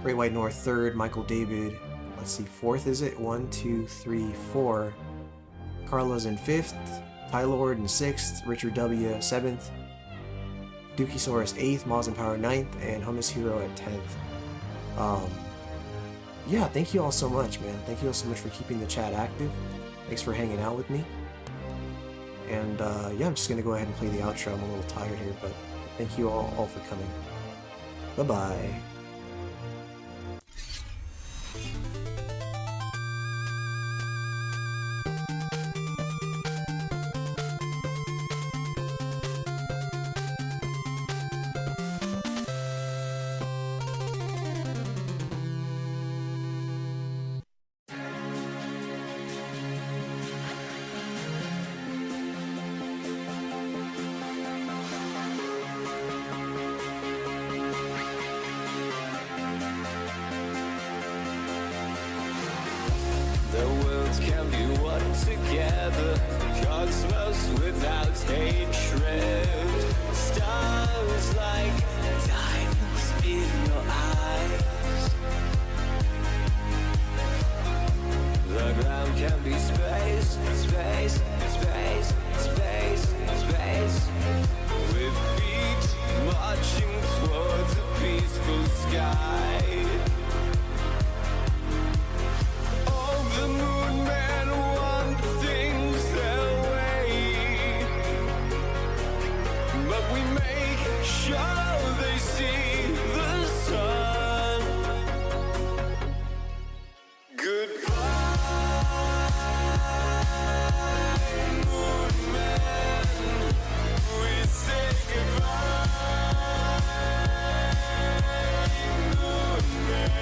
Great White North 3rd, Michael David. Let's see, 4th is it? 1, 2, 3, 4. Carlos in 5th, Tylord in 6th, Richard W 7th, Dookie-saurus 8th, Moz and Power 9th, and Hummus Hero at 10th. Yeah, thank you all so much, man. Thank you all so much for keeping the chat active. Thanks for hanging out with me. And yeah, I'm just gonna go ahead and play the outro. I'm a little tired here, but thank you all for coming. Bye-bye. The worlds can be one together, cosmos without hatred. Stars like diamonds in your eyes. The ground can be space, space, space, space, space. With feet marching towards a peaceful sky. The moon men want things their way, but we make sure they see the sun. Goodbye, moon men. We say goodbye, moon men.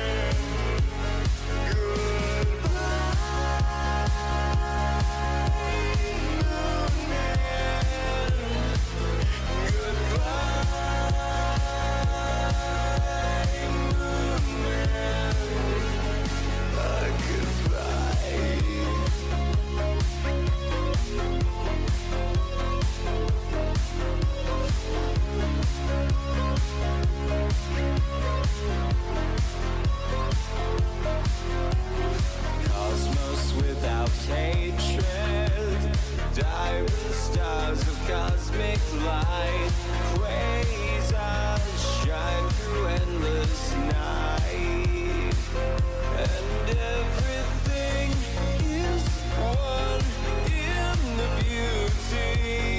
Diamond stars of cosmic light, quasars shine through endless night, and everything is one in the beauty.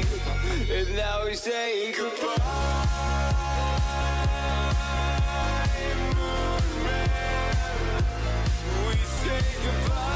And now we say goodbye, moon man. We say goodbye.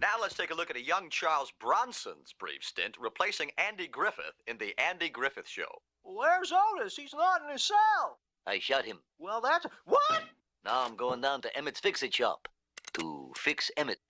Now let's take a look at a young Charles Bronson's brief stint replacing Andy Griffith in The Andy Griffith Show. Where's Otis? He's not in his cell. I shot him. Well, that's... What? Now I'm going down to Emmett's Fix-It shop to fix Emmett.